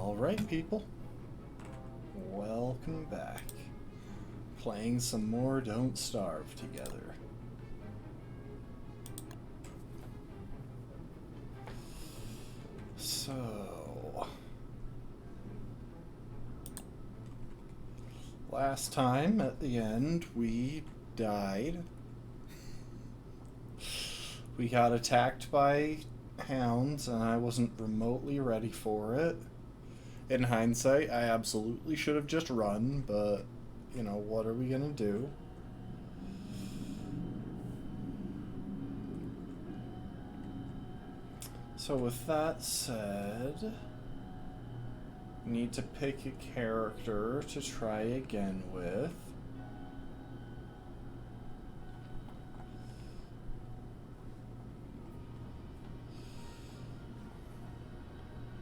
Alright, people. Welcome back. Playing some more Don't Starve together. So... last time, at the end, we died. We got attacked by hounds, and I wasn't remotely ready for it. In hindsight, I absolutely should have just run, but, you know, what are we gonna do? So with that said, we need to pick a character to try again with.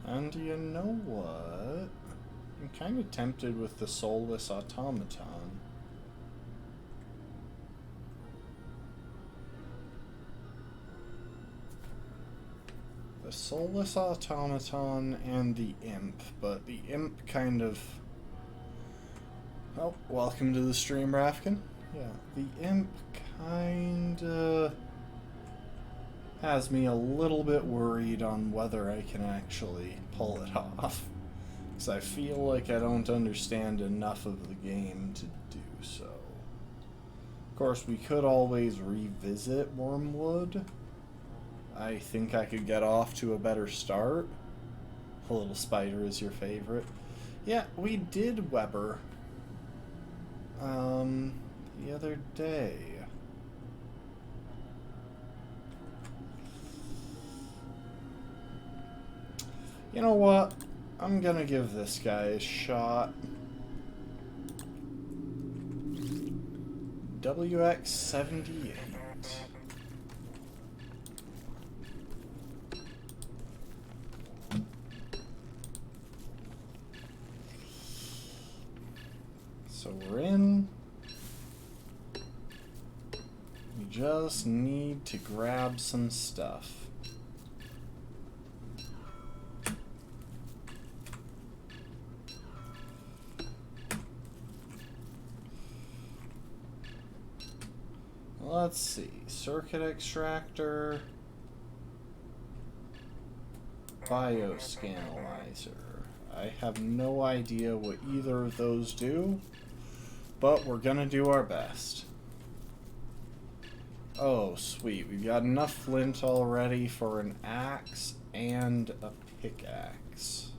And you know what? I'm kind of tempted with the Soulless Automaton. The Soulless Automaton and the Imp, but the Imp kind of... Oh, welcome to the stream, Rafkin. Yeah, the Imp kinda has me a little bit worried on whether I can actually pull it off. Because I feel like I don't understand enough of the game to do so. Of course, we could always revisit Wormwood. I think I could get off to a better start. A little spider is your favorite. Yeah, we did Weber the other day. You know what? I'm gonna give this guy a shot. WX78. So we're in. We just need to grab some stuff. Let's see, circuit extractor, bioscanalizer. I have no idea what either of those do, but we're gonna do our best. Oh, sweet, we've got enough flint already for an axe and a pickaxe.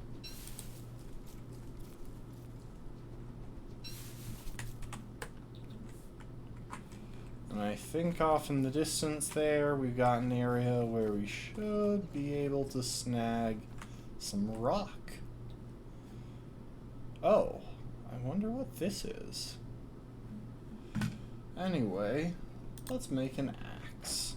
And I think off in the distance there, we've got an area where we should be able to snag some rock. Oh, I wonder what this is. Anyway, let's make an axe.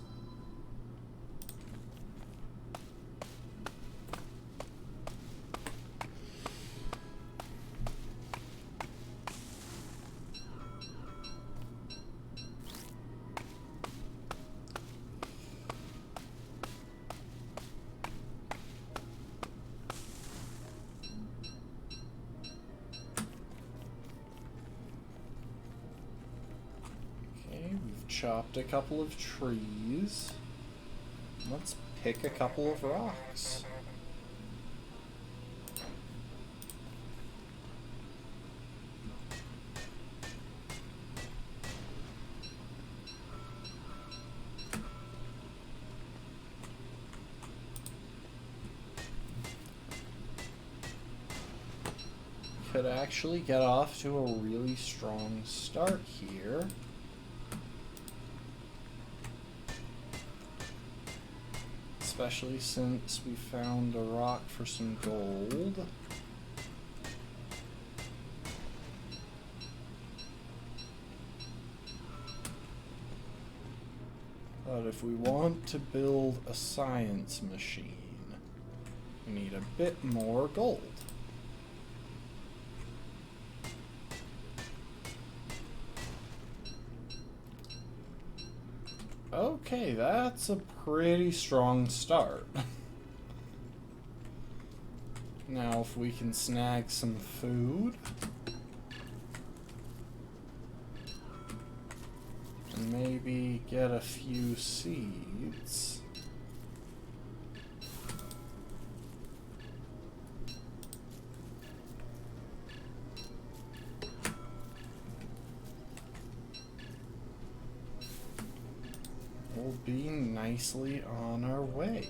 Chopped a couple of trees. Let's pick a couple of rocks. Could actually get off to a really strong start here. Especially since we found a rock for some gold. But if we want to build a science machine, we need a bit more gold. Okay, that's a pretty strong start. Now if we can snag some food. And maybe get a few seeds. We'll be nicely on our way.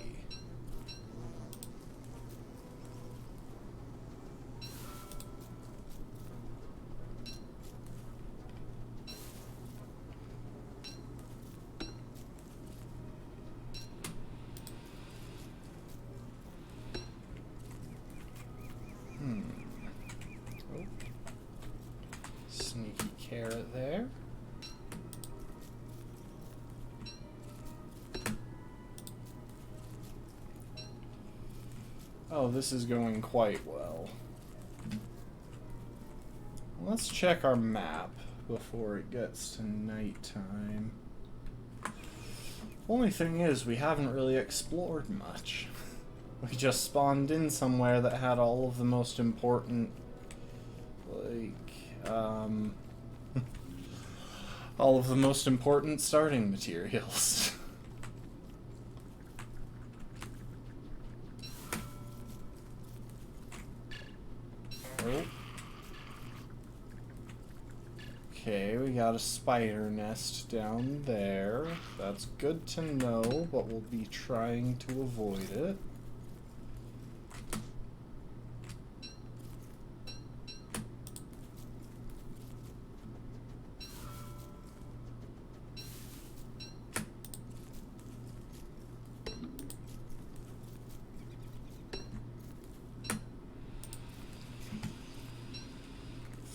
Oh. Sneaky carrot there. Oh, this is going quite well. Let's check our map before it gets to nighttime. Only thing is, we haven't really explored much. We just spawned in somewhere that had all of the most important, like, all of the most important starting materials. Oh. Okay, we got a spider nest down there. That's good to know, but we'll be trying to avoid it.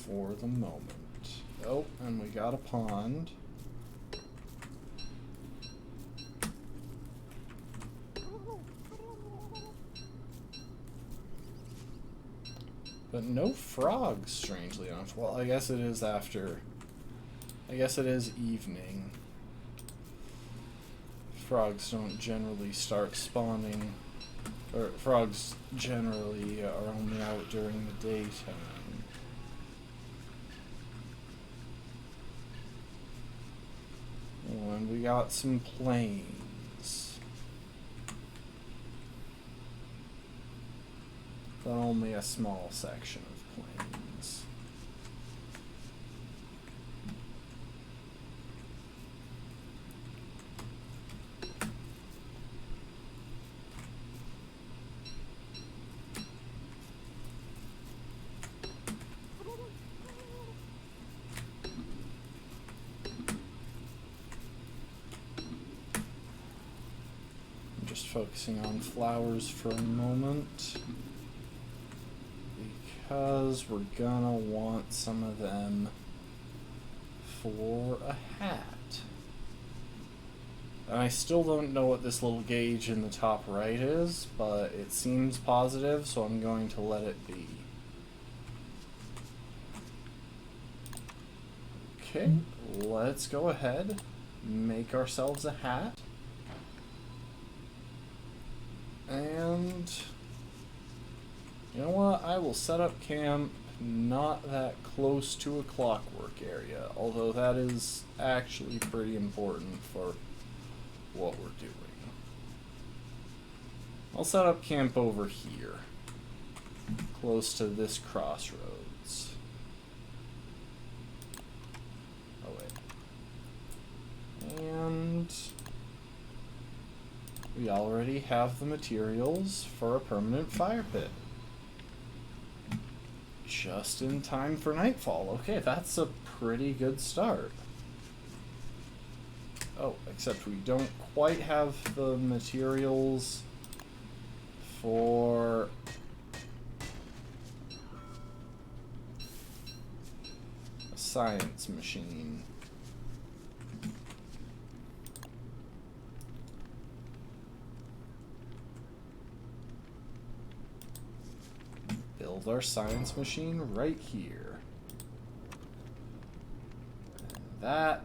For the moment. Oh, and we got a pond. But no frogs, strangely enough. Well, I guess it is after... I guess it is evening. Frogs don't generally start spawning... Or frogs generally are only out during the daytime. Oh, and we got some plains. But only a small section of plains. Just focusing on flowers for a moment, because we're gonna want some of them for a hat. And I still don't know what this little gauge in the top right is, but it seems positive, so I'm going to let it be. Okay, let's go ahead, make ourselves a hat. And you know what? I will set up camp not that close to a clockwork area, although that is actually pretty important for what we're doing. I'll set up camp over here, close to this crossroads. Oh wait. And we already have the materials for a permanent fire pit. Just in time for nightfall. Okay, that's a pretty good start. Oh, except we don't quite have the materials for a science machine. Build our science machine right here. And that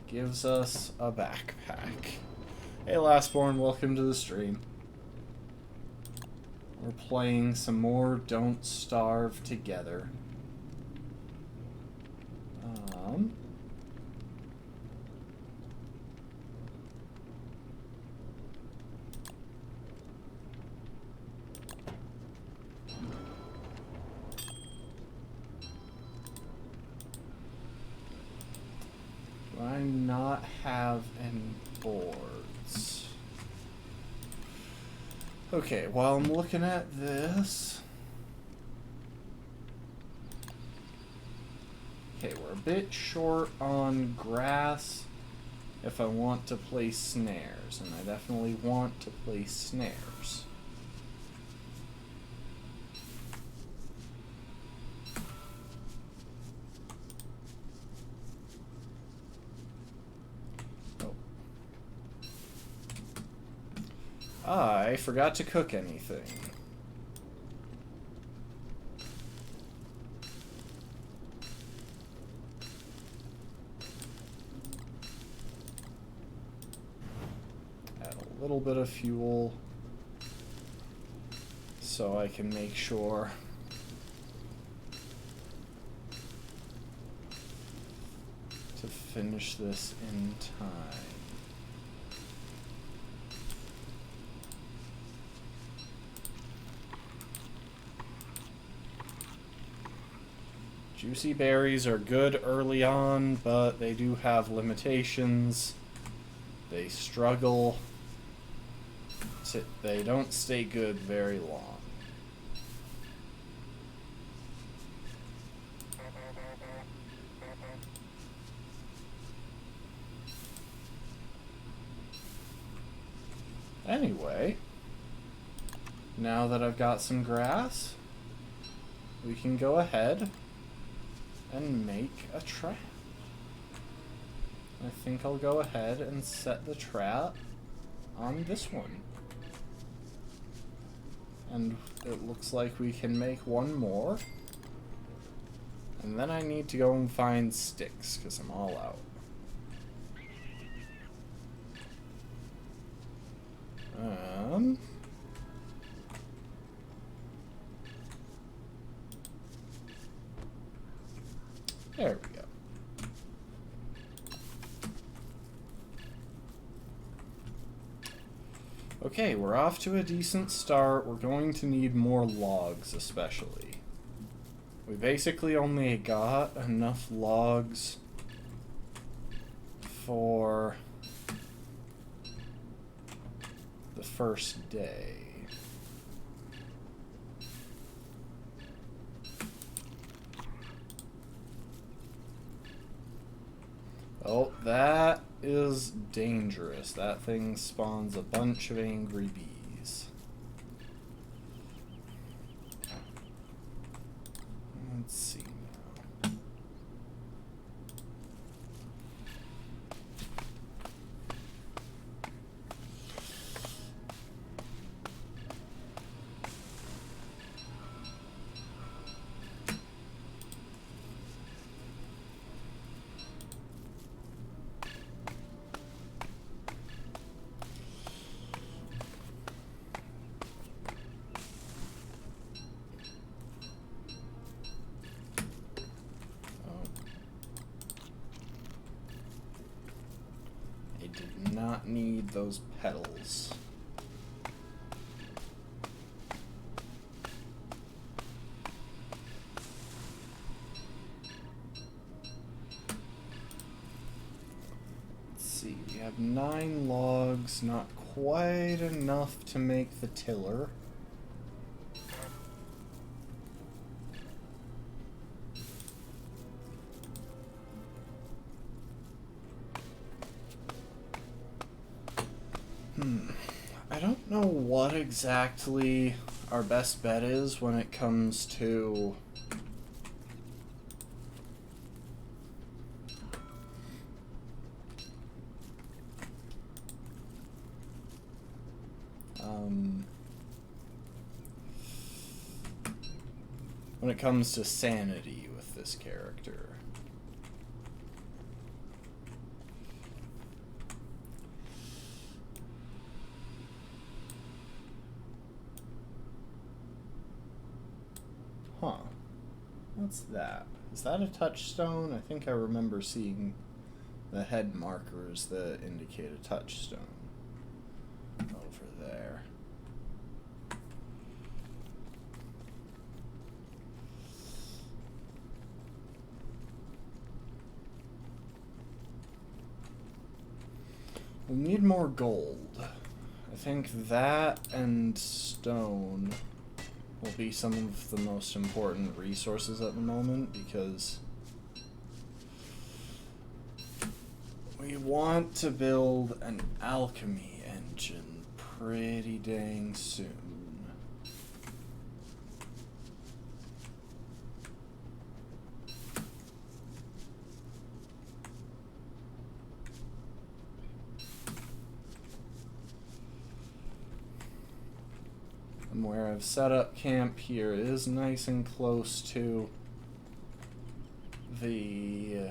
gives us a backpack. Hey Lastborn, welcome to the stream. We're playing some more Don't Starve Together. Do I not have any boards? Okay, while I'm looking at this... Okay, we're a bit short on grass if I want to place snares, and I definitely want to place snares. I forgot to cook anything. Add a little bit of fuel so I can make sure to finish this in time. Juicy berries are good early on, but they do have limitations. They struggle. They don't stay good very long. Anyway, now that I've got some grass, we can go ahead and make a trap. I think I'll go ahead and set the trap on this one. And it looks like we can make one more. And then I need to go and find sticks, because I'm all out. There we go. Okay, we're off to a decent start. We're going to need more logs, especially. We basically only got enough logs for the first day. Oh, that is dangerous. That thing spawns a bunch of angry bees. Let's see now. Not need those petals. Let's see, we have 9 logs, not quite enough to make the tiller. I don't know what exactly our best bet is when it comes to sanity with this character. Huh. What's that? Is that a touchstone? I think I remember seeing the head markers that indicate a touchstone over there. We need more gold. I think that and stone will be some of the most important resources at the moment, because we want to build an alchemy engine pretty dang soon. And where I've set up camp here is nice and close to the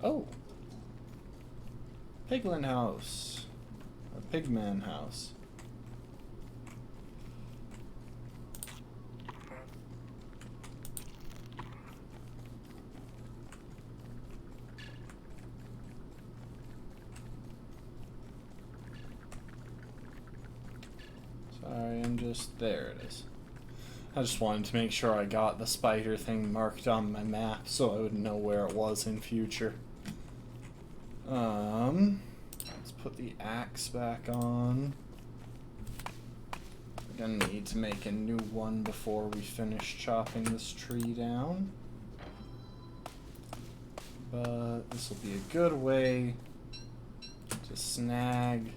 oh, Piglin house, or Pigman house. Sorry, I'm just, there it is. I just wanted to make sure I got the spider thing marked on my map so I would know where it was in future. Let's put the axe back on. We're gonna need to make a new one before we finish chopping this tree down. But this will be a good way to snag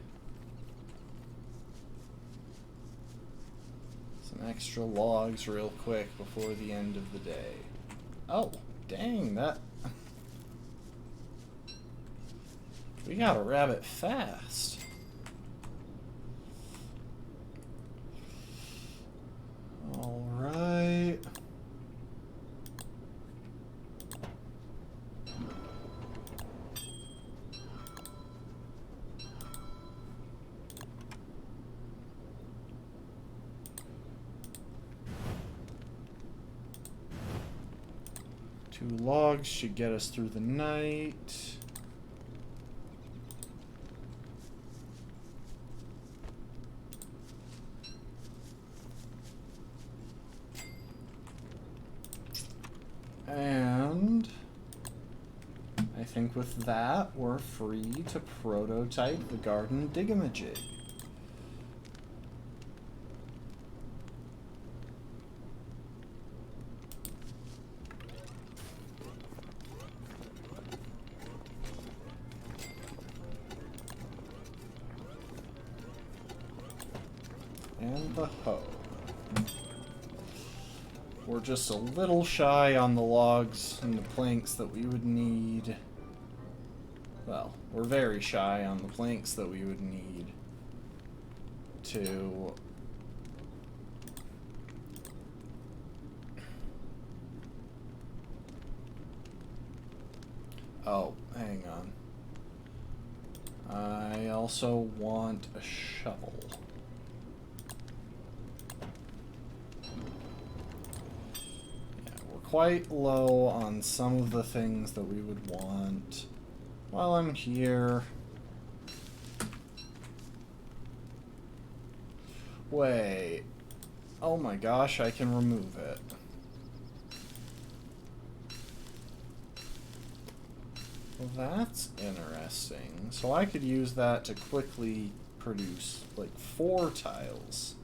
some extra logs real quick before the end of the day. Oh, dang, that... We got a rabbit fast. Alright. Two logs should get us through the night. And I think with that, we're free to prototype the garden digamajig. And the hoe. We're just a little shy on the logs and the planks that we would need. Well, we're very shy on the planks that we would need to oh, hang on. I also want a shovel. Quite low on some of the things that we would want while I'm here. Wait. Oh my gosh, I can remove it. Well, that's interesting. So I could use that to quickly produce like 4 tiles.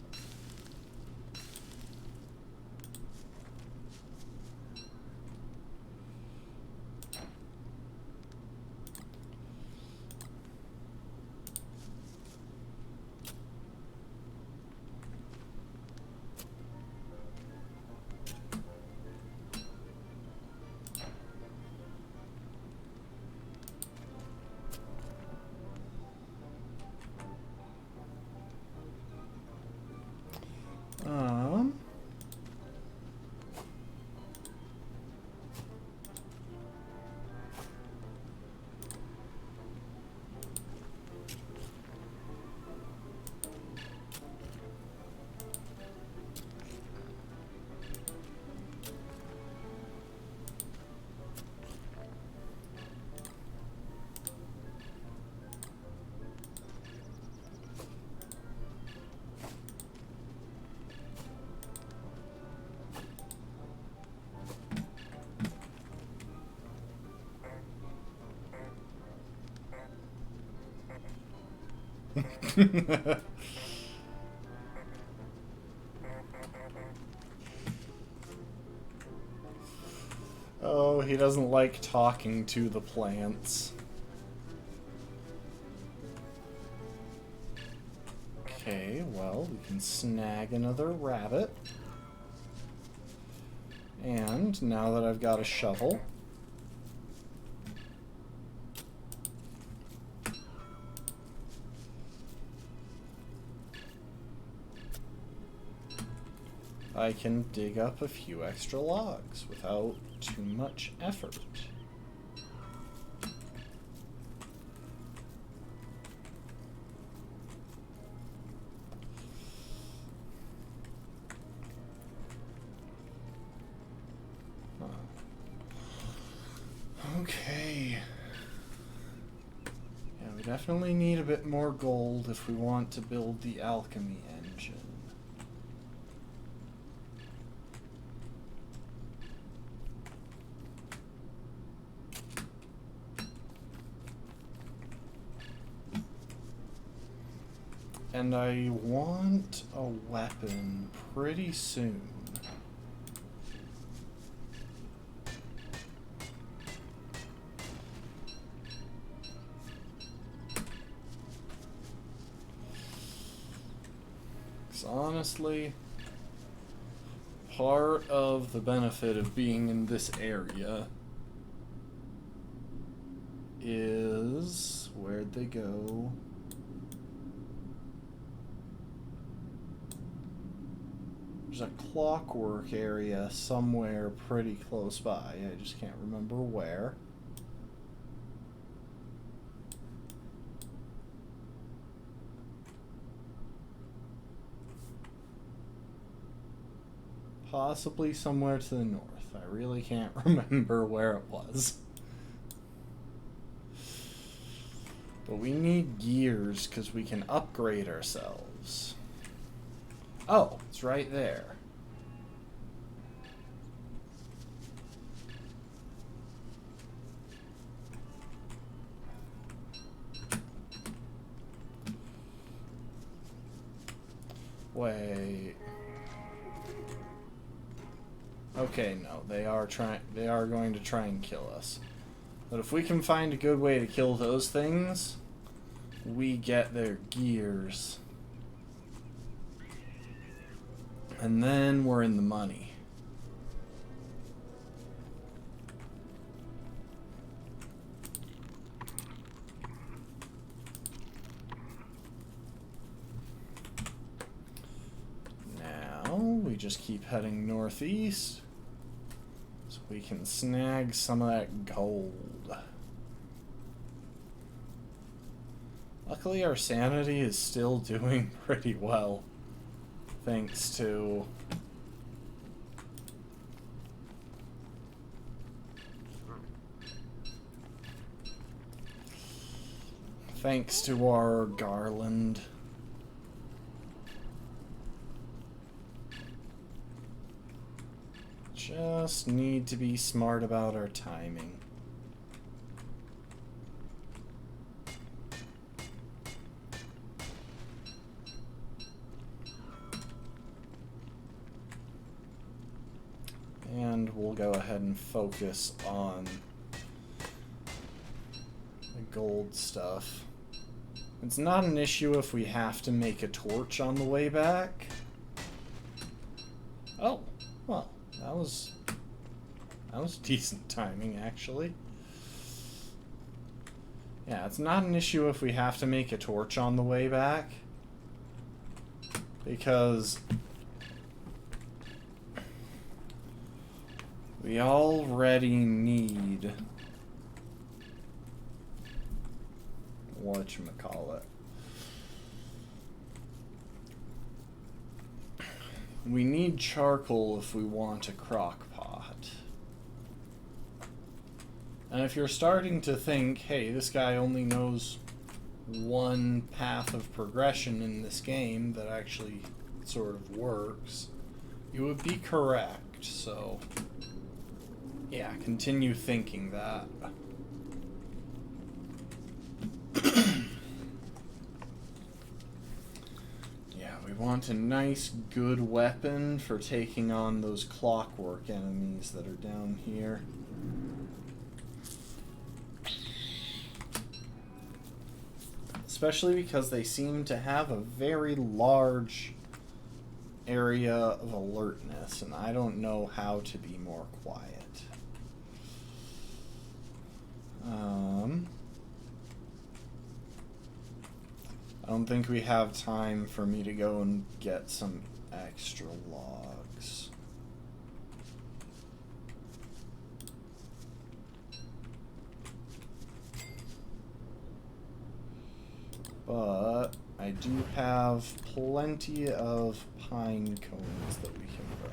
Oh, he doesn't like talking to the plants. Okay, well, we can snag another rabbit. And now that I've got a shovel, I can dig up a few extra logs without too much effort. Okay. Yeah, we definitely need a bit more gold if we want to build the alchemy engine. And I want a weapon pretty soon. Honestly, part of the benefit of being in this area is... where'd they go? There's a clockwork area somewhere pretty close by. I just can't remember where. Possibly somewhere to the north. I really can't remember where it was. But we need gears because we can upgrade ourselves. Oh, it's right there. Wait. Okay, no, they are going to try and kill us. But if we can find a good way to kill those things, we get their gears. And then we're in the money. Now, we just keep heading northeast. So we can snag some of that gold. Luckily, our sanity is still doing pretty well, thanks to our garland. Just need to be smart about our timing. And we'll go ahead and focus on the gold stuff. It's not an issue if we have to make a torch on the way back. Oh, well, that was decent timing, actually. Yeah, it's not an issue if we have to make a torch on the way back, because we already need whatchamacallit. We need charcoal if we want a crock pot. And if you're starting to think, hey, this guy only knows one path of progression in this game that actually sort of works, you would be correct. So, yeah, continue thinking that. want a nice, good weapon for taking on those clockwork enemies that are down here. Especially because they seem to have a very large area of alertness, and I don't know how to be more quiet. I don't think we have time for me to go and get some extra logs. But I do have plenty of pine cones that we can burn.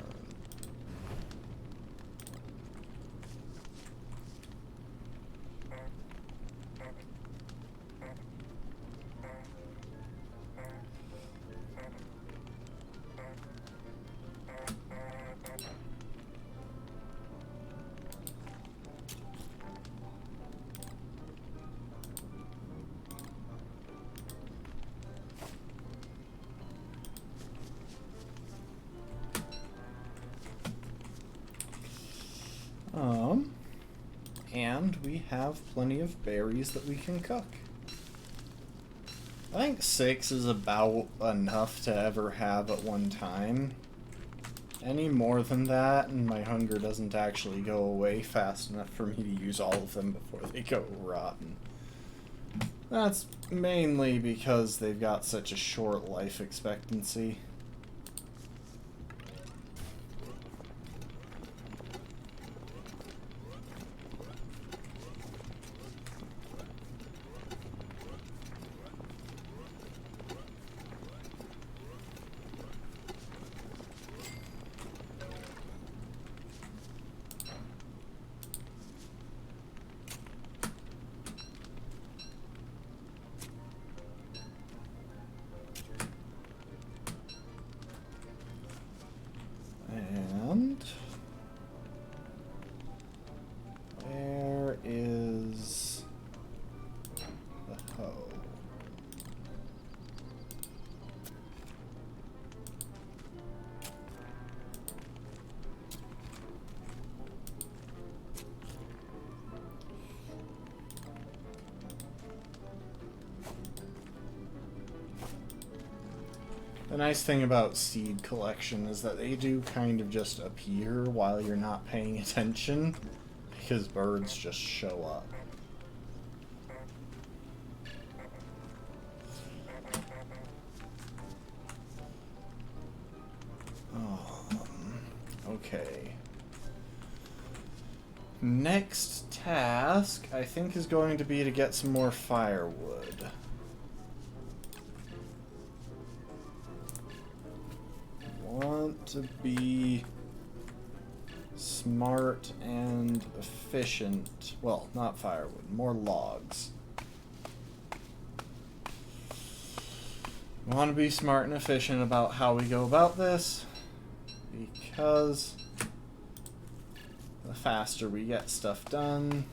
And we have plenty of berries that we can cook. I think 6 is about enough to ever have at one time. Any more than that, and my hunger doesn't actually go away fast enough for me to use all of them before they go rotten. That's mainly because they've got such a short life expectancy. And where is the hoe? The nice thing about seed collection is that they do kind of just appear while you're not paying attention, because birds just show up. Okay. Next task, I think, is going to be to get some more firewood. Want to be smart and efficient. Well, not firewood, more logs. Want to be smart and efficient about how we go about this, because the faster we get stuff done,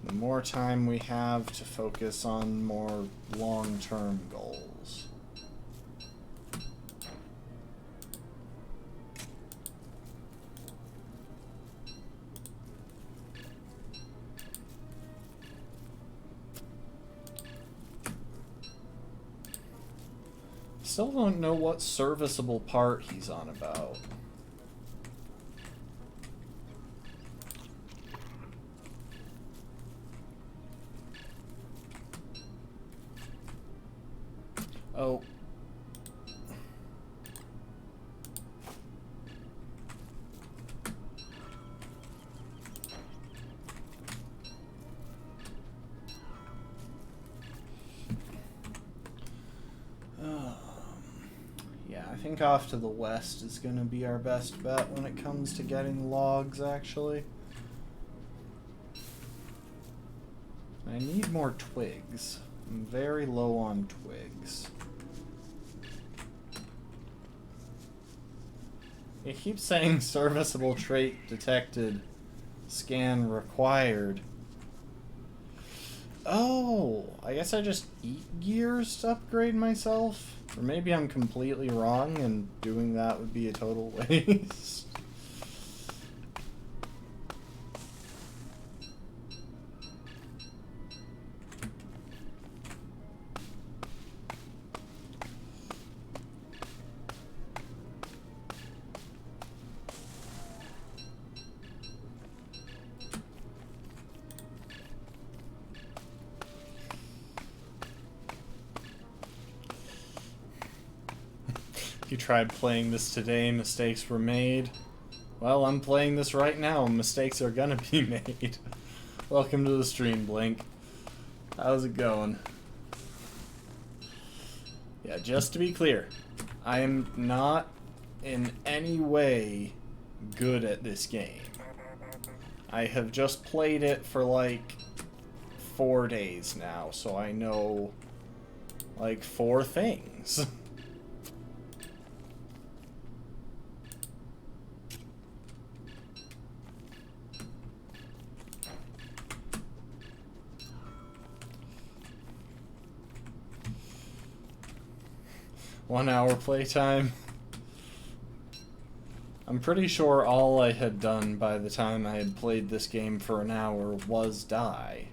the more time we have to focus on more long-term goals. Still don't know what serviceable part he's on about. Oh. Yeah, I think off to the west is going to be our best bet when it comes to getting logs, actually. I need more twigs. I'm very low on twigs. It keeps saying serviceable trait detected, scan required. Oh, I guess I just eat gears to upgrade myself? Or maybe I'm completely wrong and doing that would be a total waste. You tried playing this today, mistakes were made. Well, I'm playing this right now, and mistakes are gonna be made. Welcome to the stream, Blink. How's it going? Yeah, just to be clear, I am not in any way good at this game. I have just played it for like 4 days now, so I know like 4 things. One hour playtime. I'm pretty sure all I had done by the time I had played this game for an hour was die.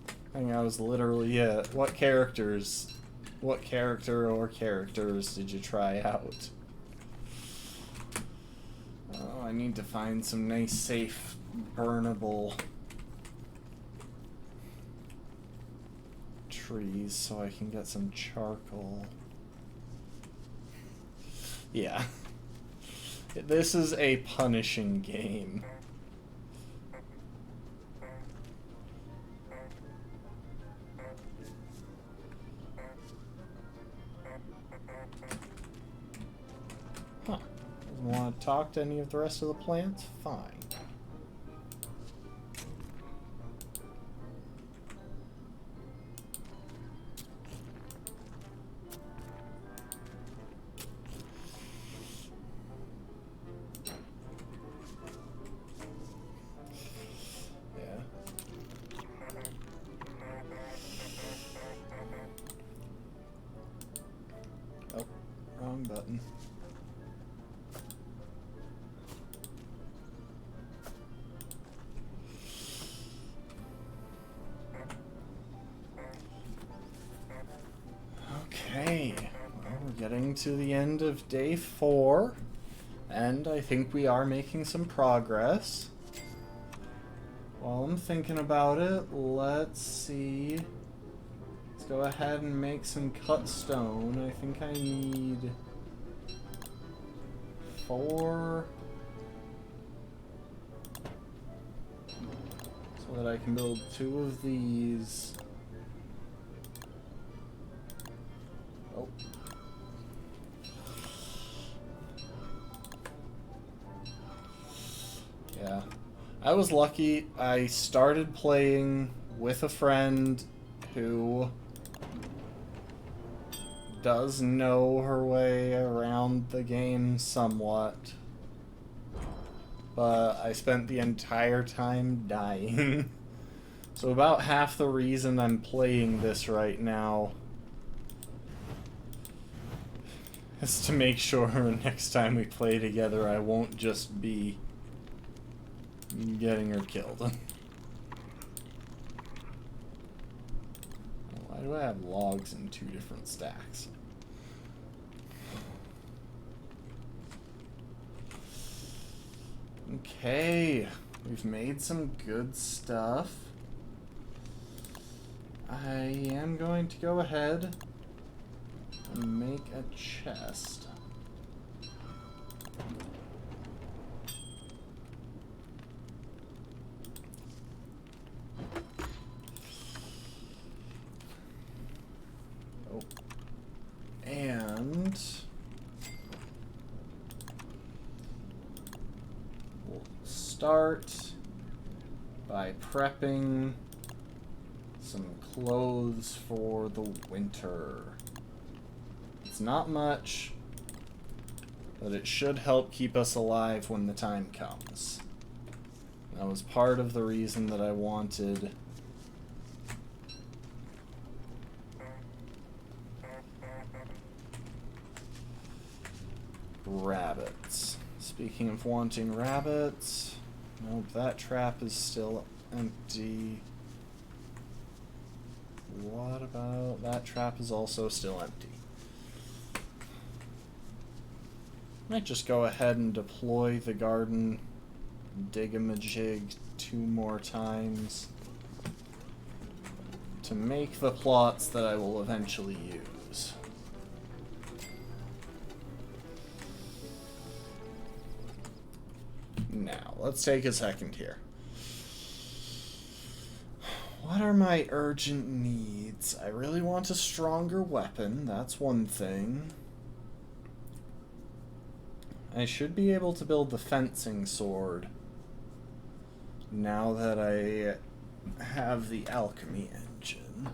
I think I was literally, yeah, what character or characters did you try out? Oh, I need to find some nice, safe, burnable trees so I can get some charcoal. Yeah. This is a punishing game. Huh. Doesn't want to talk to any of the rest of the plants? Fine. Wrong button. Okay, well, we're getting to the end of day 4, and I think we are making some progress. While I'm thinking about it, let's see. Let's go ahead and make some cut stone. I think I need 4 so that I can build 2 of these. Oh. Yeah. I was lucky. I started playing with a friend who does know her way around the game somewhat. But I spent the entire time dying. So about half the reason I'm playing this right now is to make sure next time we play together I won't just be getting her killed. Why do I have logs in 2 different stacks? Okay, we've made some good stuff. I am going to go ahead and make a chest. Oh. And we'll start by prepping some clothes for the winter. It's not much, but it should help keep us alive when the time comes. That was part of the reason that I wanted rabbits. Speaking of wanting rabbits, nope, that trap is still empty. What about that trap is also still empty? Might just go ahead and deploy the garden digamajig 2 more times to make the plots that I will eventually use. Now, let's take a second here. What are my urgent needs? I really want a stronger weapon, that's one thing. I should be able to build the fencing sword now that I have the alchemy engine.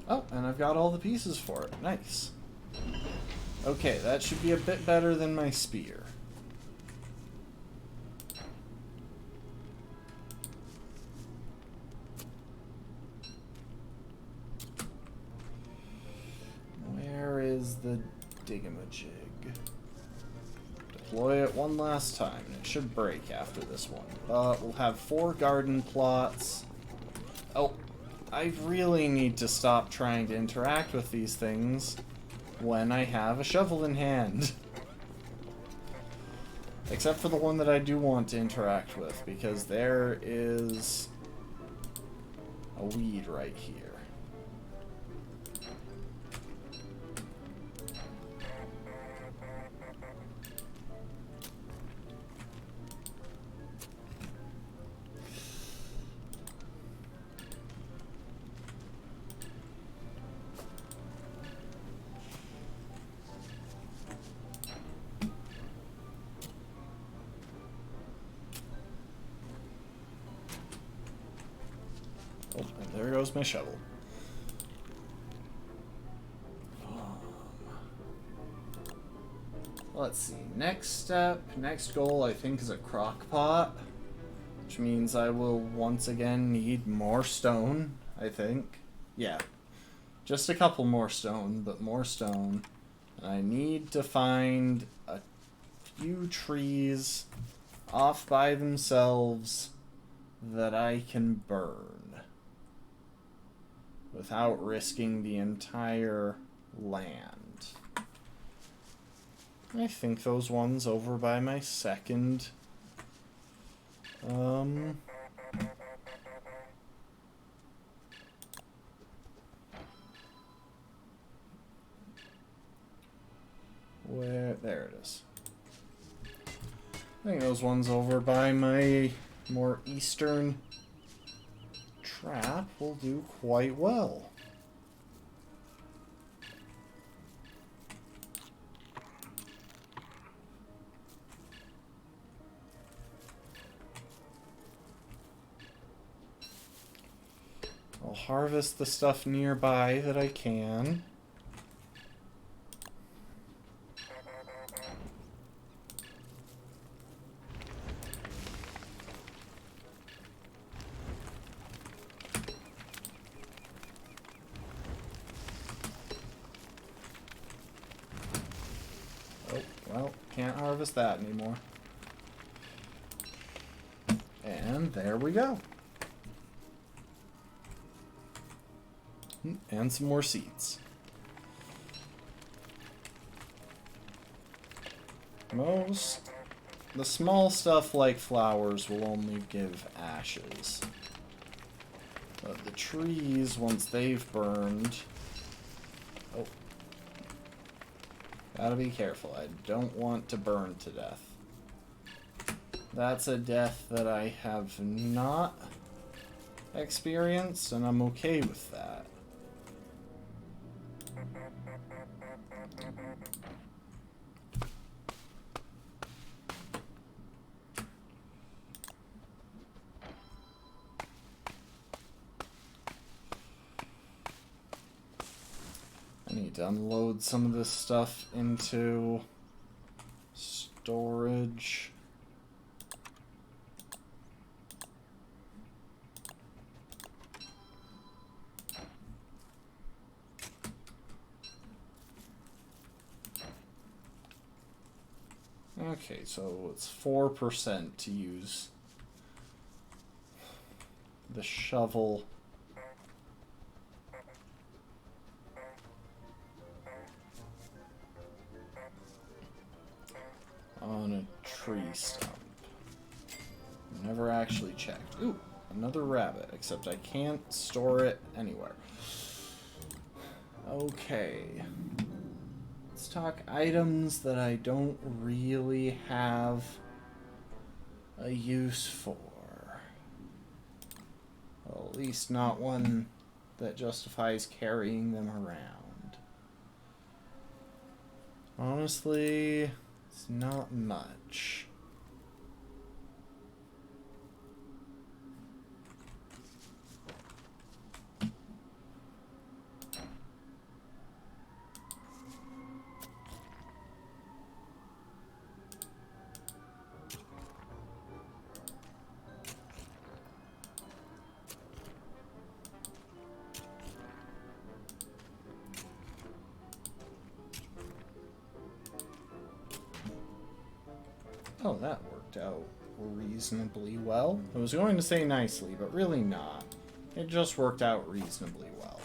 Oh, and I've got all the pieces for it. Nice. Okay, that should be a bit better than my spear. Where is the digamajig? Deploy it one last time. It should break after this one. But we'll have 4 garden plots. Oh, I really need to stop trying to interact with these things when I have a shovel in hand. Except for the one that I do want to interact with, because there is a weed right here. Oh, and there goes my shovel. Let's see. Next step, next goal, I think, is a crock pot, which means I will once again need more stone, I think. Yeah. Just a couple more stone, but more stone. And I need to find a few trees off by themselves that I can burn without risking the entire land. I think those ones over by my second where, there it is. I think those ones over by my more eastern trap will do quite well. I'll harvest the stuff nearby that I can. Oh, well, can't harvest that anymore. And there we go. And some more seeds. The small stuff like flowers will only give ashes. But the trees, once they've burned... Oh. Gotta be careful. I don't want to burn to death. That's a death that I have not experienced, and I'm okay with that. I need to unload some of this stuff into storage. Okay, so it's 4% to use the shovel. On a tree stump. Never actually checked. Ooh, another rabbit, except I can't store it anywhere. Okay. Let's talk items that I don't really have a use for. Well, at least not one that justifies carrying them around. Honestly, it's not much. Oh, that worked out reasonably well. I was going to say nicely, but really not. It just worked out reasonably well.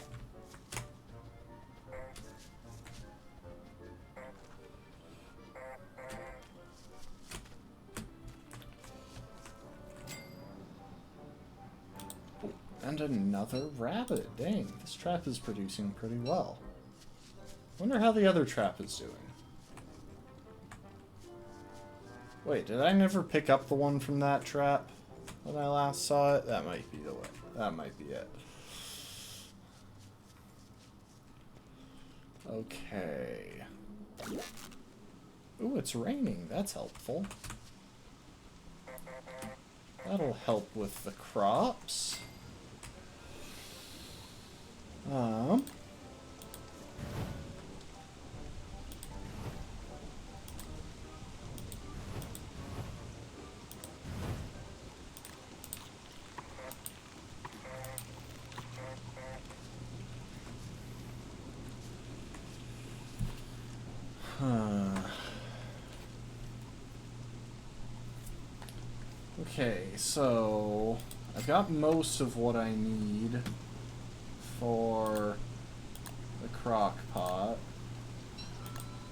Oh, and another rabbit. Dang, this trap is producing pretty well. Wonder how the other trap is doing. Wait, did I never pick up the one from that trap when I last saw it? That might be the way. That might be it. Okay. Ooh, it's raining. That's helpful. That'll help with the crops. Okay, so I've got most of what I need for the crock pot.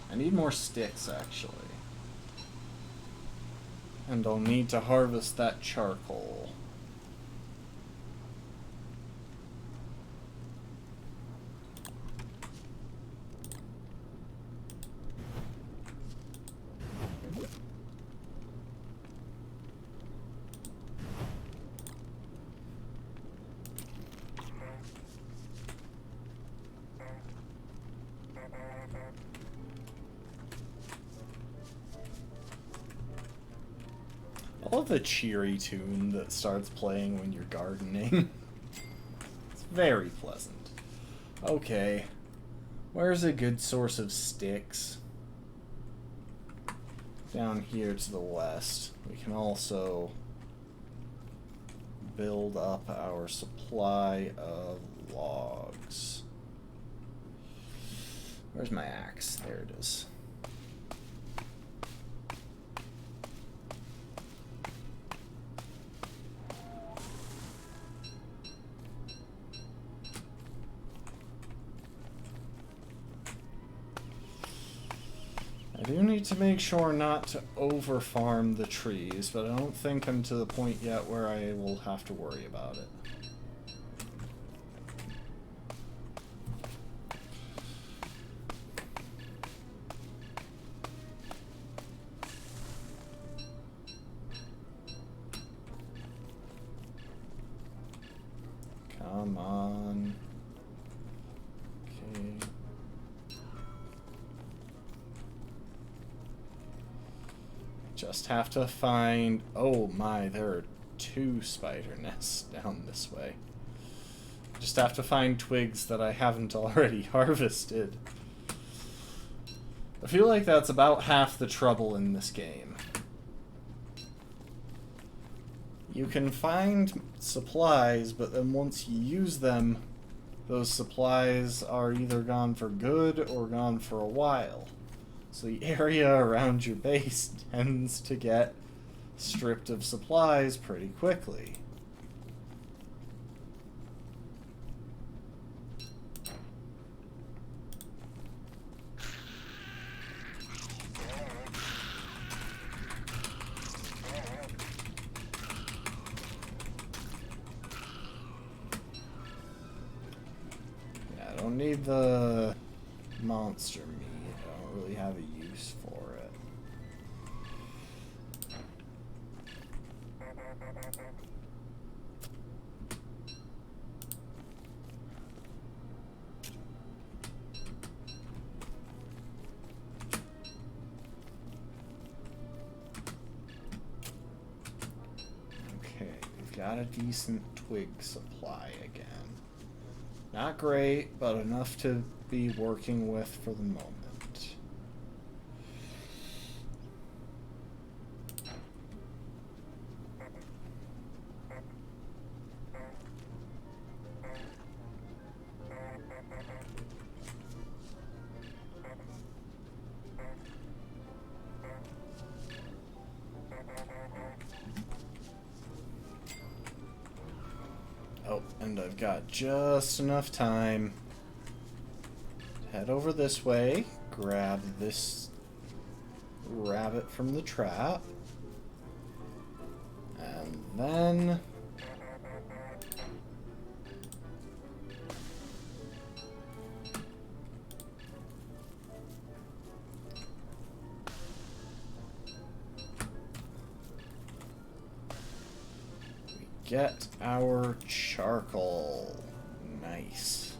I need more sticks, actually. And I'll need to harvest that charcoal. I love the cheery tune that starts playing when you're gardening. It's very pleasant. Okay. Where's a good source of sticks? Down here to the west. We can also build up our supply of logs. Where's my axe? There it is. I do need to make sure not to over-farm the trees, but I don't think I'm to the point yet where I will have to worry about it. Come on. Okay. Just have to find... Oh my, there are 2 spider nests down this way. Just have to find twigs that I haven't already harvested. I feel like that's about half the trouble in this game. You can find supplies, but then once you use them, those supplies are either gone for good or gone for a while. So the area around your base tends to get stripped of supplies pretty quickly. Yeah, I don't need the monster meat. I don't really have a use for it. Okay, we've got a decent twig supply again. Not great, but enough to be working with for the moment. Oh, and I've got just enough time to head over this way, grab this rabbit from the trap, and then we get our charcoal. Nice.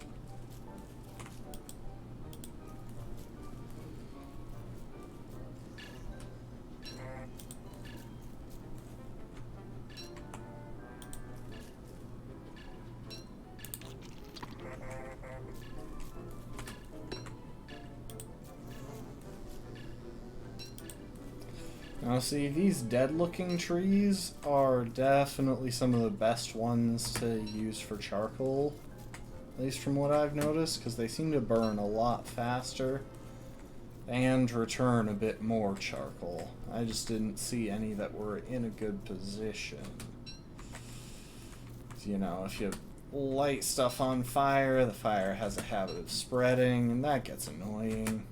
Now see, these dead-looking trees are definitely some of the best ones to use for charcoal, at least from what I've noticed, because they seem to burn a lot faster and return a bit more charcoal. I just didn't see any that were in a good position. You know, if you light stuff on fire, the fire has a habit of spreading, and that gets annoying.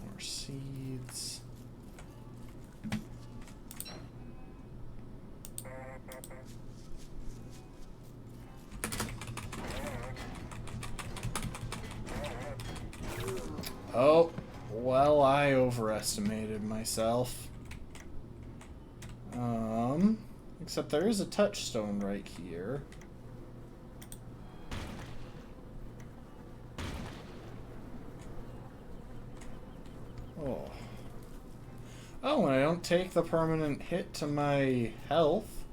More seeds. Oh, well, I overestimated myself. Except there is a touchstone right here. Oh. Oh, and I don't take the permanent hit to my health.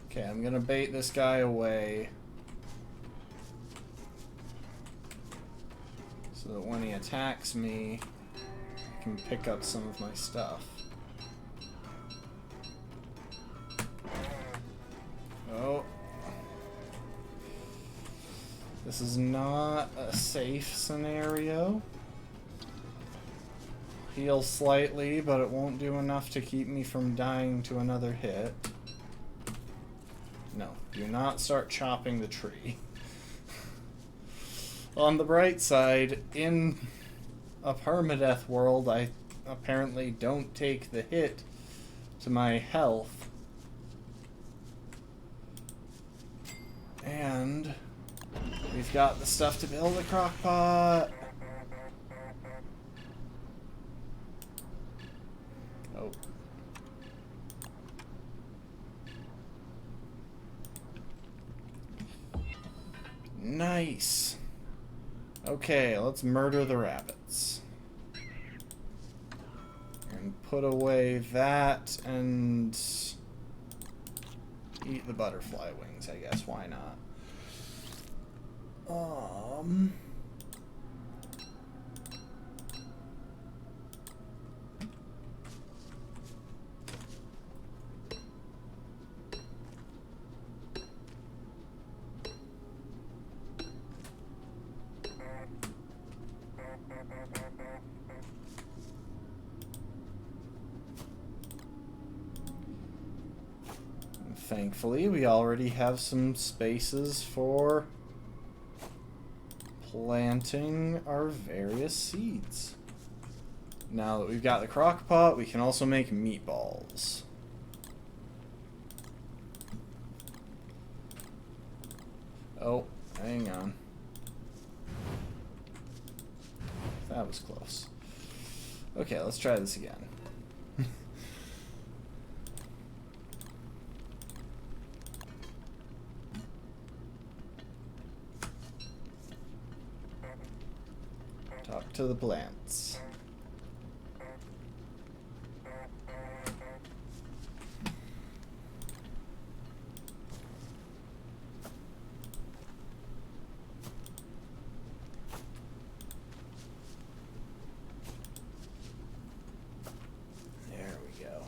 Okay, I'm gonna bait this guy away. So that when he attacks me, I can pick up some of my stuff. Oh. This is not a safe scenario. Heal slightly, but it won't do enough to keep me from dying to another hit. No, do not start chopping the tree. On the bright side, in a permadeath world, I apparently don't take the hit to my health. And we've got the stuff to build a crock pot. Oh. Nice. Okay, let's murder the rabbits. And put away that and eat the butterfly wings, I guess. Why not? thankfully, we already have some spaces for planting our various seeds. Now that we've got the crock pot, we can also make meatballs. Oh, hang on. That was close. Okay, let's try this again. Talk to the plants. There we go.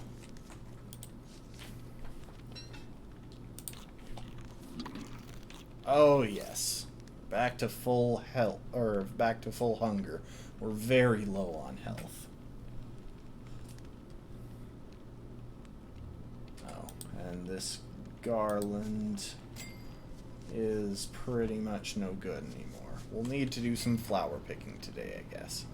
Oh yes. Back to full health, or back to full hunger. We're very low on health. Oh, and this garland is pretty much no good anymore. We'll need to do some flower picking today, I guess.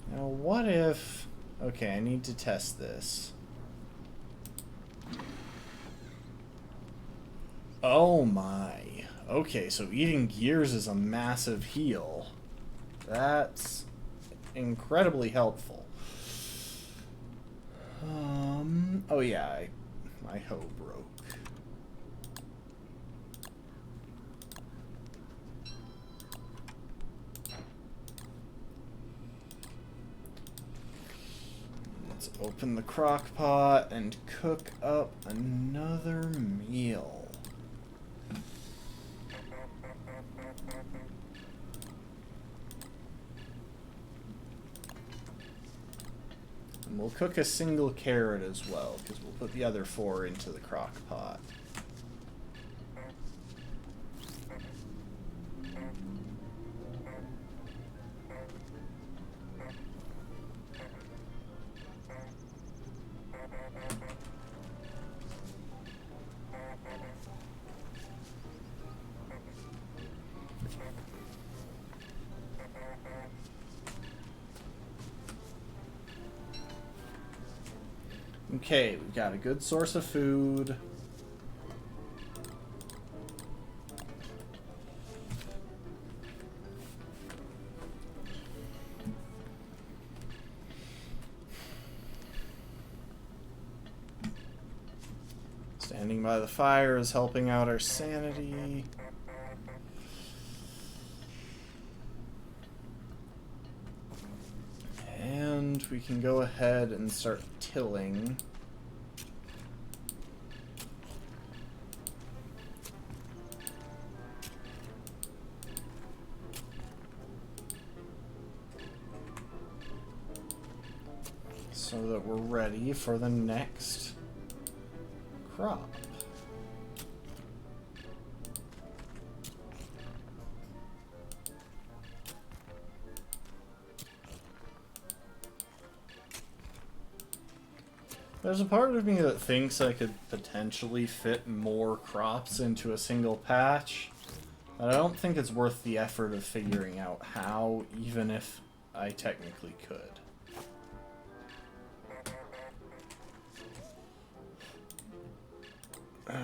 Now, what if... Okay, I need to test this. Oh my. Okay, so eating gears is a massive heal. That's incredibly helpful. Oh yeah, my hoe broke. Let's open the crock pot and cook up another meal. And we'll cook a single carrot as well, because we'll put the other 4 into the crock pot. Okay, we've got a good source of food. Standing by the fire is helping out our sanity. And we can go ahead and start tilling. So that we're ready for the next crop. There's a part of me that thinks I could potentially fit more crops into a single patch, but I don't think it's worth the effort of figuring out how, even if I technically could. Okay.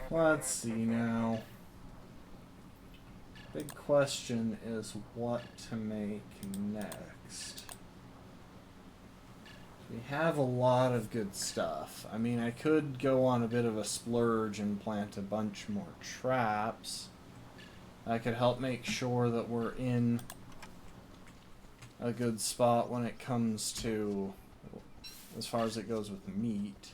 Let's see now. Big question is what to make next. We have a lot of good stuff. I mean, I could go on a bit of a splurge and plant a bunch more traps. That could help make sure that we're in a good spot when it comes to, as far as it goes with meat.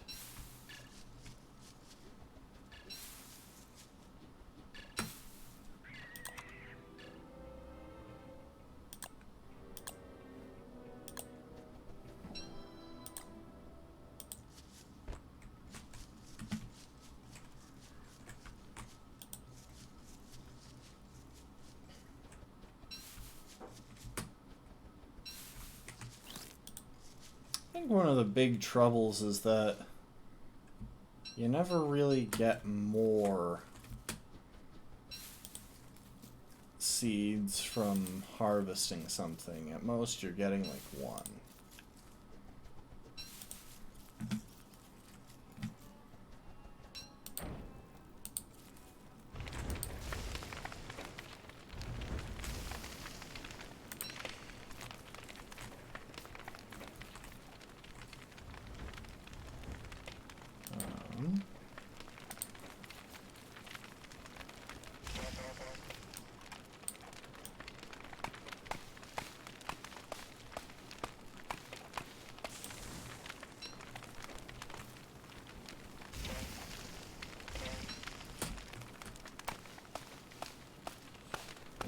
I think one of the big troubles is that you never really get more seeds from harvesting something. At most, you're getting like one.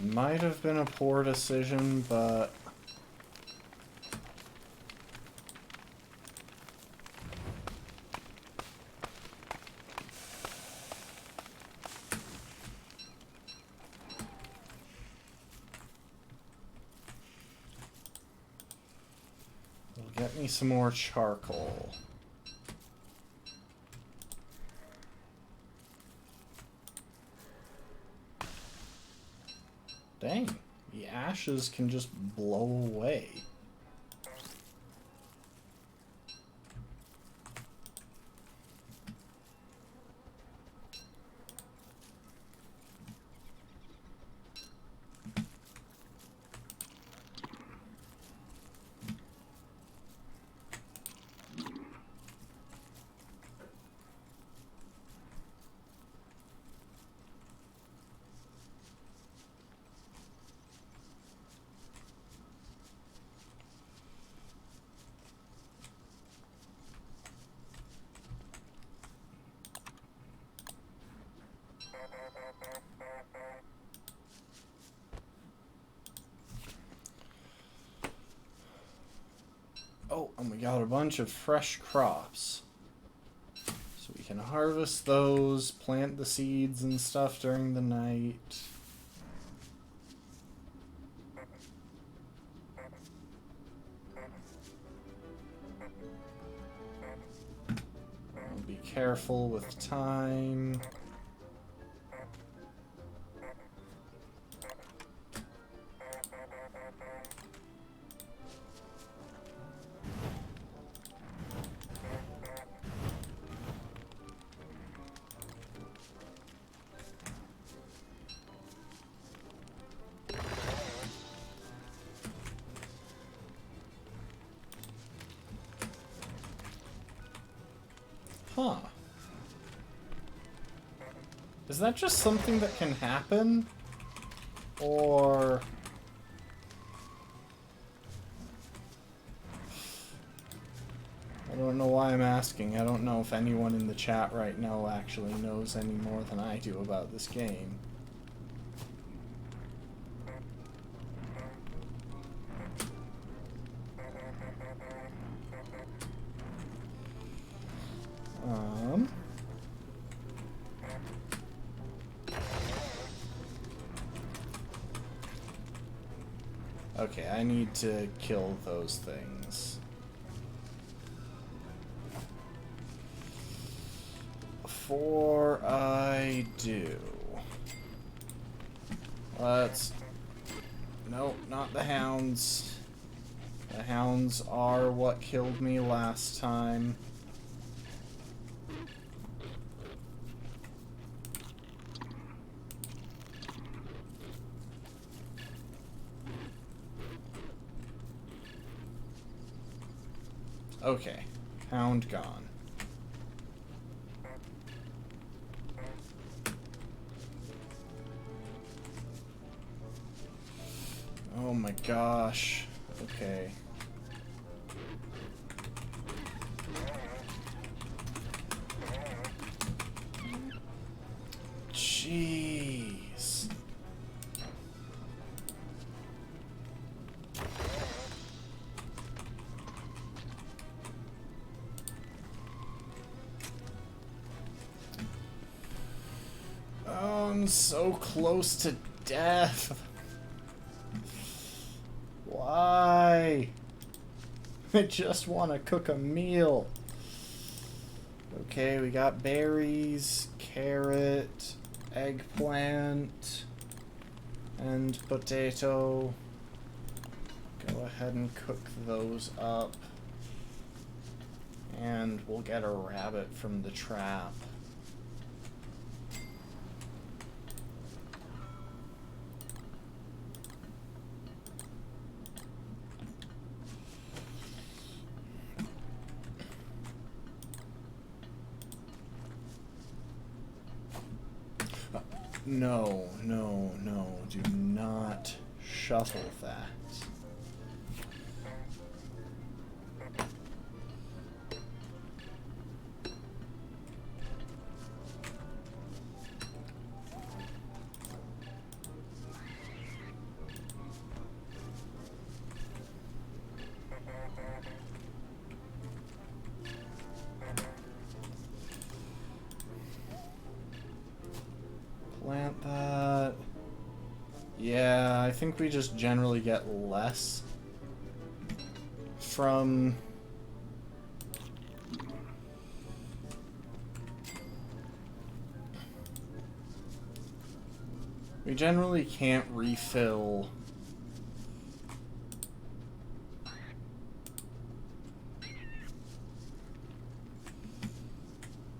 Might have been a poor decision, but it'll get me some more charcoal. Dang, the ashes can just blow away. Oh, and we got a bunch of fresh crops. So we can harvest those, plant the seeds and stuff during the night. Be careful with time. Huh. Is that just something that can happen? Or... I don't know why I'm asking. I don't know if anyone in the chat right now actually knows any more than I do about this game. Okay, I need to kill those things. Before I do... Let's... Nope, not the hounds. The hounds are what killed me last time. Okay, hound gone. Oh my gosh. Okay. Jeez. Oh, I'm so close to death. Why? I just want to cook a meal. Okay, we got berries, carrot, eggplant, and potato. Go ahead and cook those up. And we'll get a rabbit from the trap. No, no, no, do not shuffle that. Plant that. Yeah, I think we just generally get less from... We generally can't refill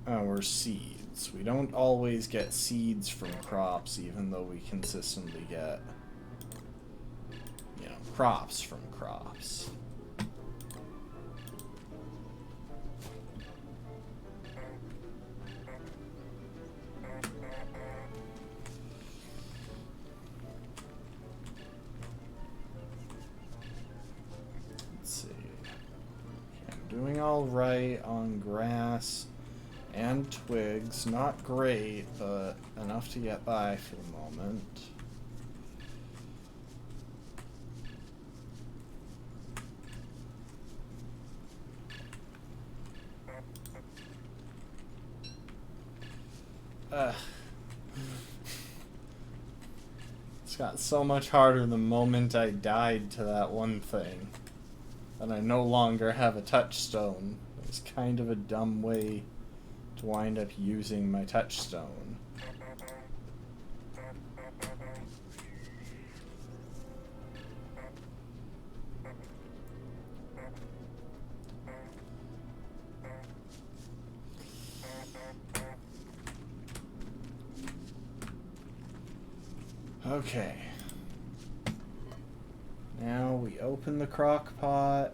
our seeds. We don't always get seeds from crops, even though we consistently get, you know, crops from crops. Let's see. Okay, I'm doing all right on grass and twigs. Not great, but enough to get by for the moment. It's got so much harder the moment I died to that one thing. And I no longer have a touchstone. It's kind of a dumb way to wind up using my touchstone. Okay. Now we open the crock pot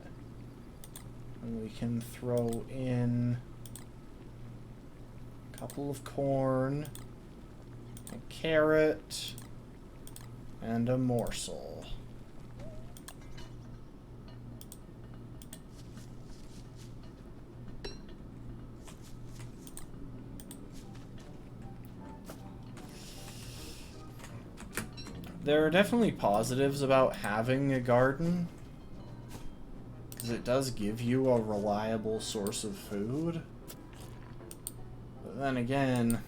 and we can throw in a couple of corn, a carrot, and a morsel. There are definitely positives about having a garden, because it does give you a reliable source of food. But then again,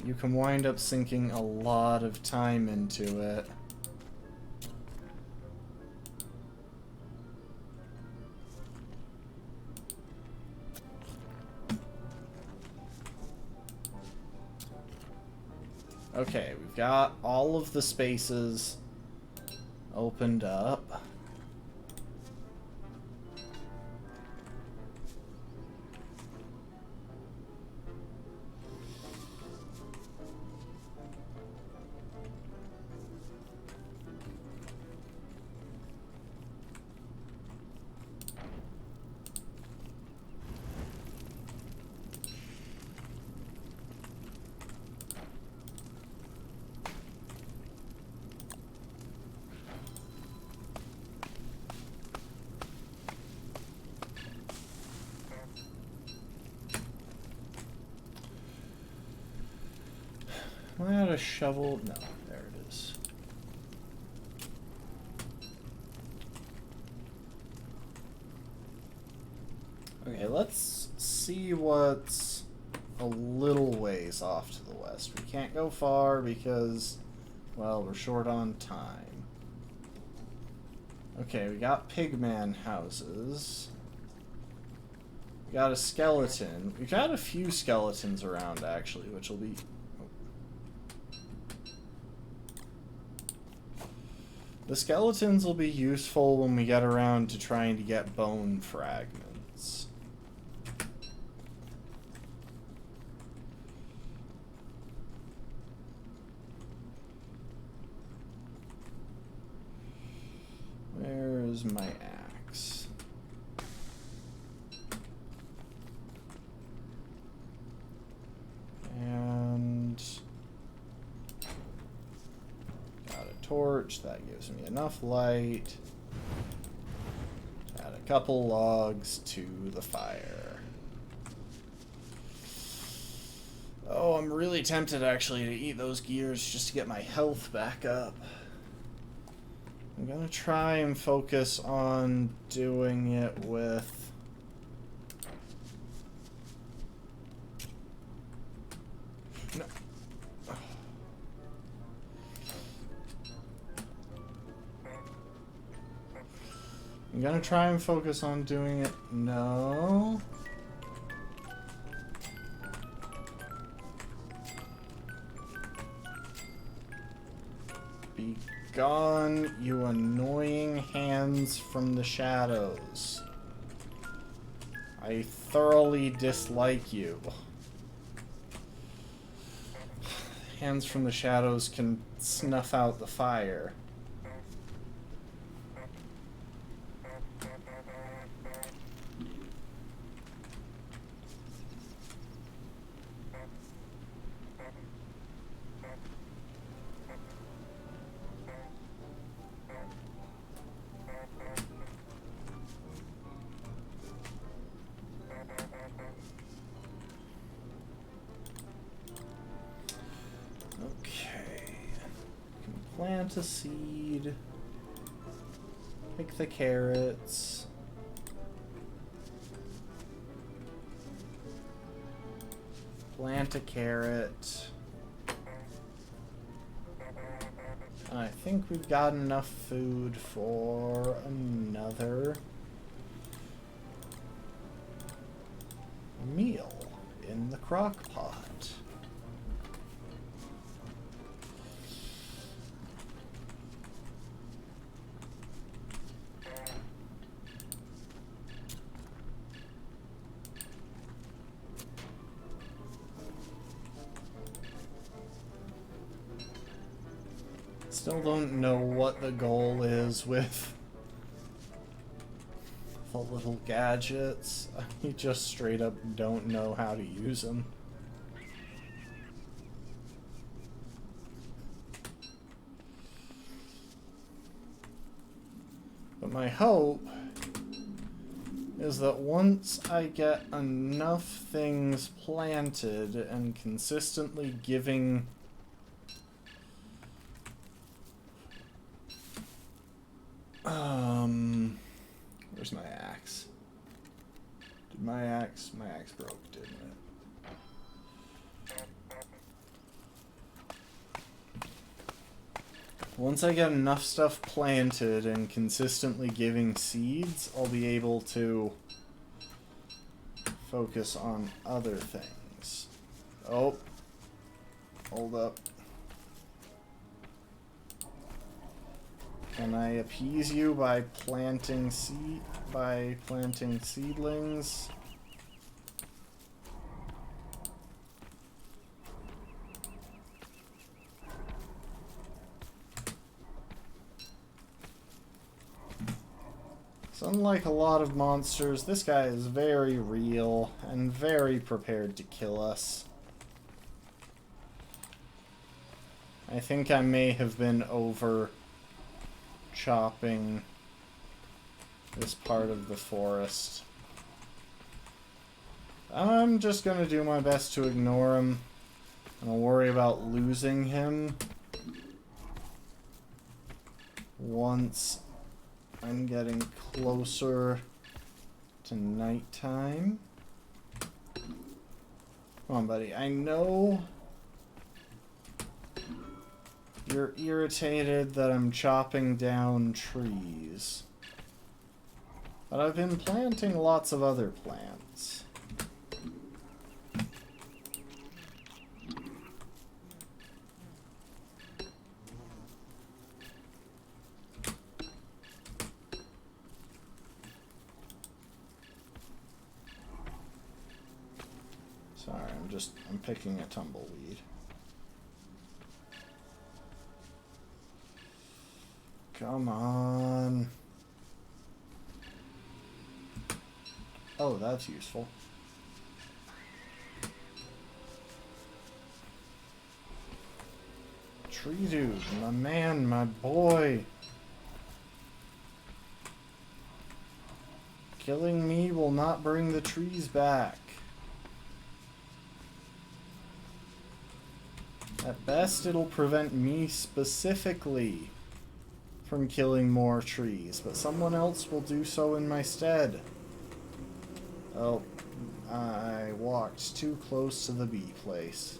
you can wind up sinking a lot of time into it. Okay, we've got all of the spaces opened up. Am I out of shovel? No, there it is. Okay, let's see what's a little ways off to the west. We can't go far because, well, we're short on time. Okay, we got pigman houses. We got a skeleton. We got a few skeletons around, actually, which will be... The skeletons will be useful when we get around to trying to get bone fragments. Where's my axe? And got a torch, that gives me enough light. Add a couple logs to the fire. Oh, I'm really tempted actually to eat those gears just to get my health back up. I'm gonna try and focus on doing it with... No. I'm gonna try and focus on doing it... No. Be gone, you annoying hands from the shadows. I thoroughly dislike you. Hands from the shadows can snuff out the fire. Plant a seed. Pick the carrots. Plant a carrot. I think we've got enough food for another meal in the crock pot. Still don't know what the goal is with the little gadgets. I just straight up don't know how to use them. But my hope is that once I get enough things planted and consistently giving where's my axe? Did my axe broke, didn't it? Once I get enough stuff planted and consistently giving seeds, I'll be able to focus on other things. Oh, hold up. Can I appease you by planting seedlings? So unlike a lot of monsters, this guy is very real and very prepared to kill us. I think I may have been over chopping this part of the forest. I'm just gonna do my best to ignore him. I'll worry about losing him once I'm getting closer to nighttime. Come on, buddy. I know you're irritated that I'm chopping down trees, but I've been planting lots of other plants. Sorry, I'm picking a tumbleweed. Come on. Oh, that's useful. Tree dude, my man, my boy. Killing me will not bring the trees back. At best, it'll prevent me specifically from killing more trees, but someone else will do so in my stead. Oh, I walked too close to the bee place.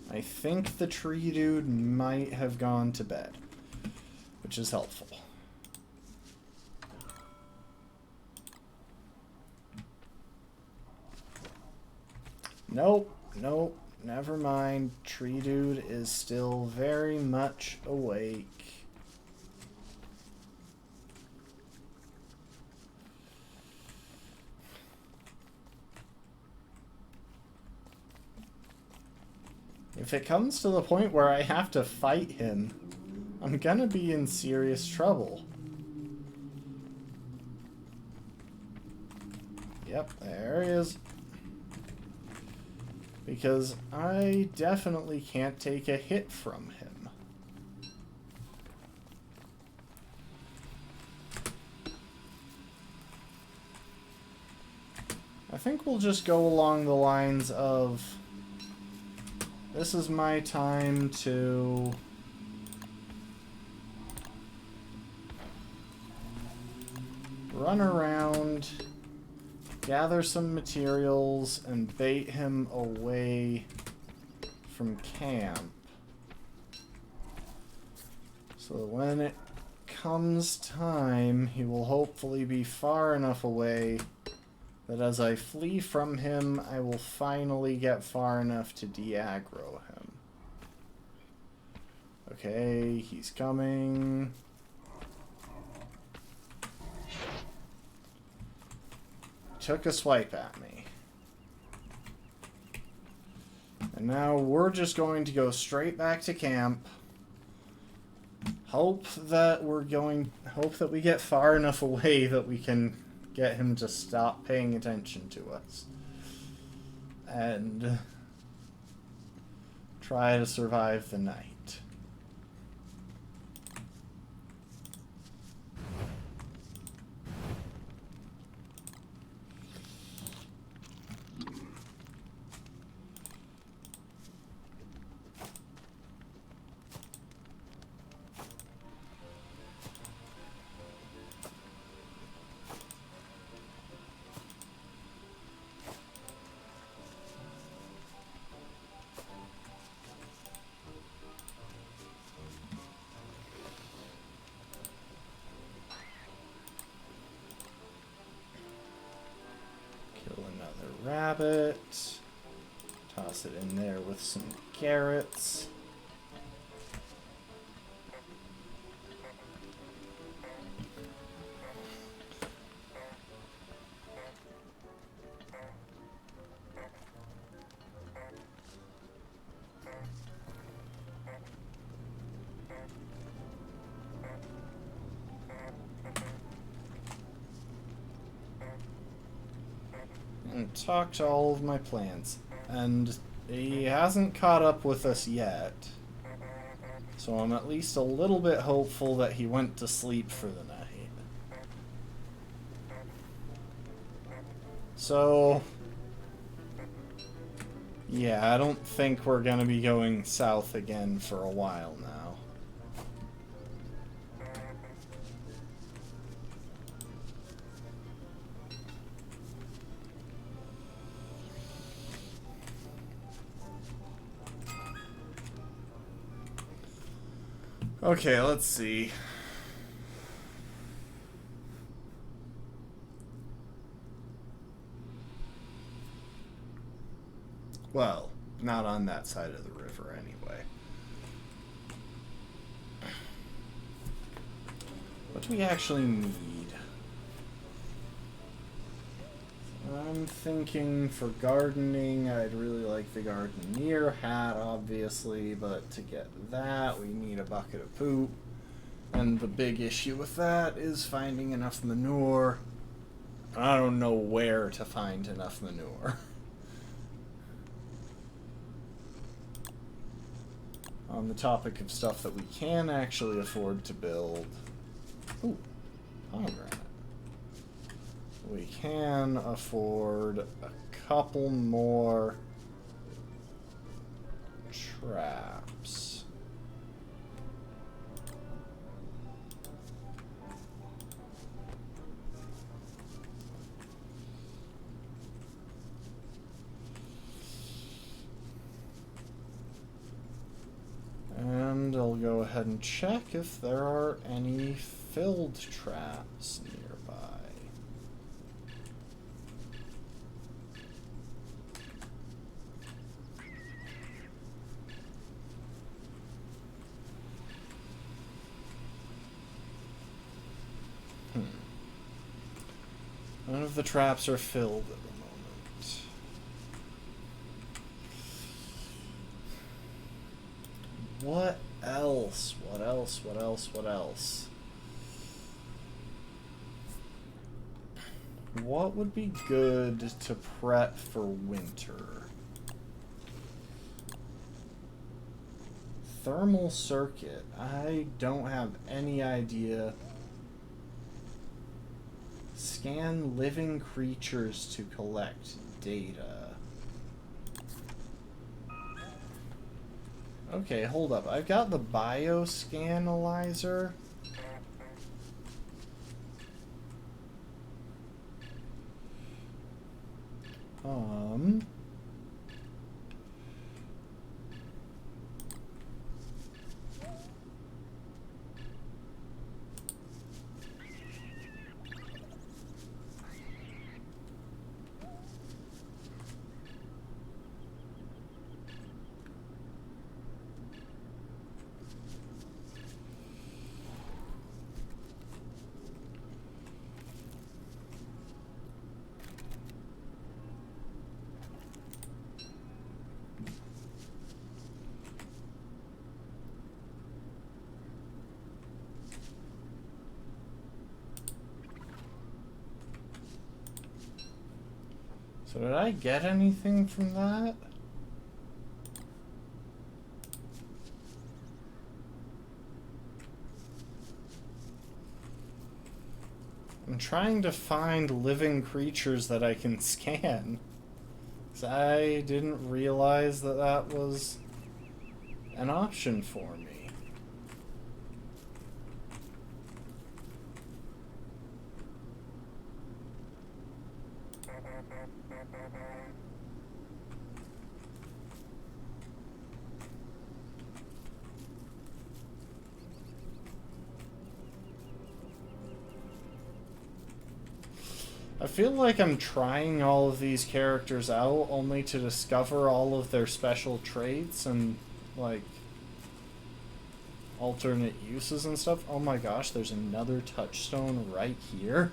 I think the tree dude might have gone to bed, which is helpful. Nope, nope, never mind. Tree dude is still very much awake. If it comes to the point where I have to fight him, I'm gonna be in serious trouble. Yep, there he is. Because I definitely can't take a hit from him. I think we'll just go along the lines of... This is my time to run around, gather some materials, and bait him away from camp. So that when it comes time, he will hopefully be far enough away that as I flee from him, I will finally get far enough to de-aggro him. Okay, he's coming. Took a swipe at me. And now we're just going to go straight back to camp. Hope that we get far enough away that we can get him to stop paying attention to us. And try to survive the night. Rabbit. Toss it in there with some carrots. talk to all of my plants. And he hasn't caught up with us yet. So I'm at least a little bit hopeful that he went to sleep for the night. So, yeah, I don't think we're gonna be going south again for a while now. Okay, let's see. Well, not on that side of the river anyway. What do we actually need? I'm thinking for gardening, I'd really like the gardener hat, obviously, but to get that, we need a bucket of poop. And the big issue with that is finding enough manure. I don't know where to find enough manure. On the topic of stuff that we can actually afford to build. Ooh, pomegranate. We can afford a couple more traps. And I'll go ahead and check if there are any filled traps nearby. None of the traps are filled at the moment. What else? What else? What else? What else? What would be good to prep for winter? Thermal circuit. I don't have any idea. Scan living creatures to collect data. Okay, hold up. I've got the bioscanalizer. So did I get anything from that? I'm trying to find living creatures that I can scan. 'Cause I didn't realize that that was an option for me. I feel like I'm trying all of these characters out only to discover all of their special traits and, like, alternate uses and stuff. Oh my gosh, there's another touchstone right here.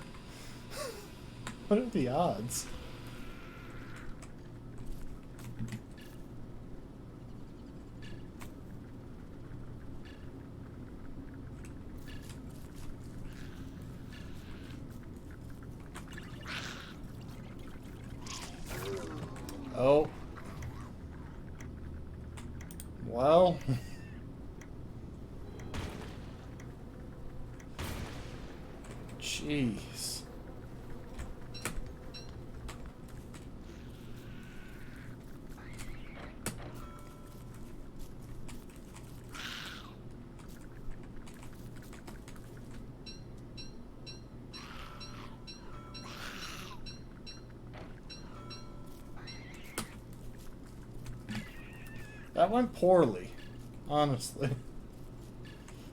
What are the odds? Oh. Well. Jeez. That went poorly, honestly.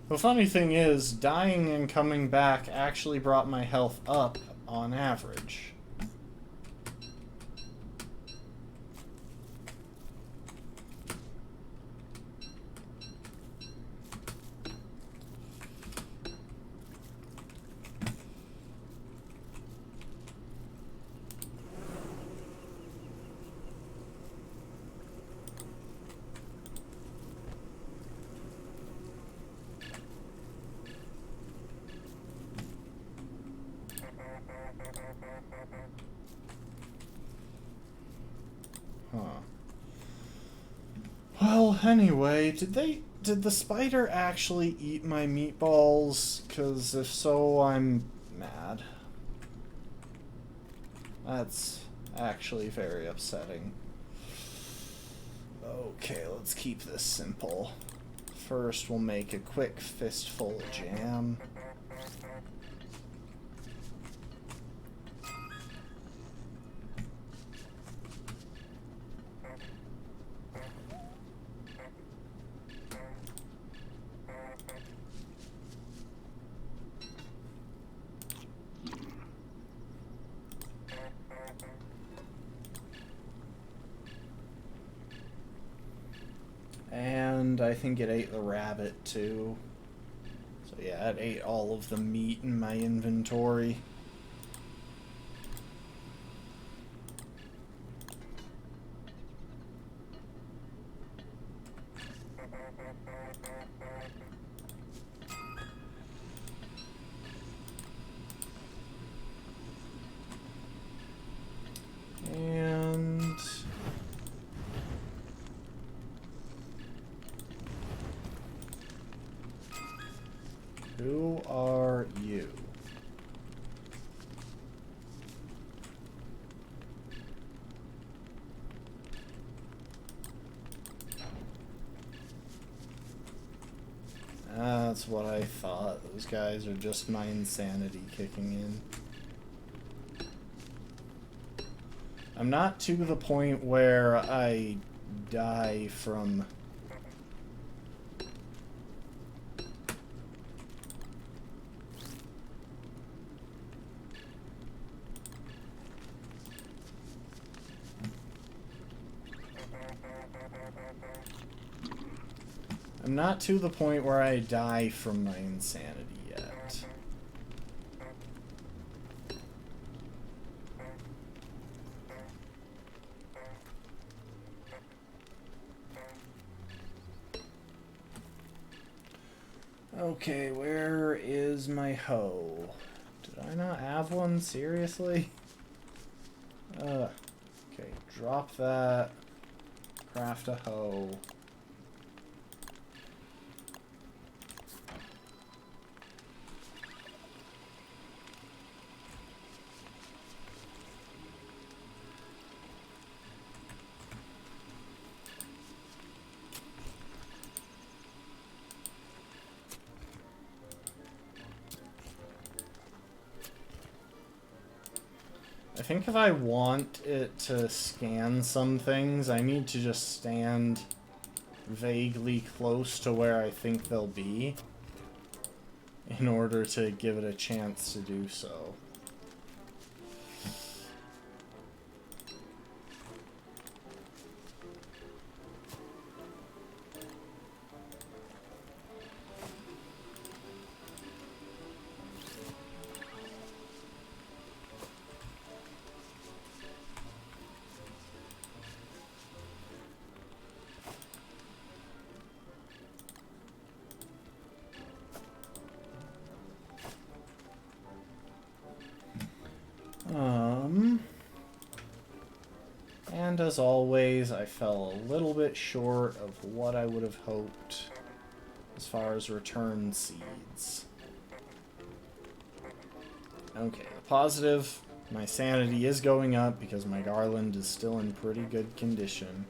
The funny thing is, dying and coming back actually brought my health up on average. Huh. Well, anyway, did the spider actually eat my meatballs? 'Cause if so, I'm mad. That's actually very upsetting. Okay, let's keep this simple. First, we'll make a quick fistful of jam. And I think it ate the rabbit too. So yeah, it ate all of the meat in my inventory. And who are you? That's what I thought. Those guys are just my insanity kicking in. I'm not to the point where I die from... I'm not to the point where I die from my insanity yet. Okay, where is my hoe? Did I not have one? Seriously? Okay, drop that. Craft a hoe. I think if I want it to scan some things, I need to just stand vaguely close to where I think they'll be in order to give it a chance to do so. as always, I fell a little bit short of what I would have hoped as far as return seeds. Okay, the positive, my sanity is going up because my garland is still in pretty good condition.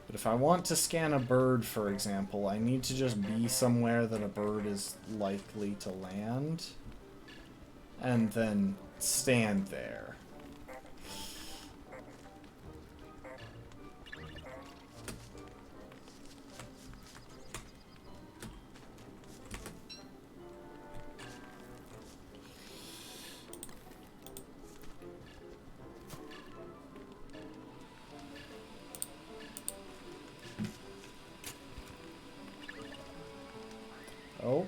But if I want to scan a bird, for example, I need to just be somewhere that a bird is likely to land, and then stand there. Oh,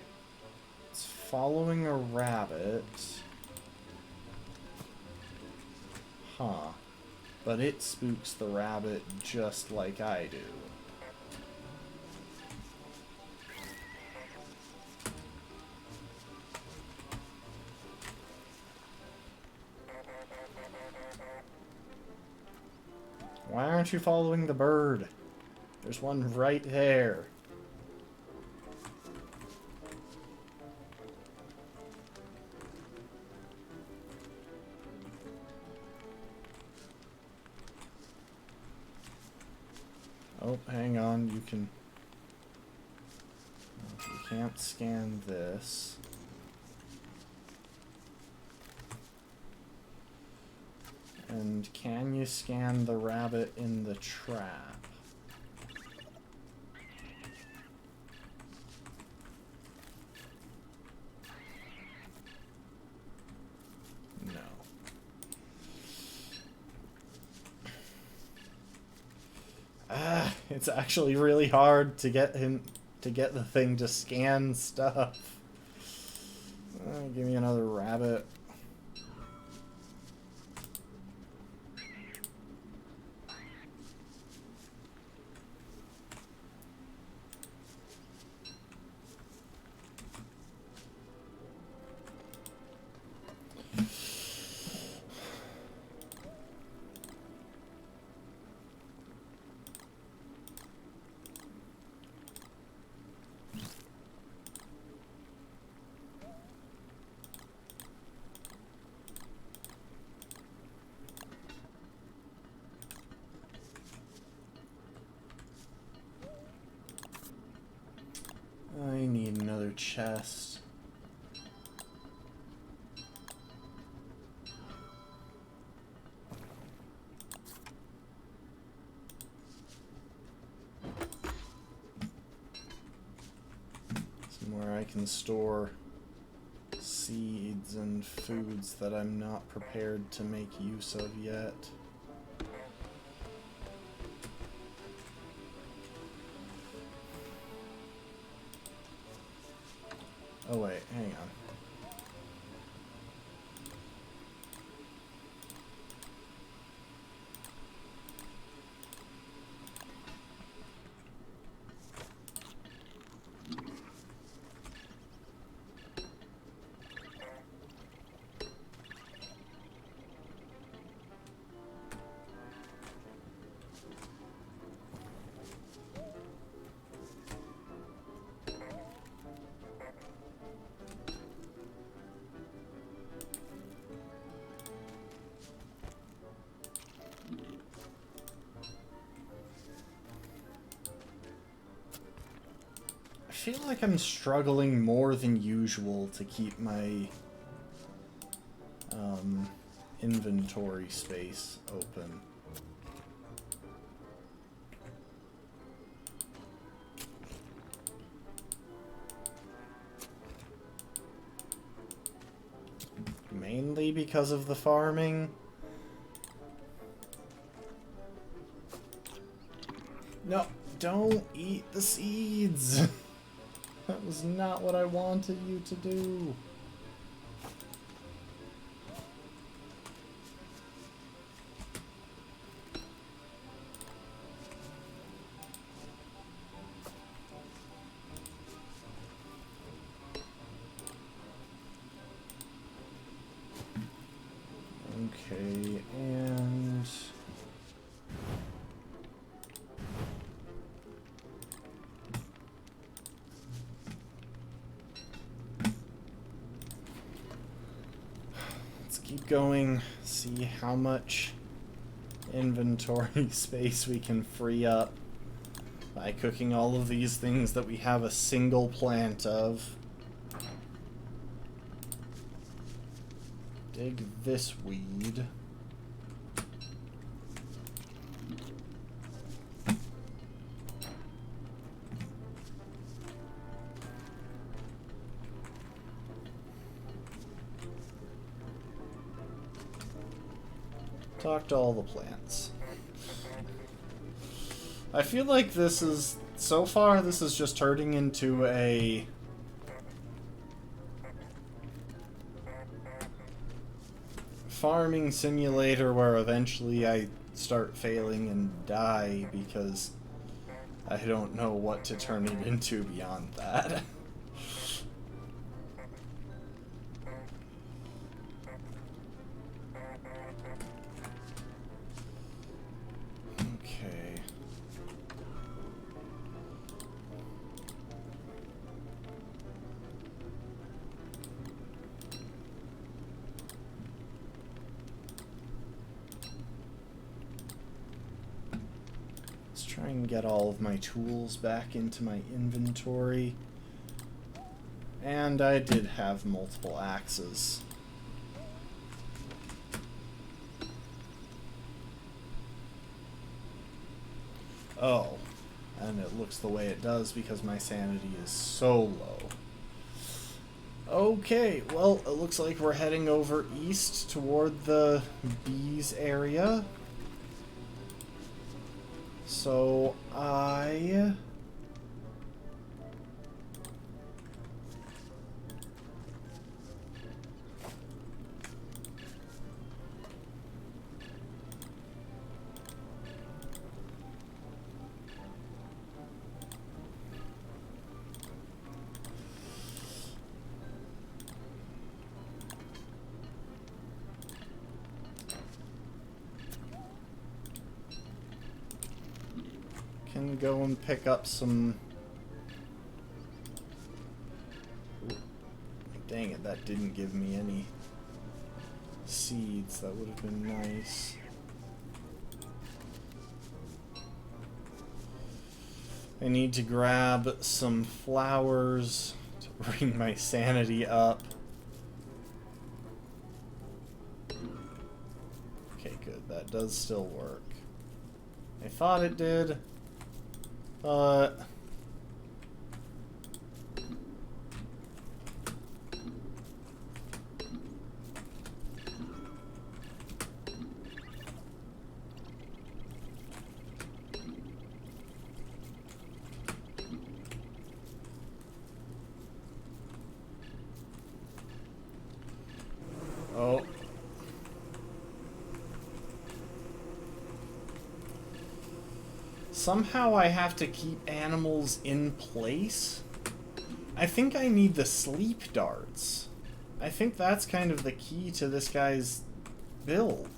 it's following a rabbit. Huh. But it spooks the rabbit just like I do. Why aren't you following the bird? There's one right there. Oh, hang on, you can... You can't scan this. And can you scan the rabbit in the trap? No. It's actually really hard to get the thing to scan stuff. Give me another rabbit. I need another chest. Somewhere I can store seeds and foods that I'm not prepared to make use of yet. Oh wait, hang on. I feel like I'm struggling more than usual to keep my inventory space open. Mainly because of the farming. No, don't eat the seeds! That was not what I wanted you to do. keep going, see how much inventory space we can free up by cooking all of these things that we have a single plant of. Dig this weed. Talk to all the plants. I feel like this is, so far, this is just turning into a farming simulator where eventually I start failing and die because I don't know what to turn it into beyond that. Okay. Let's try and get all of my tools back into my inventory. And I did have multiple axes. Oh, and it looks the way it does because my sanity is so low. Okay, well, it looks like we're heading over east toward the bees area. So I... can go and pick up some... Ooh, dang it, that didn't give me any seeds. That would have been nice. I need to grab some flowers to bring my sanity up. Okay, good. That does still work. I thought it did. But oh. Somehow I have to keep animals in place. I think I need the sleep darts. I think that's kind of the key to this guy's build.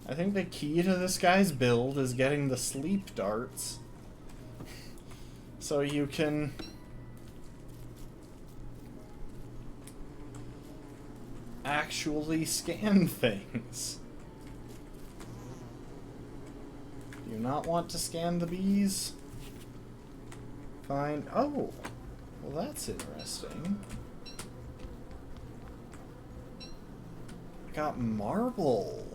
I think the key to this guy's build is getting the sleep darts. So you can... actually scan things. Do you not want to scan the bees? Fine. Oh, well that's interesting. I got marble.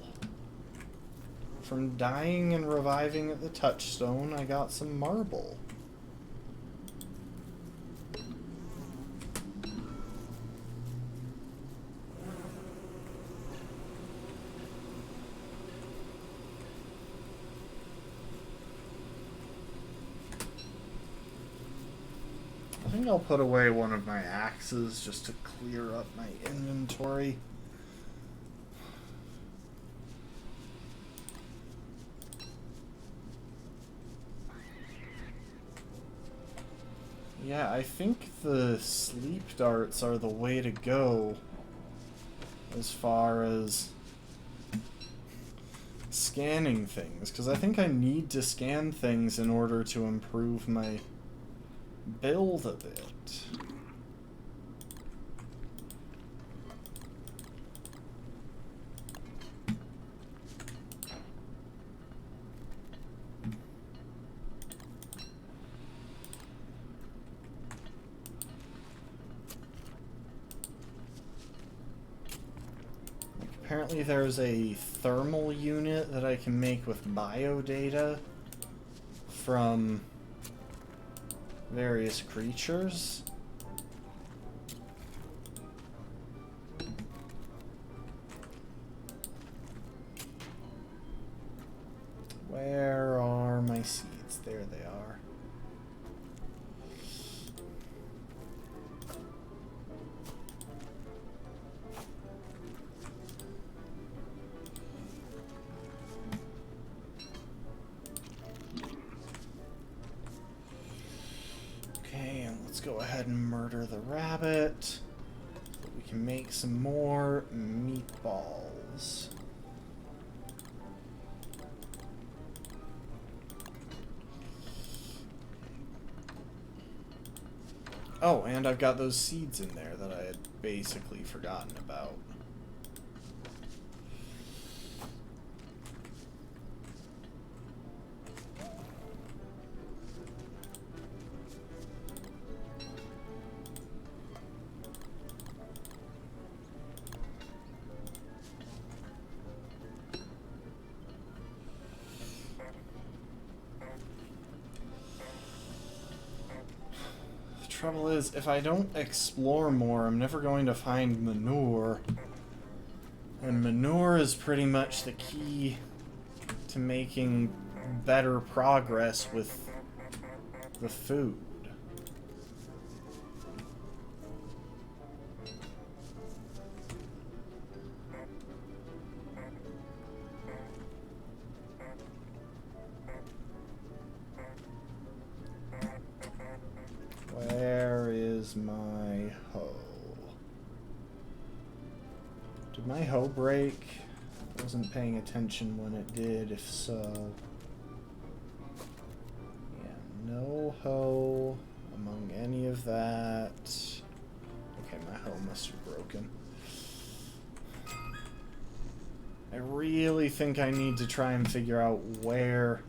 From dying and reviving at the touchstone, I got some marble. I think I'll put away one of my axes just to clear up my inventory. Yeah, I think the sleep darts are the way to go as far as scanning things, because I think I need to scan things in order to improve my build a bit. Apparently there's a thermal unit that I can make with biodata from various creatures. Where are my seeds? There they are. Go ahead and murder the rabbit so that we can make some more meatballs. Oh, and I've got those seeds in there that I had basically forgotten about. Trouble is, if I don't explore more, I'm never going to find manure. And manure is pretty much the key to making better progress with the food. Where is my hoe? Did my hoe break? I wasn't paying attention when it did, if so. Yeah, no hoe among any of that. Okay, my hoe must have broken. I really think I need to try and figure out where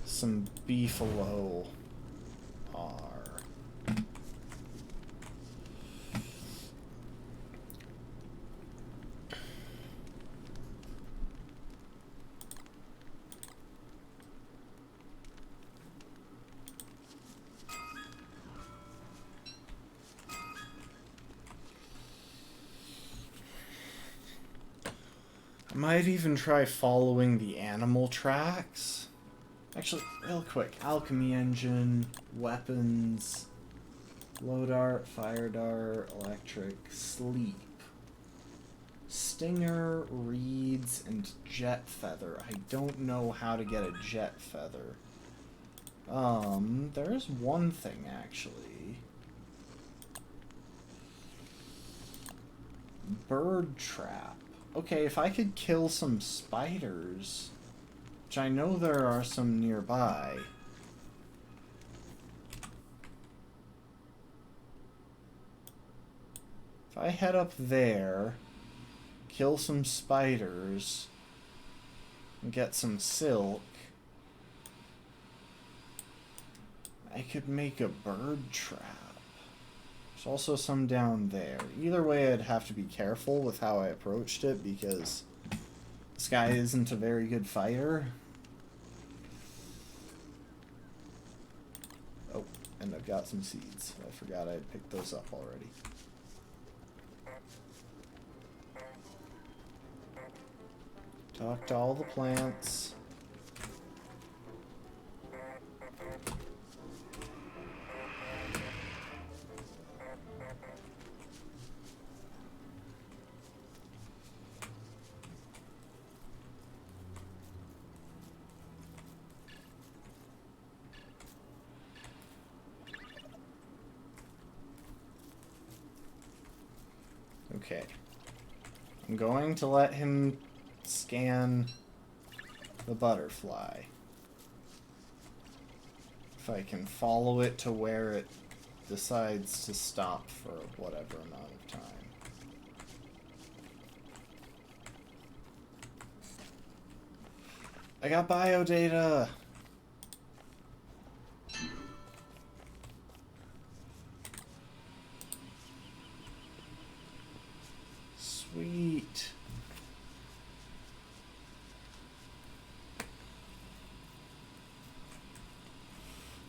some beefalo are. I might even try following the animal tracks. Actually, real quick, alchemy engine, weapons, blow dart, fire dart, electric, sleep, stinger, reeds, and jet feather. I don't know how to get a jet feather. There is one thing, actually. Bird trap. Okay, if I could kill some spiders, which I know there are some nearby. If I head up there, kill some spiders, and get some silk, I could make a bird trap. There's also some down there. Either way, I'd have to be careful with how I approached it because this guy isn't a very good fighter. Oh, and I've got some seeds. I forgot I'd picked those up already. Talk to all the plants. Okay. I'm going to let him scan the butterfly. If I can follow it to where it decides to stop for whatever amount of time. I got biodata! Sweet.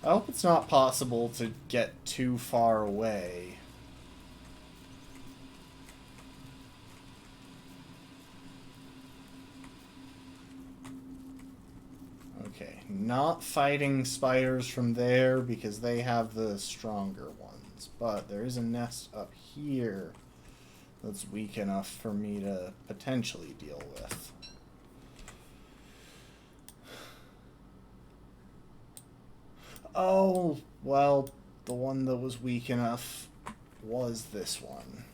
I hope it's not possible to get too far away. Okay, not fighting spiders from there because they have the stronger ones. But there is a nest up here that's weak enough for me to potentially deal with. Oh, well, the one that was weak enough was this one.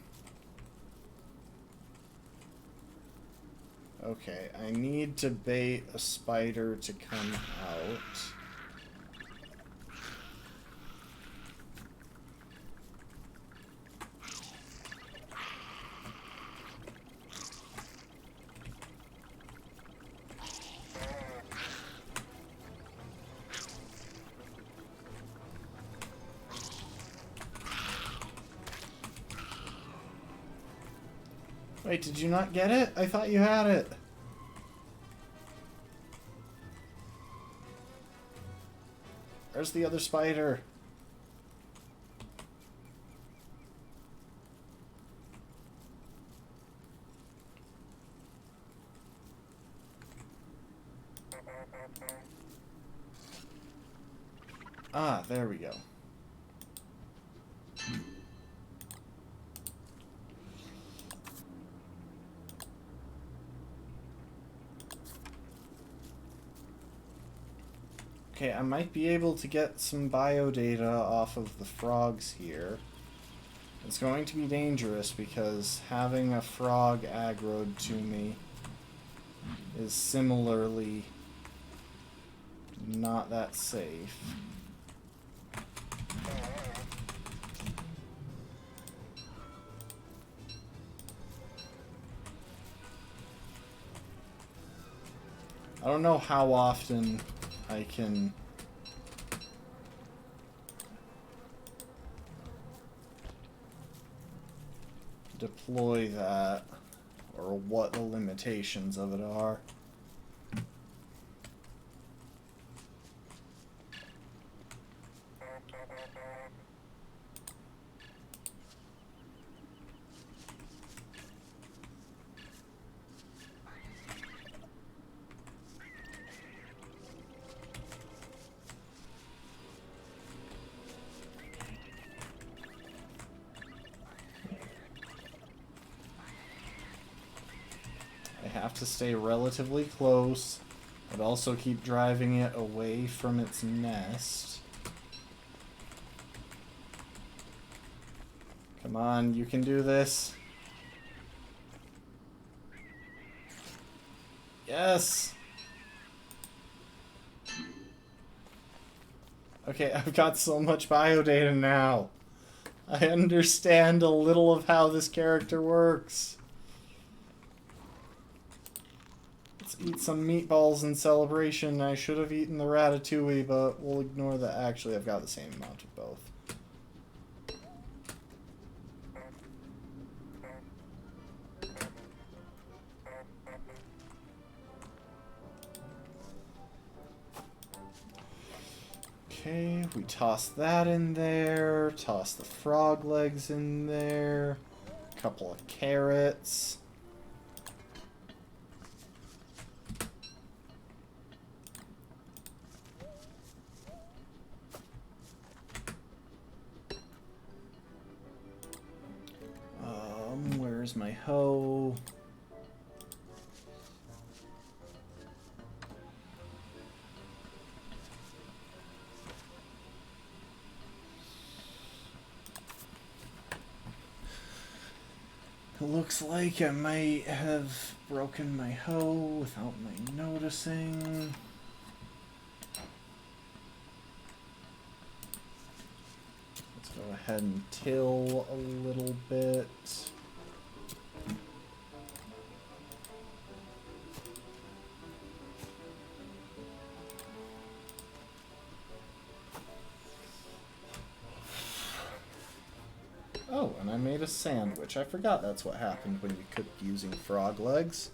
Okay, I need to bait a spider to come out. Wait, did you not get it? I thought you had it. Where's the other spider? Ah, there we go. Okay, I might be able to get some biodata off of the frogs here. It's going to be dangerous because having a frog aggroed to me is similarly not that safe. I don't know how often I can deploy that, or what the limitations of it are. Have to stay relatively close, but also keep driving it away from its nest. Come on, you can do this. Yes! Okay, I've got so much biodata now. I understand a little of how this character works. Eat some meatballs in celebration. I should have eaten the ratatouille, but we'll ignore that. Actually, I've got the same amount of both. Okay, we toss that in there. Toss the frog legs in there. A couple of carrots. Where's my hoe? It looks like I might have broken my hoe without my noticing. Let's go ahead and till a little bit. Oh, and I made a sandwich. I forgot that's what happened when you cooked using frog legs.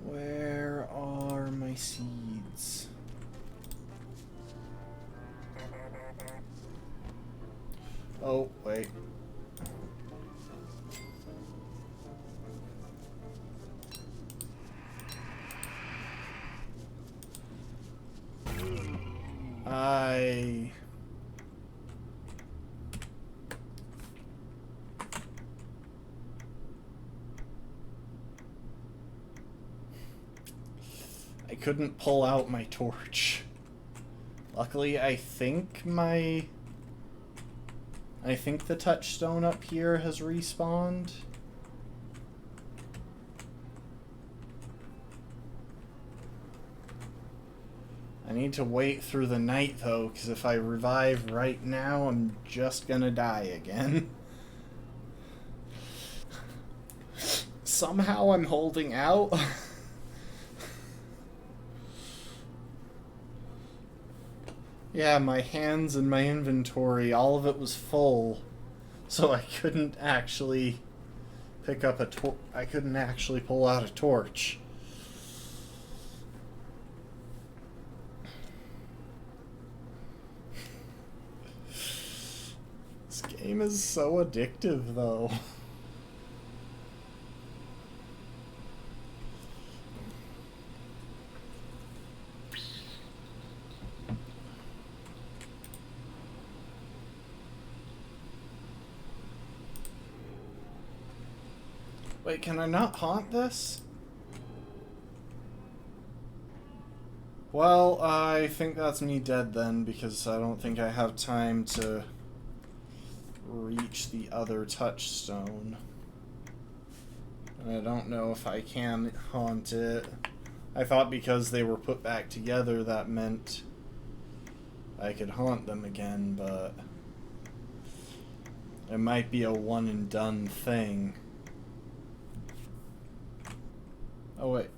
Where are my seeds? Oh, wait. I couldn't pull out my torch. Luckily, I think the touchstone up here has respawned. I need to wait through the night, though, because if I revive right now, I'm just gonna die again. Somehow I'm holding out. Yeah, my hands and my inventory, all of it was full. So I couldn't actually pick up I couldn't actually pull out a torch. This game is so addictive, though. Wait, can I not haunt this? Well, I think that's me dead then, because I don't think I have time to reach the other touchstone. And I don't know if I can haunt it. I thought because they were put back together that meant I could haunt them again, but it might be a one and done thing. Oh, wait.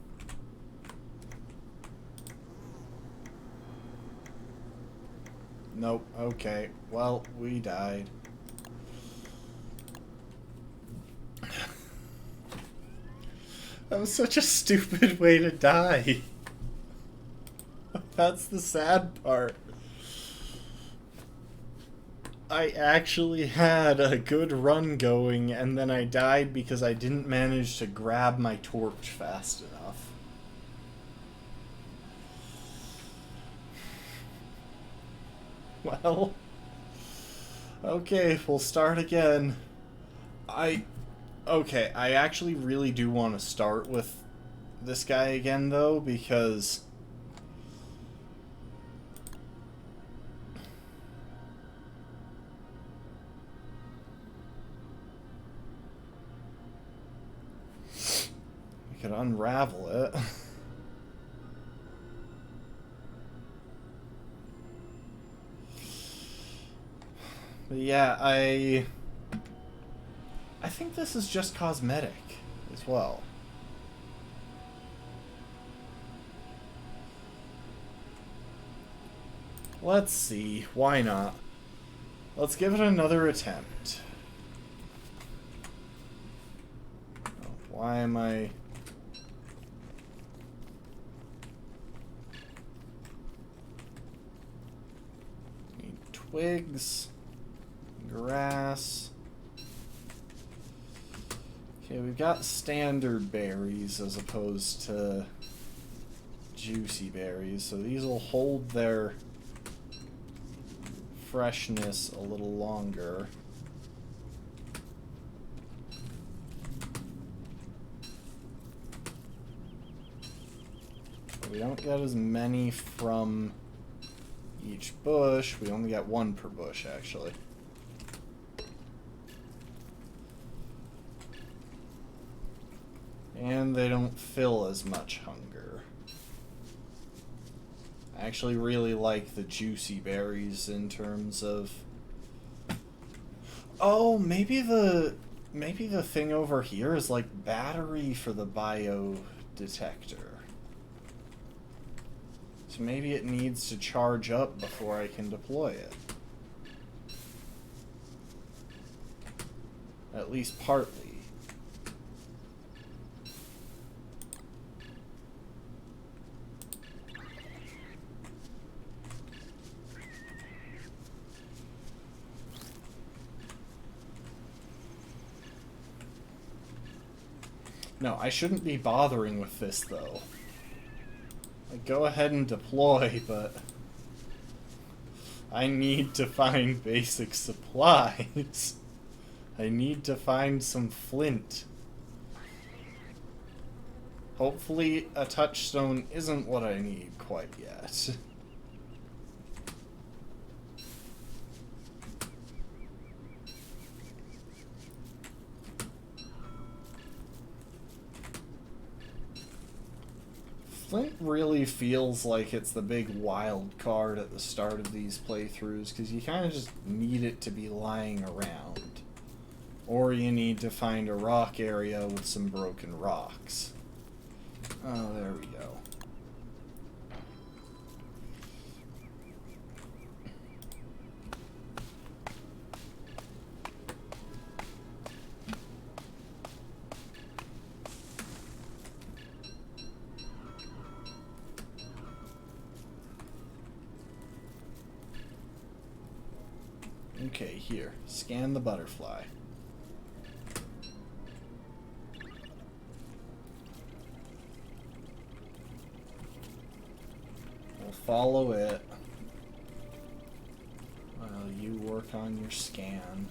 Nope. Okay. Well, we died. That was such a stupid way to die. That's the sad part. I actually had a good run going, and then I died because I didn't manage to grab my torch fast enough. Well, okay, we'll start again. Okay, I actually really do want to start with this guy again, though, because I could unravel it. But yeah, I think this is just cosmetic as well. Let's see, why not? Let's give it another attempt. Why am I... Need twigs, grass. Okay, we've got standard berries as opposed to juicy berries, so these will hold their freshness a little longer. We don't get as many from each bush. We only get one per bush, actually. And they don't fill as much hunger. I actually really like the juicy berries in terms of... Oh, maybe the thing over here is like battery for the bio detector. So maybe it needs to charge up before I can deploy it. At least partly. No, I shouldn't be bothering with this, though. Like, go ahead and deploy, but... I need to find basic supplies. I need to find some flint. Hopefully a touchstone isn't what I need quite yet. Flint really feels like it's the big wild card at the start of these playthroughs, because you kind of just need it to be lying around. Or you need to find a rock area with some broken rocks. Oh, there we go. Okay, here. Scan the butterfly. We'll follow it while you work on your scan.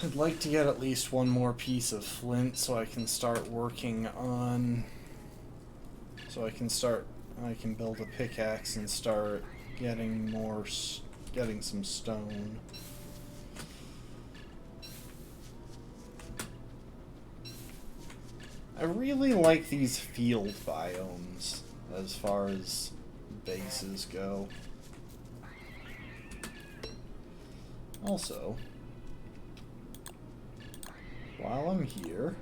I'd like to get at least one more piece of flint so I can start working on... I can build a pickaxe and start getting getting some stone. I really like these field biomes as far as bases go. Also, while I'm here,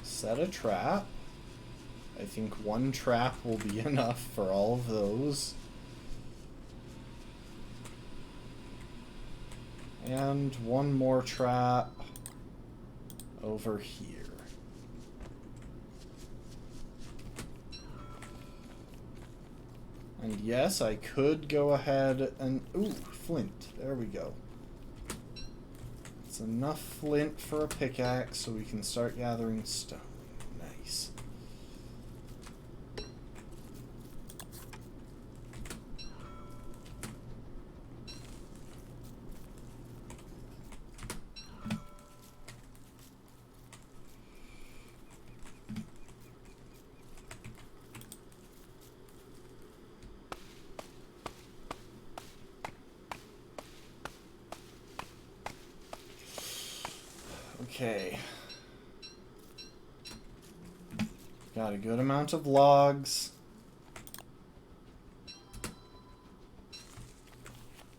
set a trap. I think one trap will be enough for all of those. And one more trap over here. And yes, I could go ahead and... Ooh, flint. There we go. It's enough flint for a pickaxe so we can start gathering stone. Nice. Okay. Got a good amount of logs.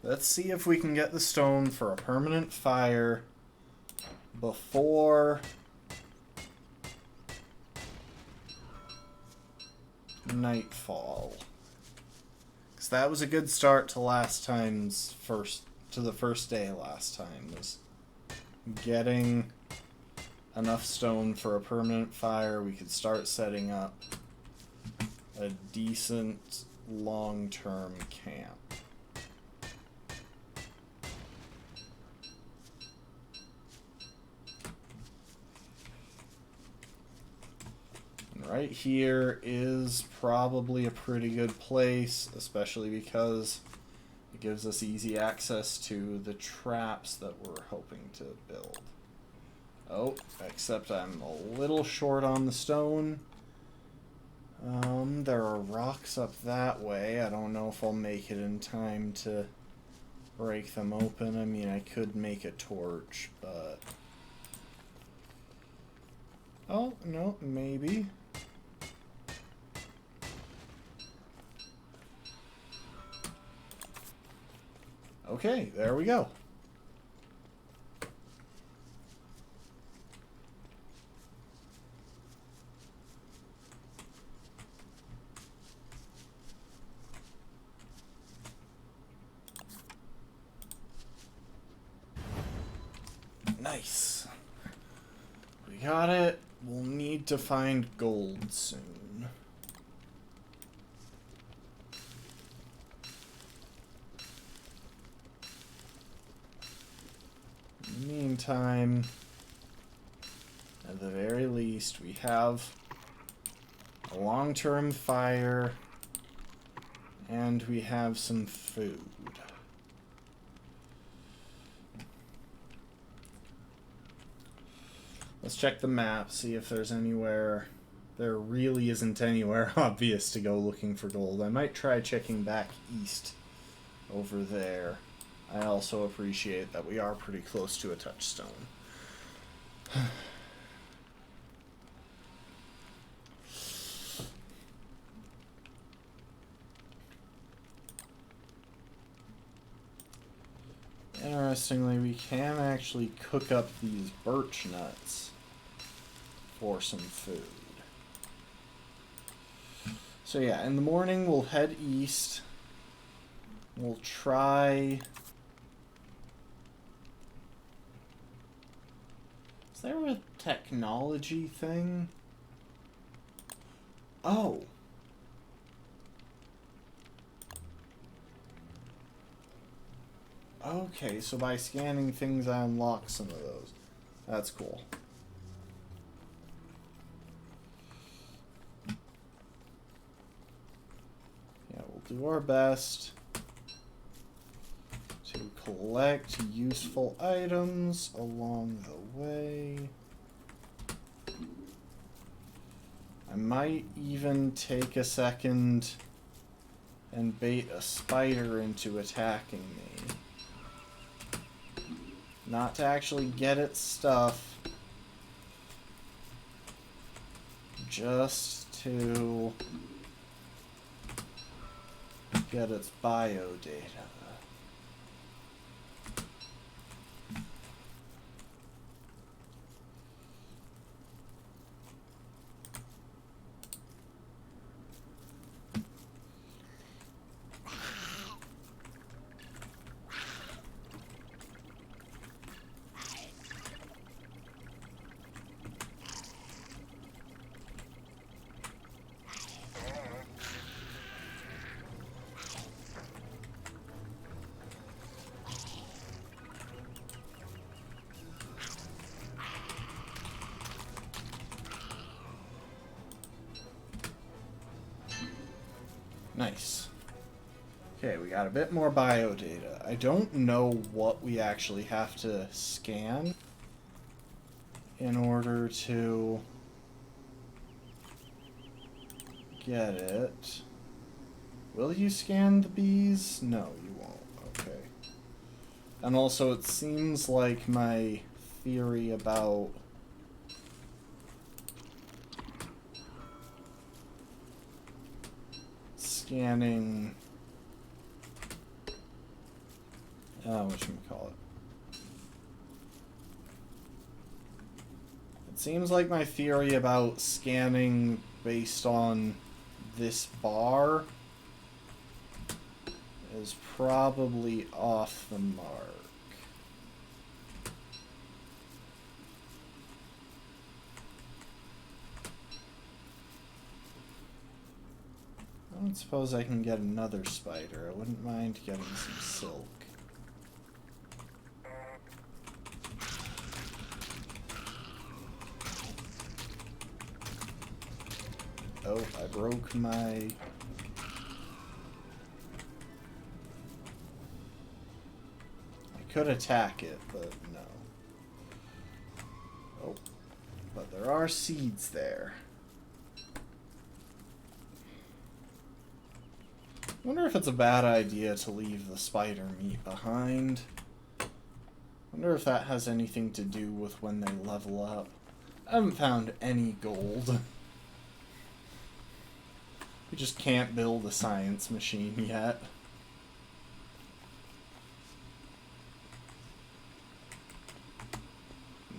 Let's see if we can get the stone for a permanent fire before nightfall. Because that was a good start to the first day last time, was getting enough stone for a permanent fire. We could start setting up a decent long-term camp. And right here is probably a pretty good place, especially because it gives us easy access to the traps that we're hoping to build. Oh, except I'm a little short on the stone. There are rocks up that way. I don't know if I'll make it in time to break them open. I mean, I could make a torch, but... Oh, no, maybe. Okay, there we go. Nice. We got it. We'll need to find gold soon. In the meantime, at the very least, we have a long-term fire and we have some food. Let's check the map, see if there's anywhere. There really isn't anywhere obvious to go looking for gold. I might try checking back east over there. I also appreciate that we are pretty close to a touchstone. Interestingly, we can actually cook up these birch nuts for some food. So yeah, in the morning we'll head east. We'll try... Is there a technology thing? Oh! Okay, so by scanning things I unlock some of those. That's cool. Yeah, we'll do our best to collect useful items along the way. I might even take a second and bait a spider into attacking me. Not to actually get its stuff, just to get its bio data. Nice. Okay, we got a bit more bio data. I don't know what we actually have to scan in order to get it. Will you scan the bees? No, you won't. Okay. And also, it seems like my theory about scanning... whatchamacallit. It seems like my theory about scanning based on this bar is probably off the mark. I don't suppose I can get another spider. I wouldn't mind getting some silk. Oh, I broke my... I could attack it, but no. Oh, but there are seeds there. I wonder if it's a bad idea to leave the spider meat behind. I wonder if that has anything to do with when they level up. I haven't found any gold. We just can't build a science machine yet.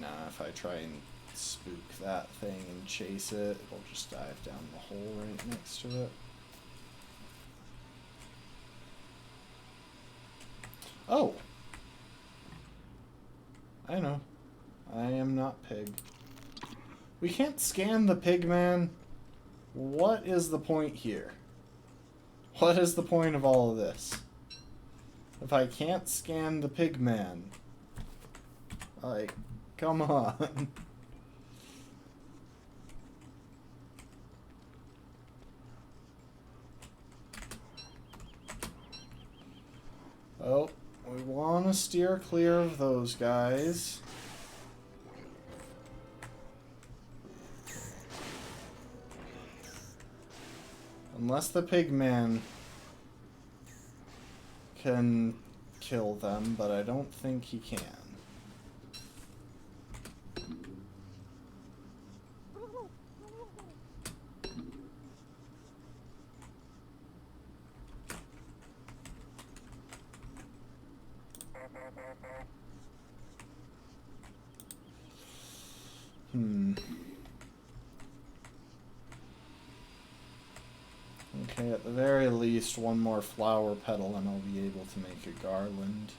Nah, if I try and spook that thing and chase it, it'll just dive down the hole right next to it. Oh! I know. I am not pig. We can't scan the pig man. What is the point here? What is the point of all of this? If I can't scan the pig man, like, come on. Oh, we want to steer clear of those guys. Unless the pigman can kill them, but I don't think he can. Okay, at the very least, one more flower petal and I'll be able to make a garland.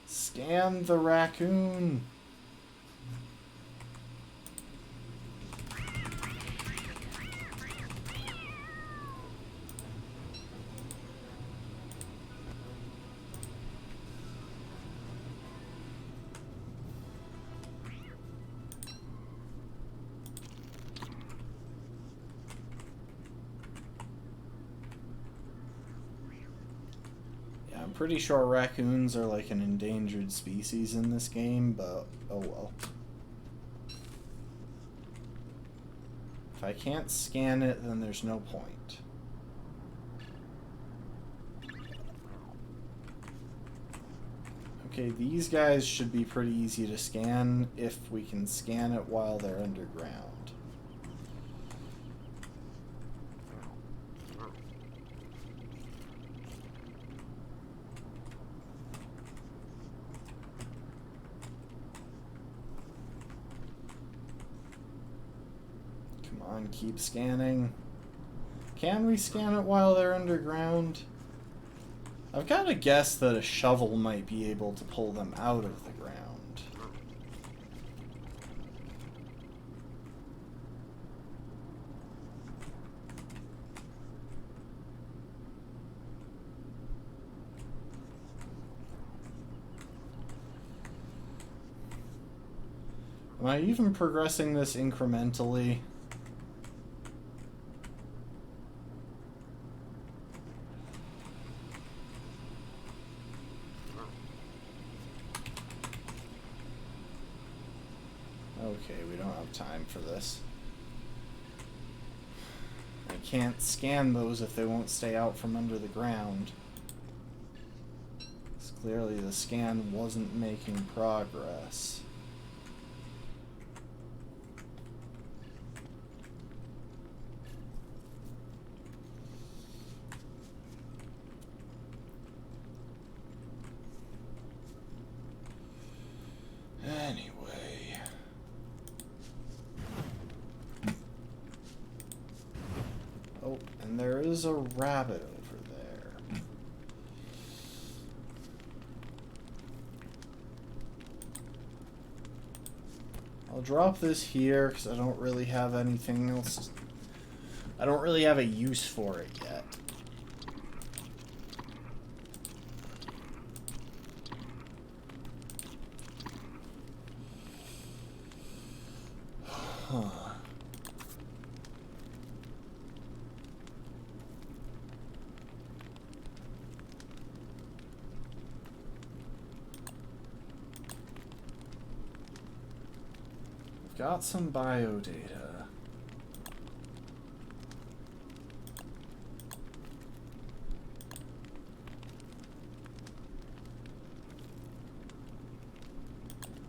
Scan the raccoon! Pretty sure raccoons are like an endangered species in this game, but oh well. If I can't scan it, then there's no point. Okay, these guys should be pretty easy to scan if we can scan it while they're underground. Keep scanning. Can we scan it while they're underground? I've got to guess that a shovel might be able to pull them out of the ground. Am I even progressing this incrementally? Okay, we don't have time for this. I can't scan those if they won't stay out from under the ground. It's Clearly the scan wasn't making progress. Anyway. Oh, and there is a rabbit over there. I'll drop this here because I don't really have anything else. I don't really have a use for it yet. Huh. We've got some bio data.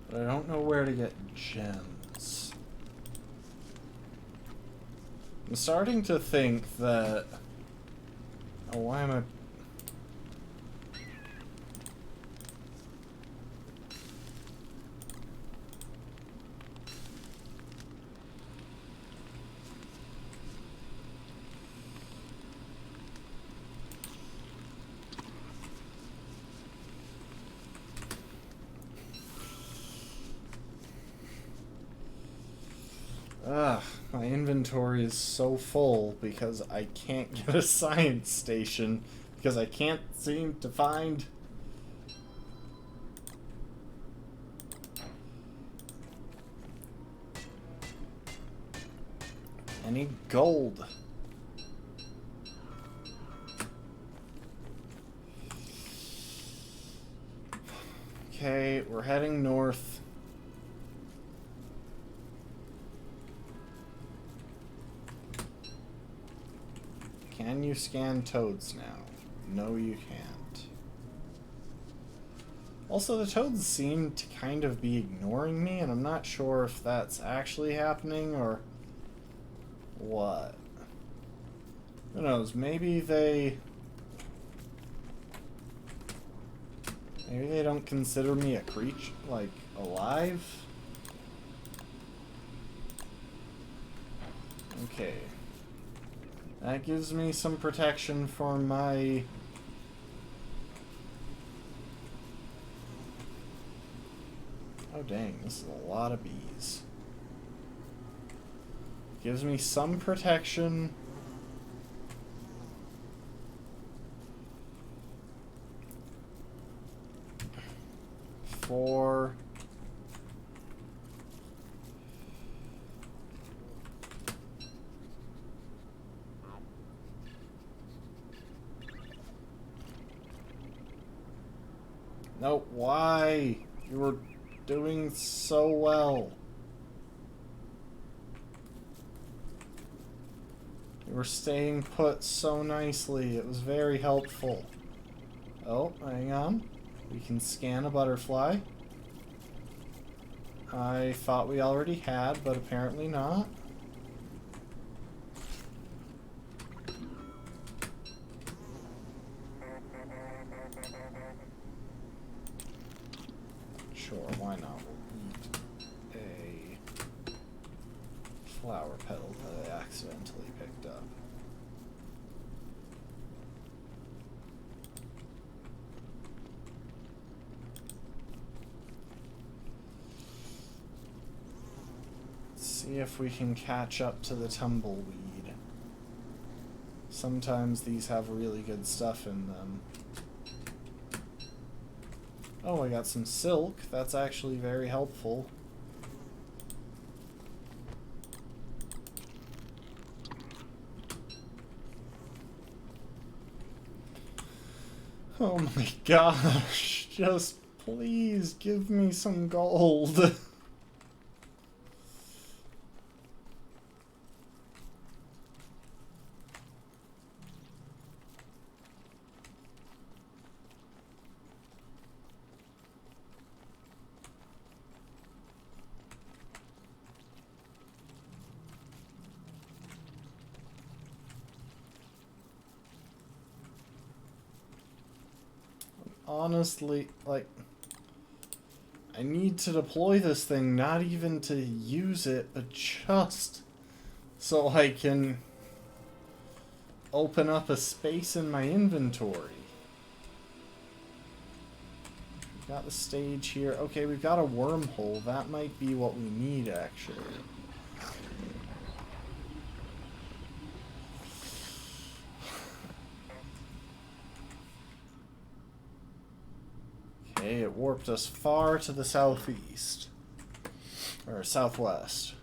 But I don't know where to get gems. I'm starting to think that... Oh, why am I... Ugh, my inventory is so full because I can't get a science station because I can't seem to find any gold. Okay, we're heading north. Can you scan toads now? No, you can't. Also, the toads seem to kind of be ignoring me, and I'm not sure if that's actually happening or what. Who knows? Maybe they don't consider me a creature, like, alive? Okay. That gives me some protection for my... Oh dang, this is a lot of bees. Gives me some protection. For... No, why? You were doing so well. You were staying put so nicely. It was very helpful. Oh, hang on. We can scan a butterfly. I thought we already had, but apparently not. Sure, why not? We'll eat a flower petal that I accidentally picked up. See if we can catch up to the tumbleweed. Sometimes these have really good stuff in them. Oh, I got some silk. That's actually very helpful. Oh my gosh. Just please give me some gold. honestly, like, I need to deploy this thing, not even to use it, but just so I can open up a space in my inventory. We've got the stage here. Okay, we've got a wormhole. That might be what we need, actually. Okay, it warped us far to the southeast. Or southwest.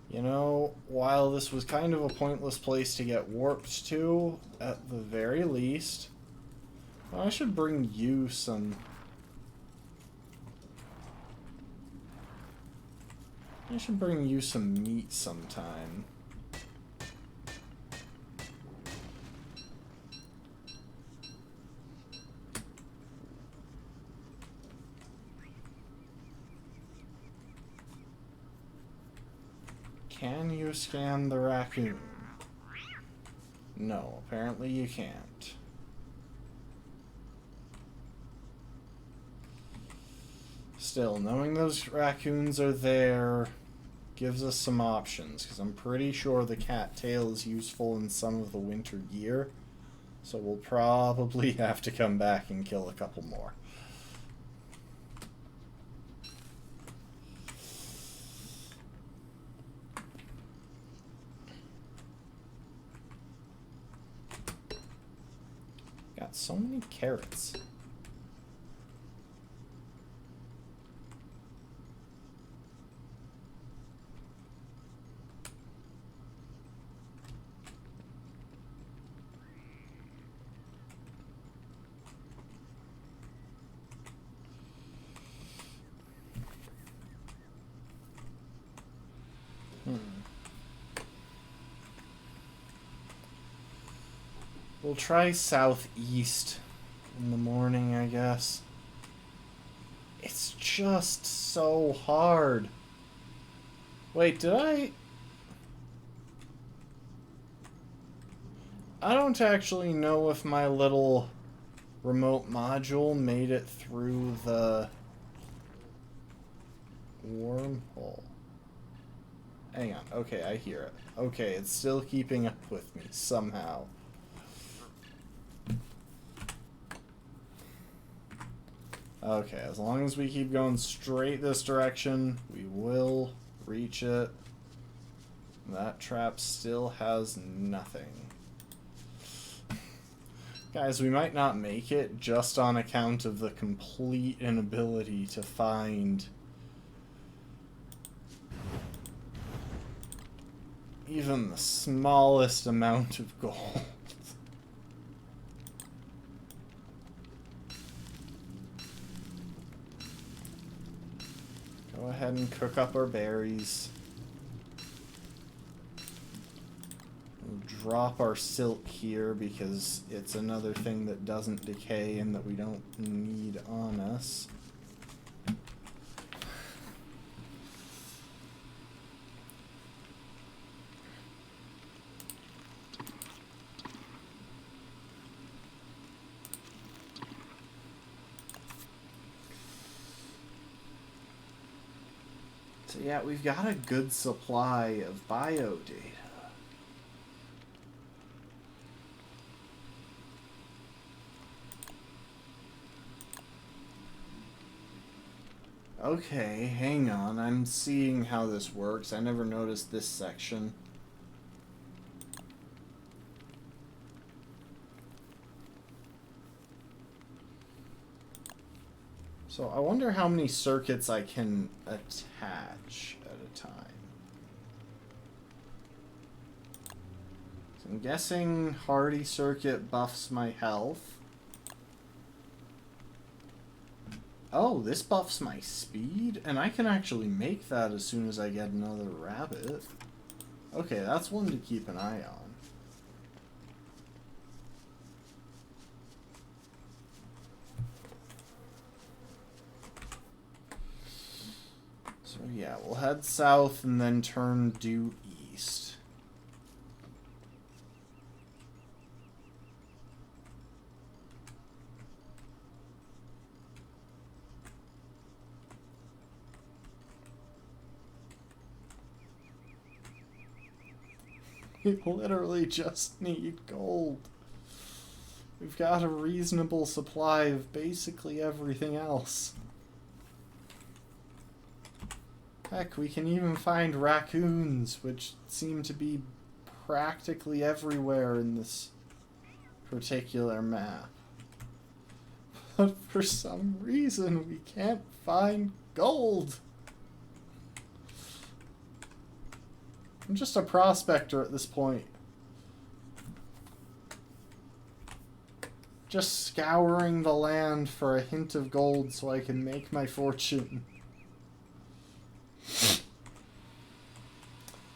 You know, while this was kind of a pointless place to get warped to, at the very least, I should bring you some... I should bring you some meat sometime. Can you scan the raccoon? No, apparently you can't. Still, knowing those raccoons are there gives us some options, because I'm pretty sure the cattail is useful in some of the winter gear, so we'll probably have to come back and kill a couple more. Got so many carrots. We'll try southeast in the morning, I guess. It's just so hard. Wait, did I don't actually know if my little remote module made it through the wormhole. Hang on. Okay, I hear it. Okay, it's still keeping up with me somehow. Okay, as long as we keep going straight this direction, we will reach it. That trap still has nothing. Guys, we might not make it just on account of the complete inability to find even the smallest amount of gold. Go ahead and cook up our berries. We'll drop our silk here because it's another thing that doesn't decay and that we don't need on us. So yeah, we've got a good supply of bio data. Okay, hang on. I'm seeing how this works. I never noticed this section. So I wonder how many circuits I can attach at a time. So I'm guessing Hardy circuit buffs my health. Oh, this buffs my speed? And I can actually make that as soon as I get another rabbit. Okay, that's one to keep an eye on. So yeah, we'll head south and then turn due east. We literally just need gold. We've got a reasonable supply of basically everything else. Heck, we can even find raccoons, which seem to be practically everywhere in this particular map. But for some reason, we can't find gold. I'm just a prospector at this point. Just scouring the land for a hint of gold so I can make my fortune.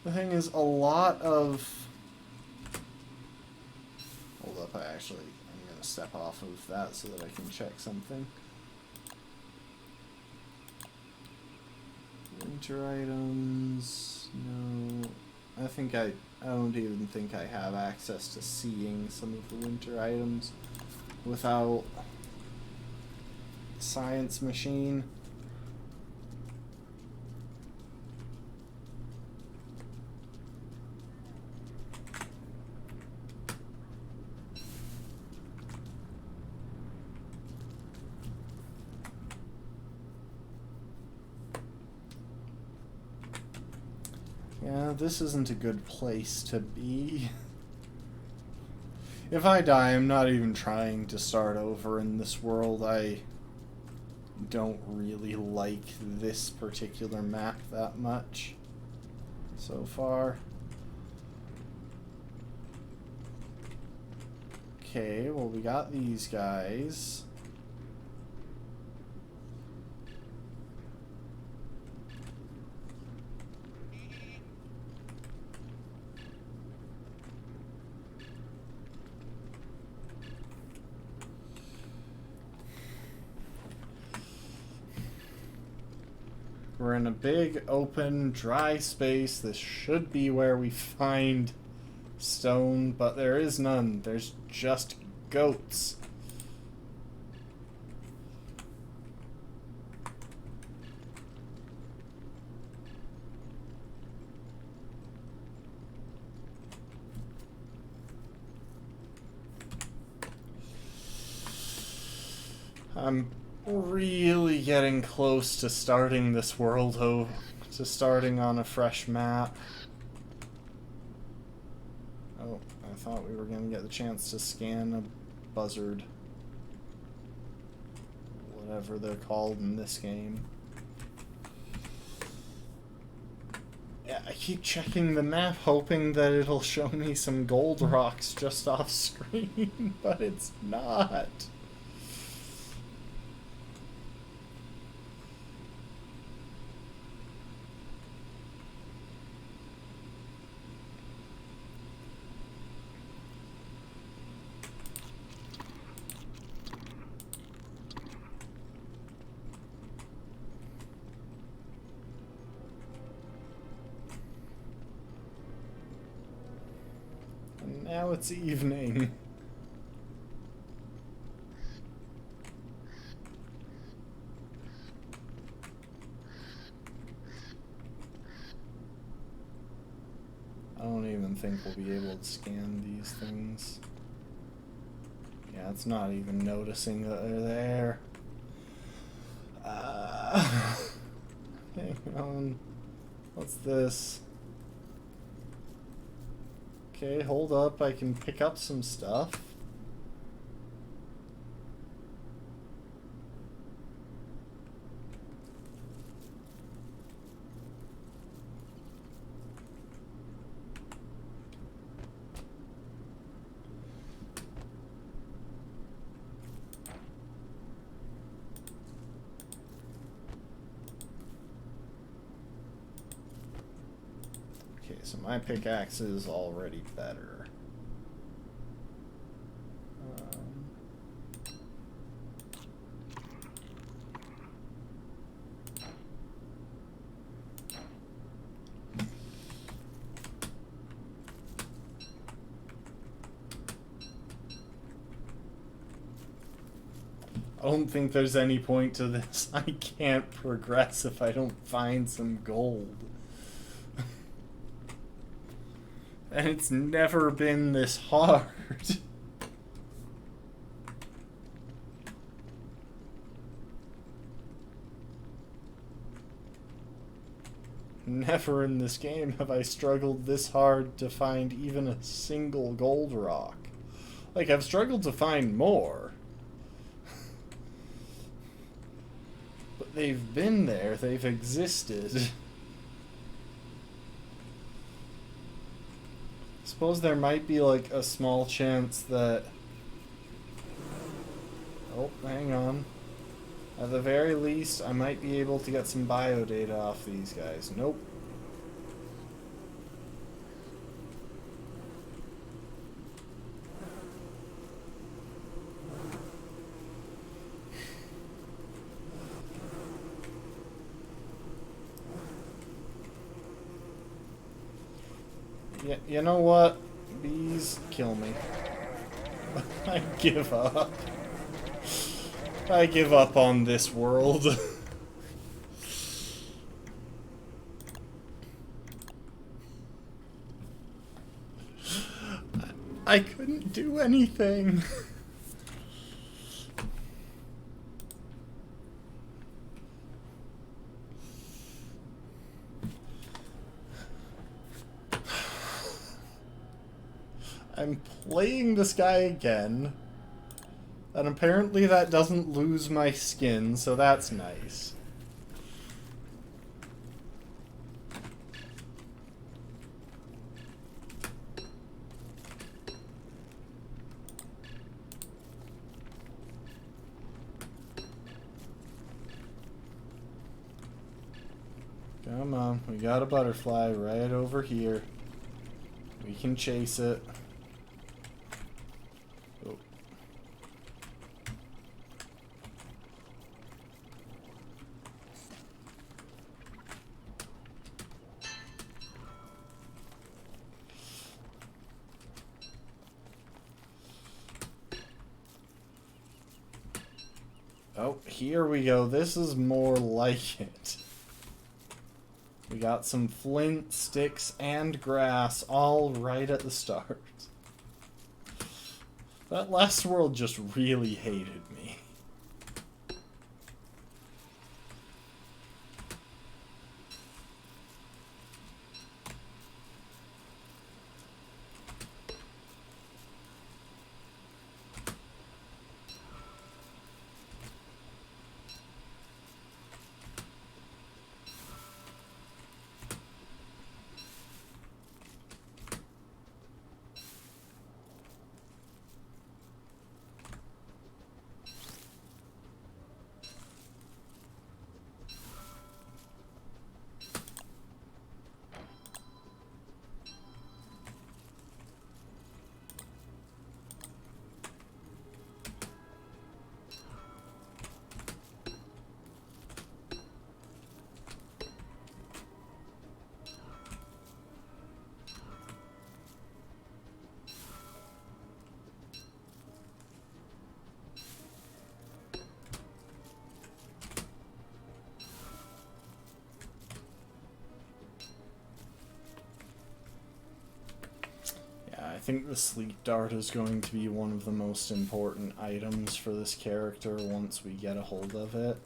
The thing is, a lot of... Hold up, I'm going to step off of that so that I can check something. Winter items... No... I don't even think I have access to seeing some of the winter items without Science Machine. Yeah, this isn't a good place to be. If I die, I'm not even trying to start over in this world. I don't really like this particular map that much so far. Okay, well, we got these guys. We're in a big, open, dry space. This should be where we find stone, but there is none. There's just goats. I'm really getting close to starting this world, to starting on a fresh map. Oh, I thought we were going to get the chance to scan a buzzard. Whatever they're called in this game. Yeah, I keep checking the map hoping that it'll show me some gold rocks just off screen, but it's not. Now it's evening. I don't even think we'll be able to scan these things. Yeah, it's not even noticing that they're there. Hang on. What's this? Okay, hold up. I can pick up some stuff. Okay, so my pickaxe is already better. I don't think there's any point to this. I can't progress if I don't find some gold. And it's never been this hard. Never in this game have I struggled this hard to find even a single gold rock. Like, I've struggled to find more. But they've been there, they've existed. Suppose there might be, like, a small chance that... Oh, hang on. At the very least, I might be able to get some bio data off these guys. Nope. Yeah, you know what? Bees kill me. I give up. I give up on this world. I couldn't do anything. I'm playing this guy again. And apparently that doesn't lose my skin, so that's nice. Come on, we got a butterfly right over here. We can chase it. Oh. Oh, here we go. This is more like it. We got some flint, sticks, and grass all right at the start. That last world just really hated me. I think the sleep dart is going to be one of the most important items for this character once we get a hold of it.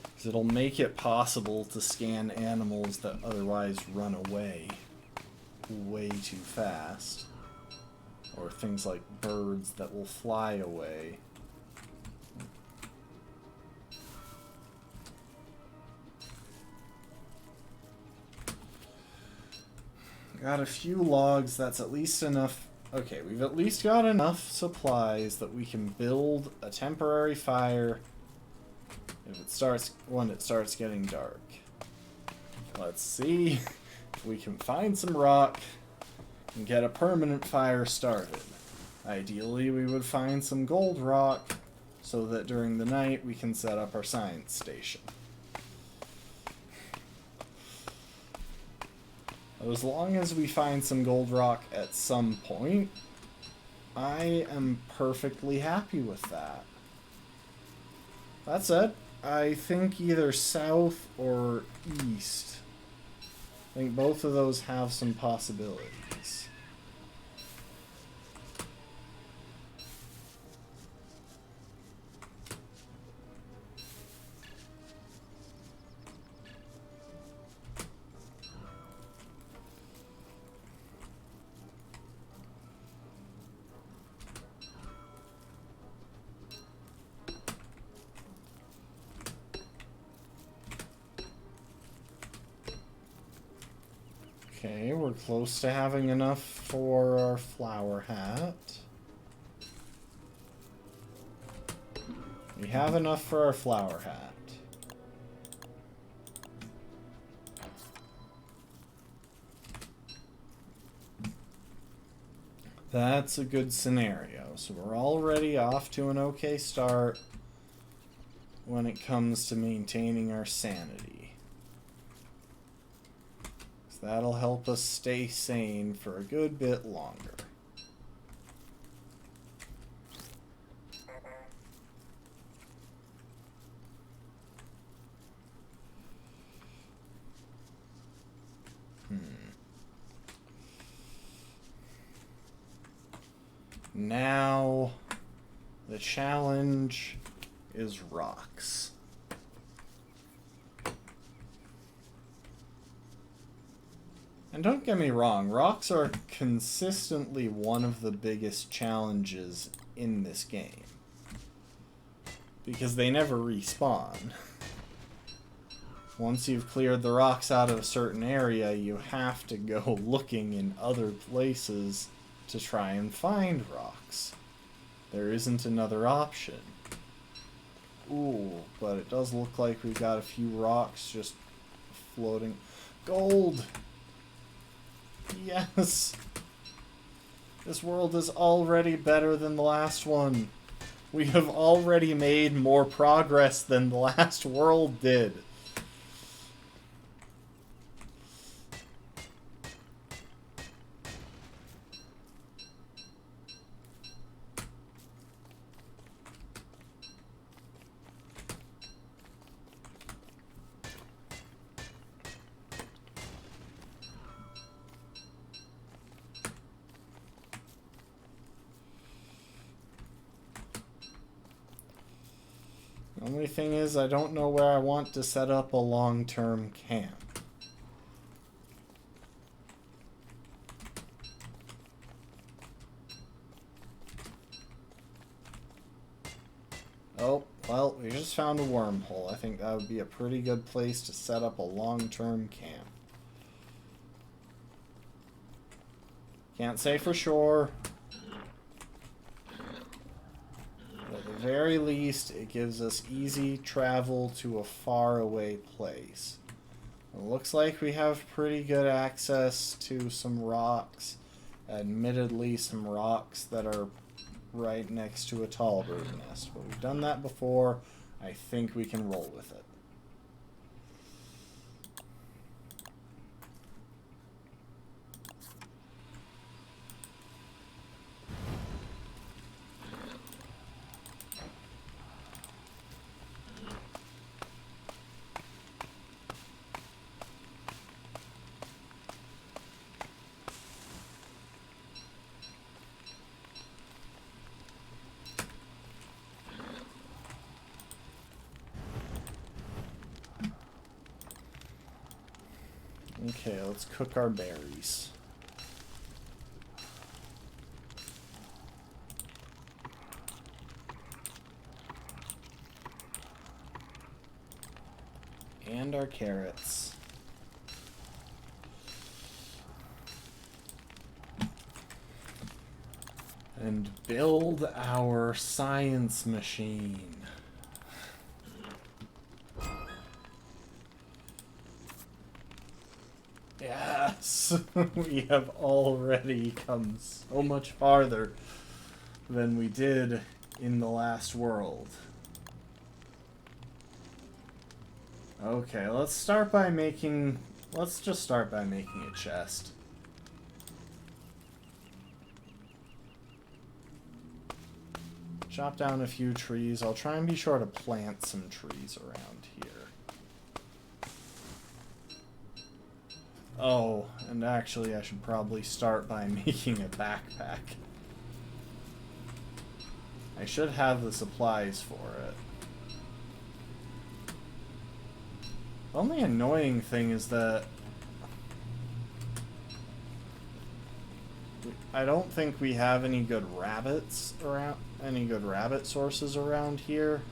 Because it'll make it possible to scan animals that otherwise run away way too fast. Or things like birds that will fly away. Got a few logs, that's at least enough. Okay, we've at least got enough supplies that we can build a temporary fire when it starts getting dark. Let's see if we can find some rock and get a permanent fire started. Ideally, we would find some gold rock so that during the night we can set up our science station. As long as we find some gold rock at some point, I am perfectly happy with that. That said, I think either south or east. I think both of those have some possibilities. Okay, we're close to having enough for our flower hat. We have enough for our flower hat. That's a good scenario. So we're already off to an okay start when it comes to maintaining our sanity. That'll help us stay sane for a good bit longer. Now, the challenge is rocks. And don't get me wrong, rocks are consistently one of the biggest challenges in this game. Because they never respawn. Once you've cleared the rocks out of a certain area, you have to go looking in other places to try and find rocks. There isn't another option. Ooh, but it does look like we've got a few rocks just floating. Gold! Yes! This world is already better than the last one. We have already made more progress than the last world did. The only thing is, I don't know where I want to set up a long-term camp. Oh, well, we just found a wormhole. I think that would be a pretty good place to set up a long-term camp. Can't say for sure. At the very least, it gives us easy travel to a faraway place. It looks like we have pretty good access to some rocks. Admittedly, some rocks that are right next to a tall bird nest. But we've done that before. I think we can roll with it. Okay, let's cook our berries. And our carrots. And build our science machine. Yes, we have already come so much farther than we did in the last world. Okay, let's just start by making a chest. chop down a few trees. I'll try and be sure to plant some trees around here. Oh, and actually I should probably start by making a backpack. I should have the supplies for it. The only annoying thing is that I don't think we have any good rabbits around, any good rabbit sources around here.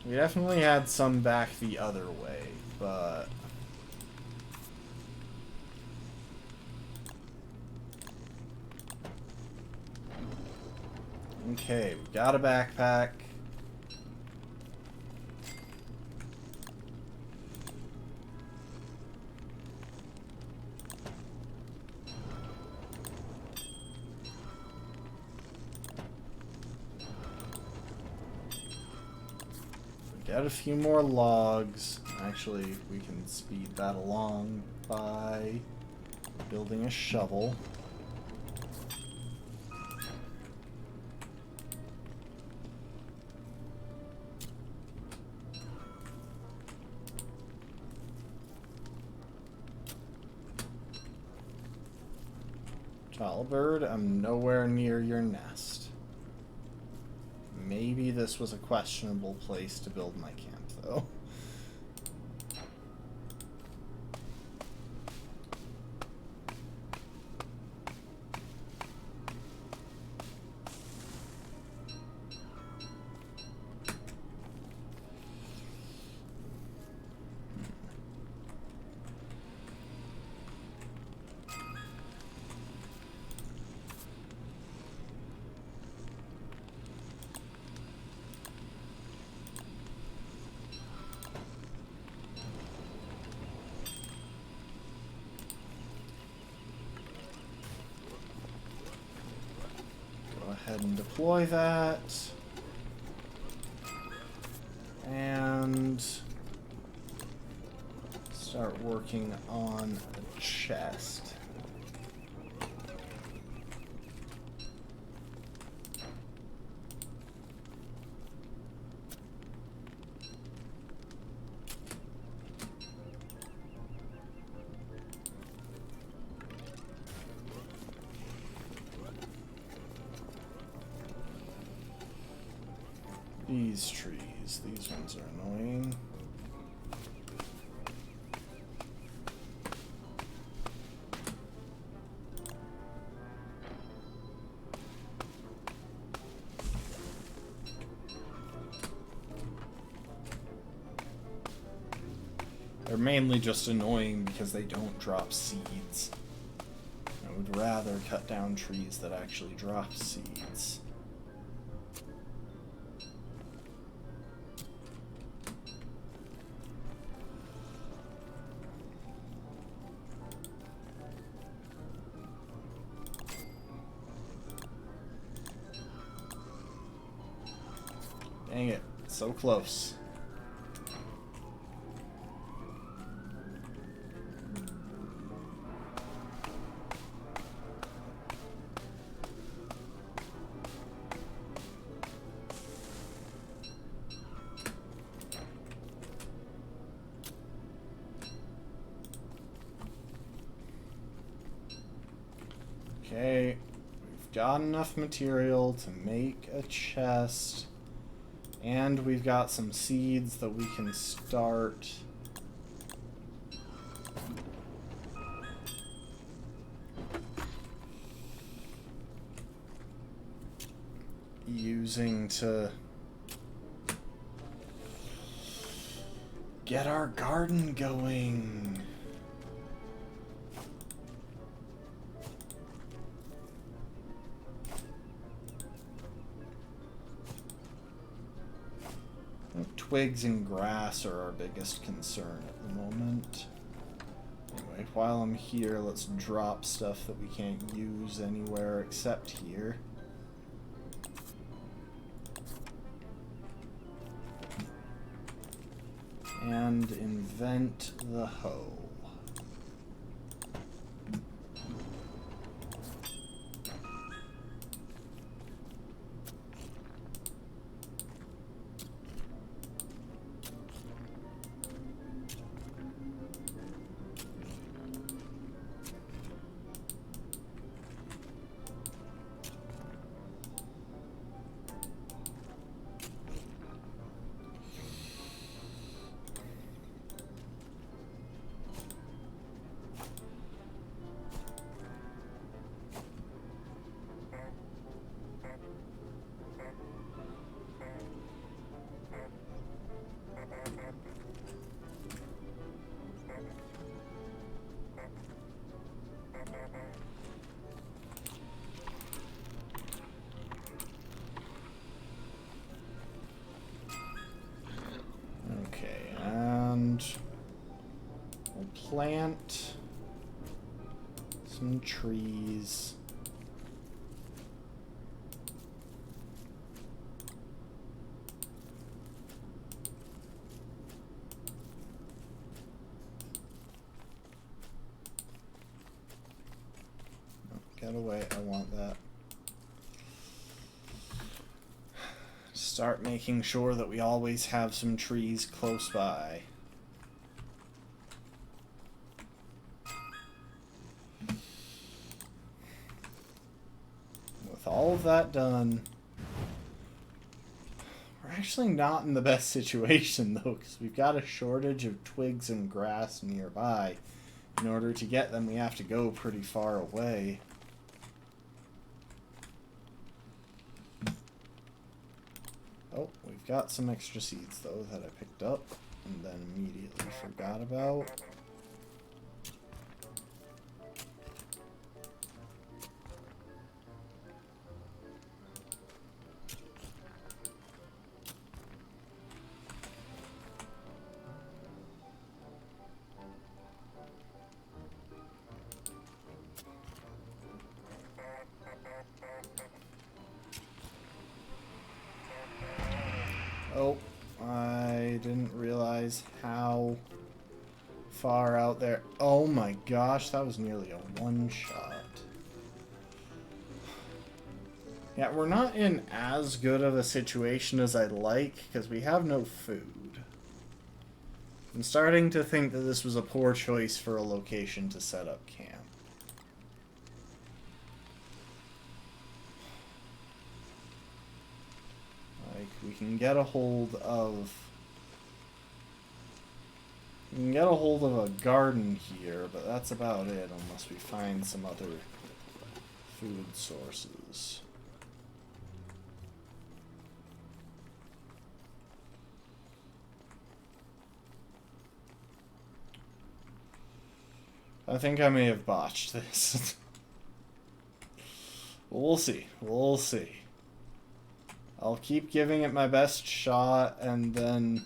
We definitely had some back the other way, but okay, we got a backpack. Get a few more logs. Actually, we can speed that along by building a shovel. Bird, I'm nowhere near your nest. Maybe this was a questionable place to build my camp, though. And deploy that. And start working on a chest. These trees, these ones are annoying. They're mainly just annoying because they don't drop seeds. I would rather cut down trees that actually drop seeds. Dang it, so close. Okay, we've got enough material to make a chest. And we've got some seeds that we can start using to get our garden going. Twigs and grass are our biggest concern at the moment. Anyway, while I'm here, let's drop stuff that we can't use anywhere except here. And invent the hoe. plant some trees. Get away, I want that. Start making sure that we always have some trees close by. With all of that done, we're actually not in the best situation though, because we've got a shortage of twigs and grass nearby. In order to get them, we have to go pretty far away. Oh, we've got some extra seeds, though, that I picked up and then immediately forgot about. Oh, I didn't realize how far out there. Oh my gosh, that was nearly a one-shot. Yeah, we're not in as good of a situation as I'd like, because we have no food. I'm starting to think that this was a poor choice for a location to set up camp. We can get a hold of a garden here, but that's about it unless we find some other food sources. I think I may have botched this. We'll see. We'll see. I'll keep giving it my best shot, and then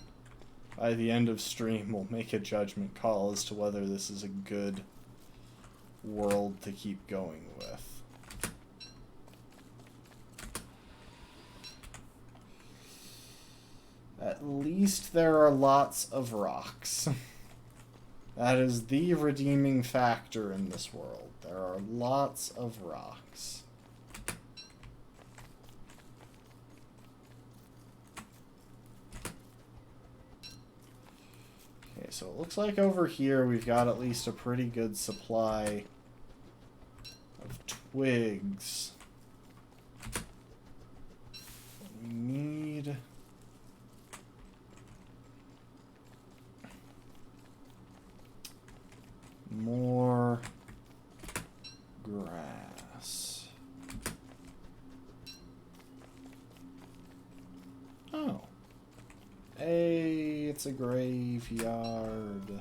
by the end of stream, we'll make a judgment call as to whether this is a good world to keep going with. At least there are lots of rocks. That is the redeeming factor in this world. There are lots of rocks. Okay, so it looks like over here we've got at least a pretty good supply of twigs. We need more grass. Oh. Hey, it's a graveyard.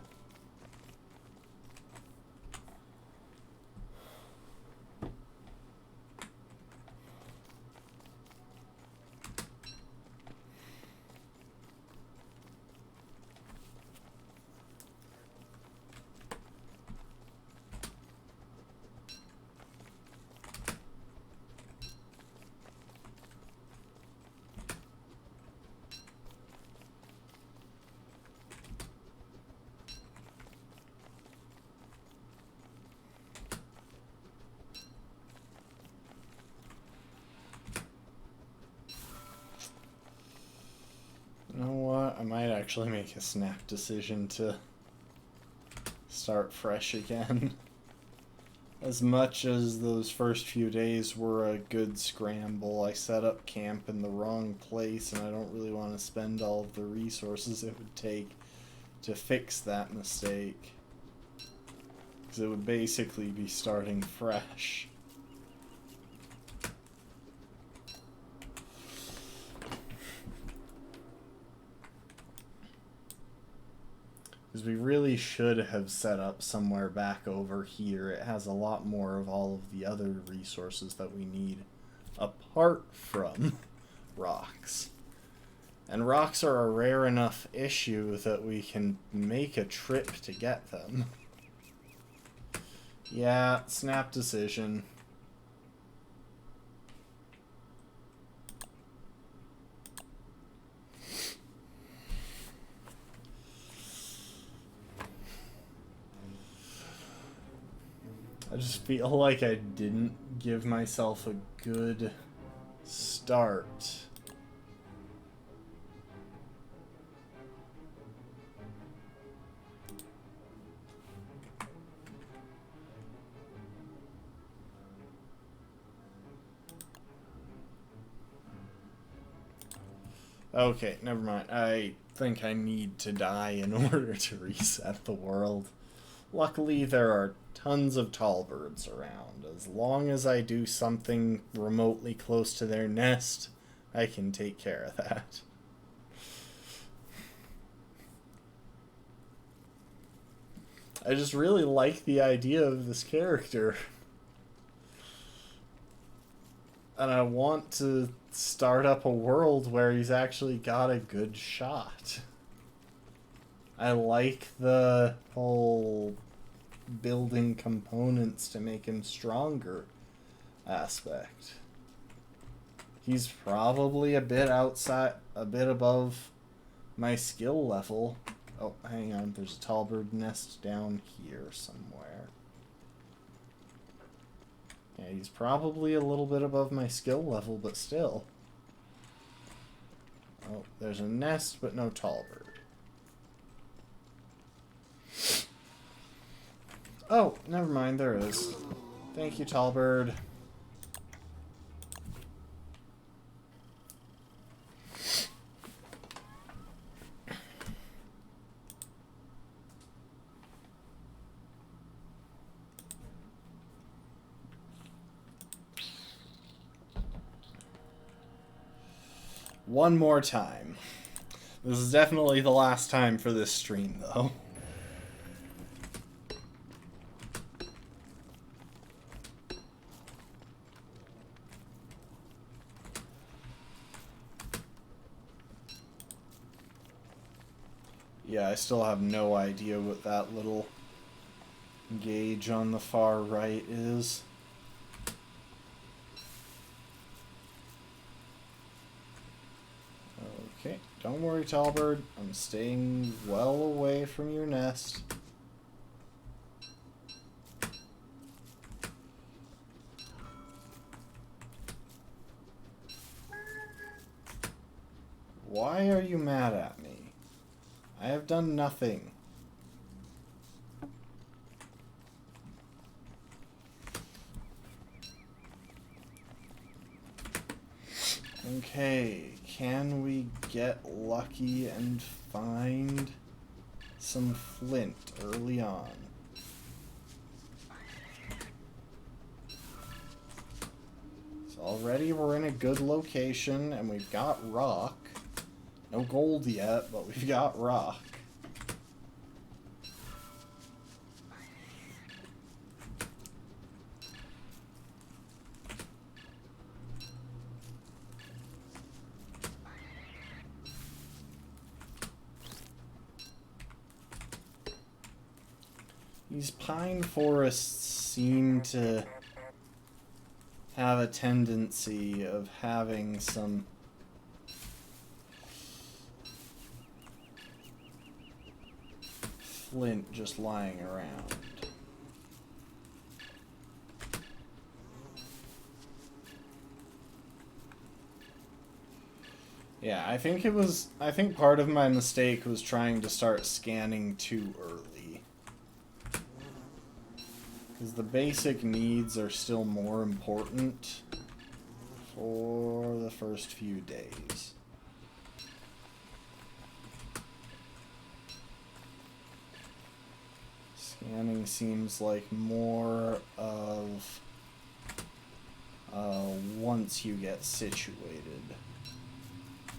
You know what? I might actually make a snap decision to start fresh again. As much as those first few days were a good scramble, I set up camp in the wrong place, and I don't really want to spend all of the resources it would take to fix that mistake. Because it would basically be starting fresh. Because we really should have set up somewhere back over here. It has a lot more of all of the other resources that we need apart from rocks. And rocks are a rare enough issue that we can make a trip to get them. Yeah, snap decision. I just feel like I didn't give myself a good start. Okay, never mind. I think I need to die in order to reset the world. Luckily, there are tons of tall birds around. As long as I do something remotely close to their nest, I can take care of that. I just really like the idea of this character. And I want to start up a world where he's actually got a good shot. I like the whole building components to make him stronger aspect. He's probably a bit above my skill level. Oh, hang on, there's a tall bird nest down here somewhere. Yeah, he's probably a little bit above my skill level, but still. Oh, there's a nest, but no tall bird. Oh, never mind, there is. Thank you, tall bird. One more time. This is definitely the last time for this stream, though. Yeah, I still have no idea what that little gauge on the far right is. Okay, don't worry, Tallbird. I'm staying well away from your nest. Why are you mad at me? I have done nothing. Okay, can we get lucky and find some flint early on? So already we're in a good location and we've got rock. No gold yet, but we've got rock. These pine forests seem to have a tendency of having some flint just lying around. Yeah, I think part of my mistake was trying to start scanning too early. Because the basic needs are still more important for the first few days. Scanning seems like more of once you get situated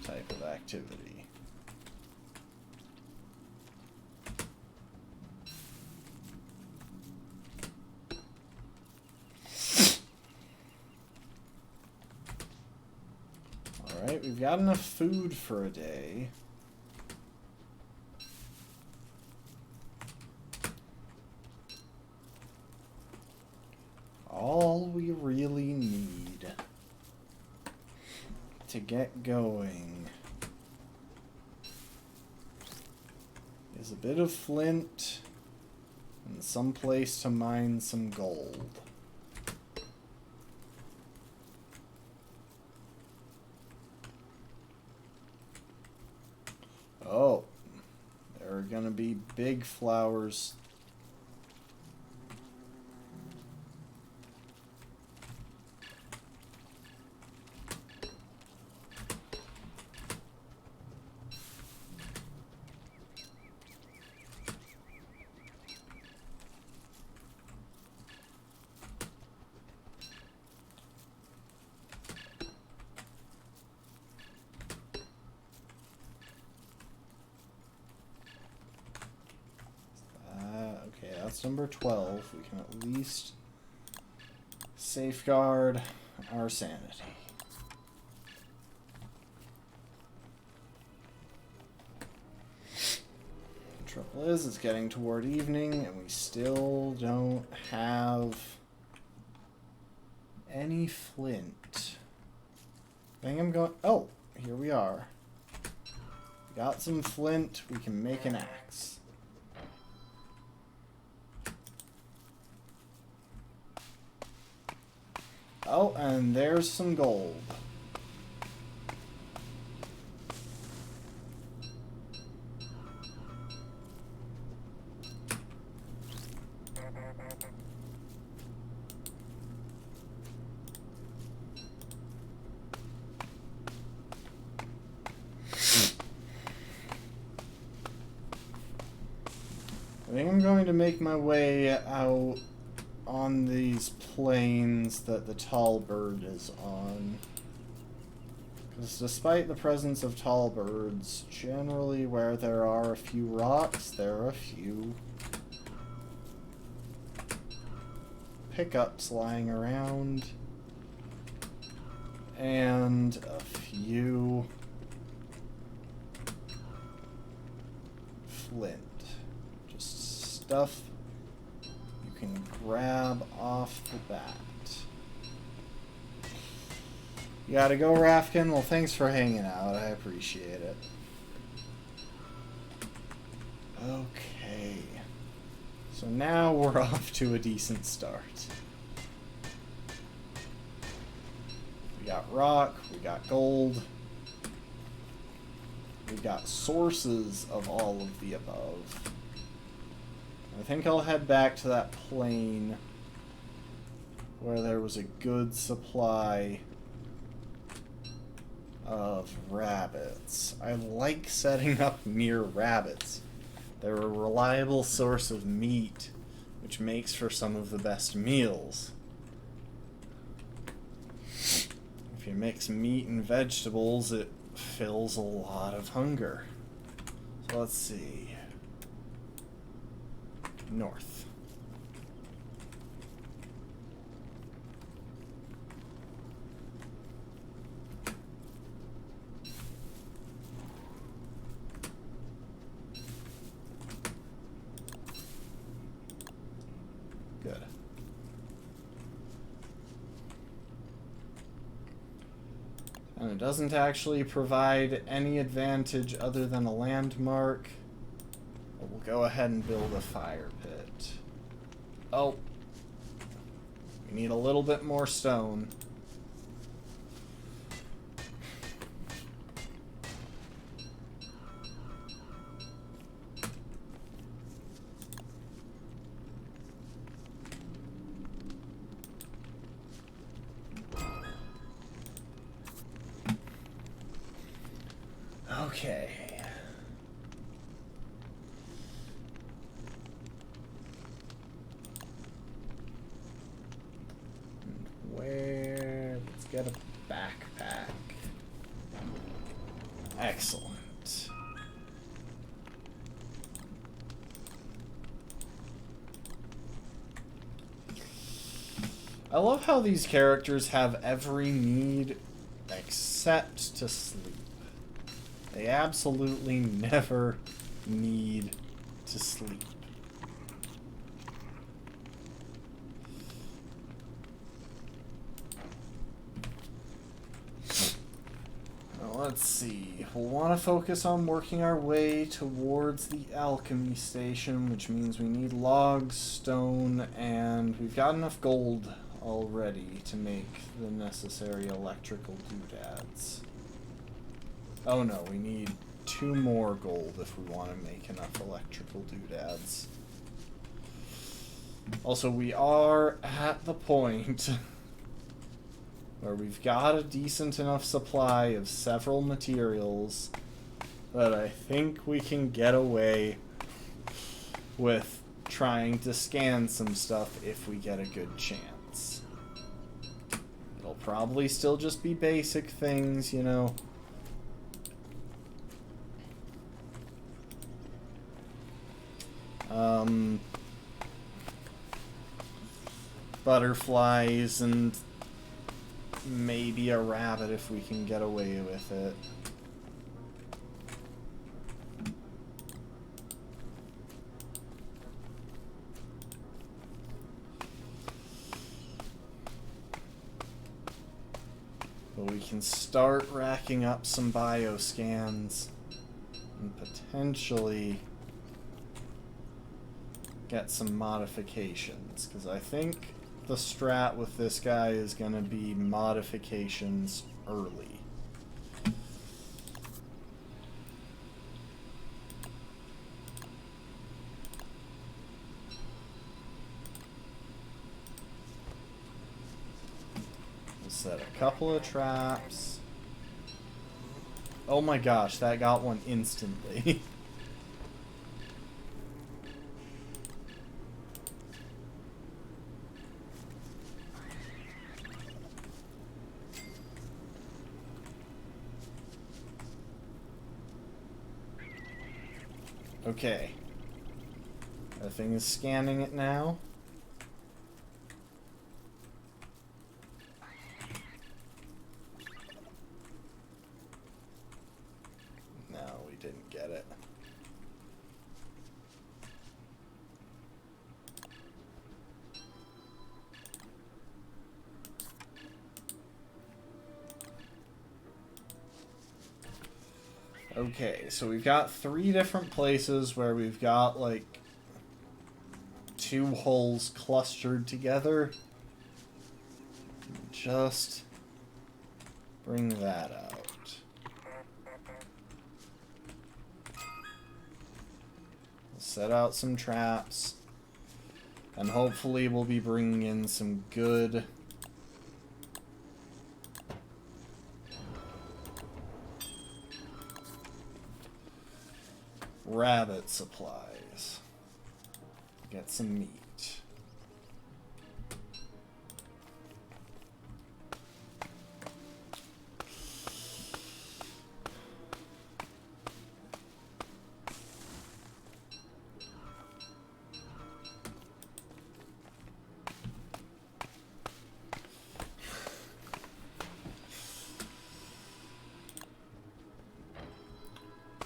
type of activity. Alright, we've got enough food for a day. to get going is a bit of flint and some place to mine some gold. Oh, there are gonna be big flowers. That's number 12. We can at least safeguard our sanity. The trouble is, it's getting toward evening, and we still don't have any flint. I think I'm going... Oh, here we are. We got some flint. We can make an axe. Oh, and there's some gold. I think I'm going to make my way out on these plains that the tall bird is on. Because despite the presence of tall birds, generally where there are a few rocks, there are a few pickups lying around. And a few flint. Just stuff you can grab off the bat. You gotta go, Rafkin? Well, thanks for hanging out. I appreciate it. Okay. So now we're off to a decent start. We got rock, we got gold. We got sources of all of the above. I think I'll head back to that plain where there was a good supply of rabbits. I like setting up near rabbits. They're a reliable source of meat, which makes for some of the best meals. If you mix meat and vegetables, it fills a lot of hunger. So let's see. North. Good. And it doesn't actually provide any advantage other than a landmark. But we'll go ahead and build a fire pit. Oh. We need a little bit more stone. Okay. Where? Let's get a backpack. Excellent. I love how these characters have every need except to sleep. They absolutely never need to sleep. let's see. We'll want to focus on working our way towards the alchemy station, which means we need logs, stone, and we've got enough gold already to make the necessary electrical doodads. Oh no, we need 2 more gold if we want to make enough electrical doodads. Also, we are at the point where we've got a decent enough supply of several materials that I think we can get away with trying to scan some stuff if we get a good chance. It'll probably still just be basic things, you know. Butterflies and maybe a rabbit if we can get away with it. But we can start racking up some bioscans and potentially get some modifications, because I think the strat with this guy is going to be modifications early. We'll set a couple of traps. Oh my gosh, that got one instantly. Okay. That thing is scanning it now. No, we didn't get it. Okay, so we've got 3 different places where we've got, like, 2 holes clustered together. Just bring that out. We'll set out some traps, and hopefully we'll be bringing in some good rabbit supplies. Get some meat.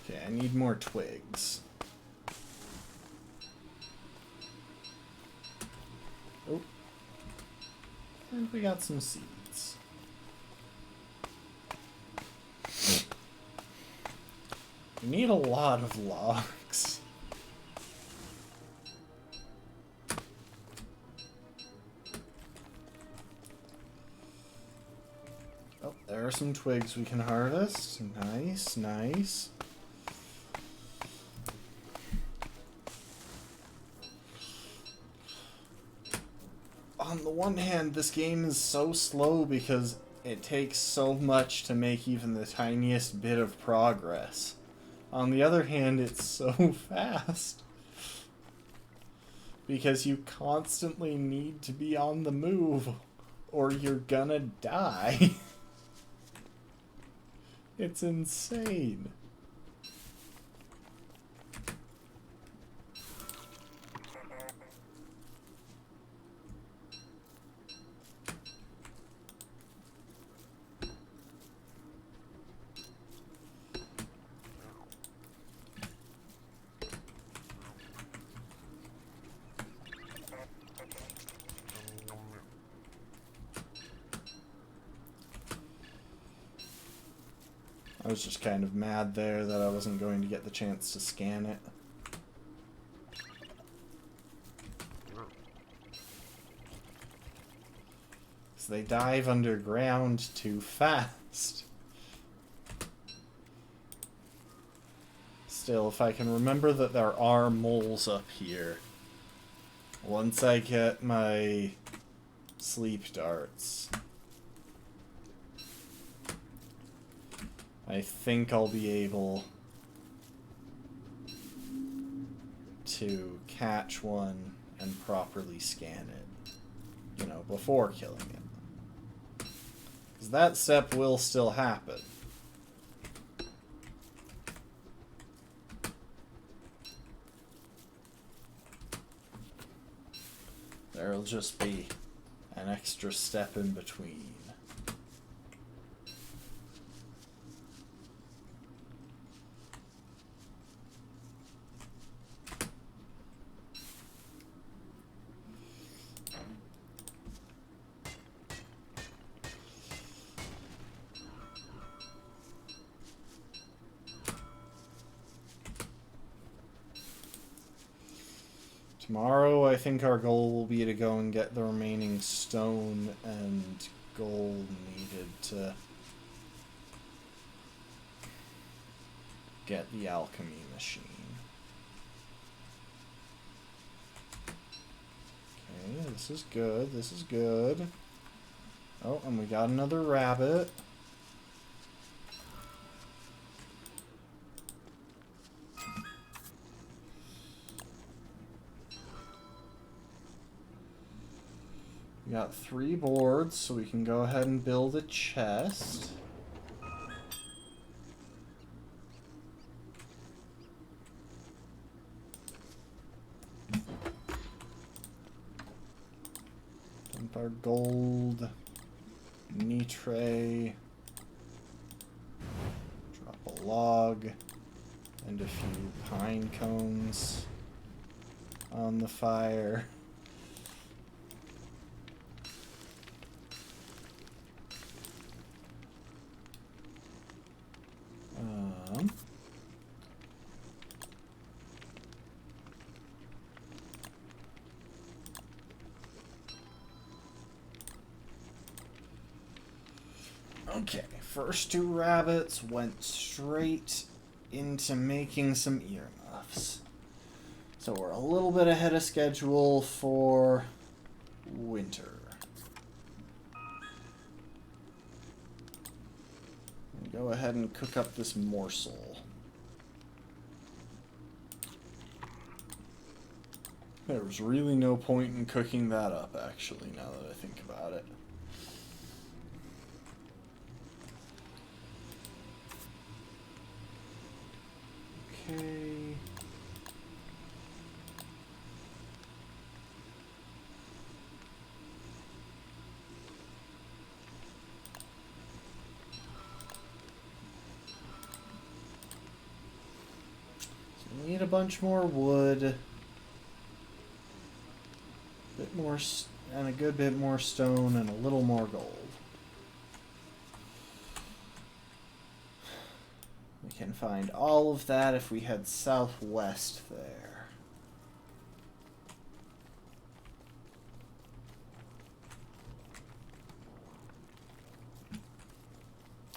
Okay, I need more twigs. Oh. And we got some seeds. We need a lot of logs. Oh, there are some twigs we can harvest. Nice, nice. On the one hand, this game is so slow because it takes so much to make even the tiniest bit of progress. On the other hand, it's so fast because you constantly need to be on the move or you're gonna die. It's insane. was just kind of mad there that I wasn't going to get the chance to scan it. So they dive underground too fast. Still, if I can remember that there are moles up here, once I get my sleep darts, I think I'll be able to catch one and properly scan it, you know, before killing it. Because that step will still happen. There'll just be an extra step in between. Tomorrow, I think our goal will be to go and get the remaining stone and gold needed to get the alchemy machine. Okay, this is good, this is good. Oh, and we got another rabbit. We got 3 boards, so we can go ahead and build a chest. Dump our gold, nitre, drop a log, and a few pine cones on the fire. Okay, first 2 rabbits went straight into making some earmuffs. So we're a little bit ahead of schedule for winter. Go ahead and cook up this morsel. There was really no point in cooking that up, actually, now that I think about it. Okay. So we need a bunch more wood. Bit more, and a good bit more stone, and a little more gold. We can find all of that if we head southwest there.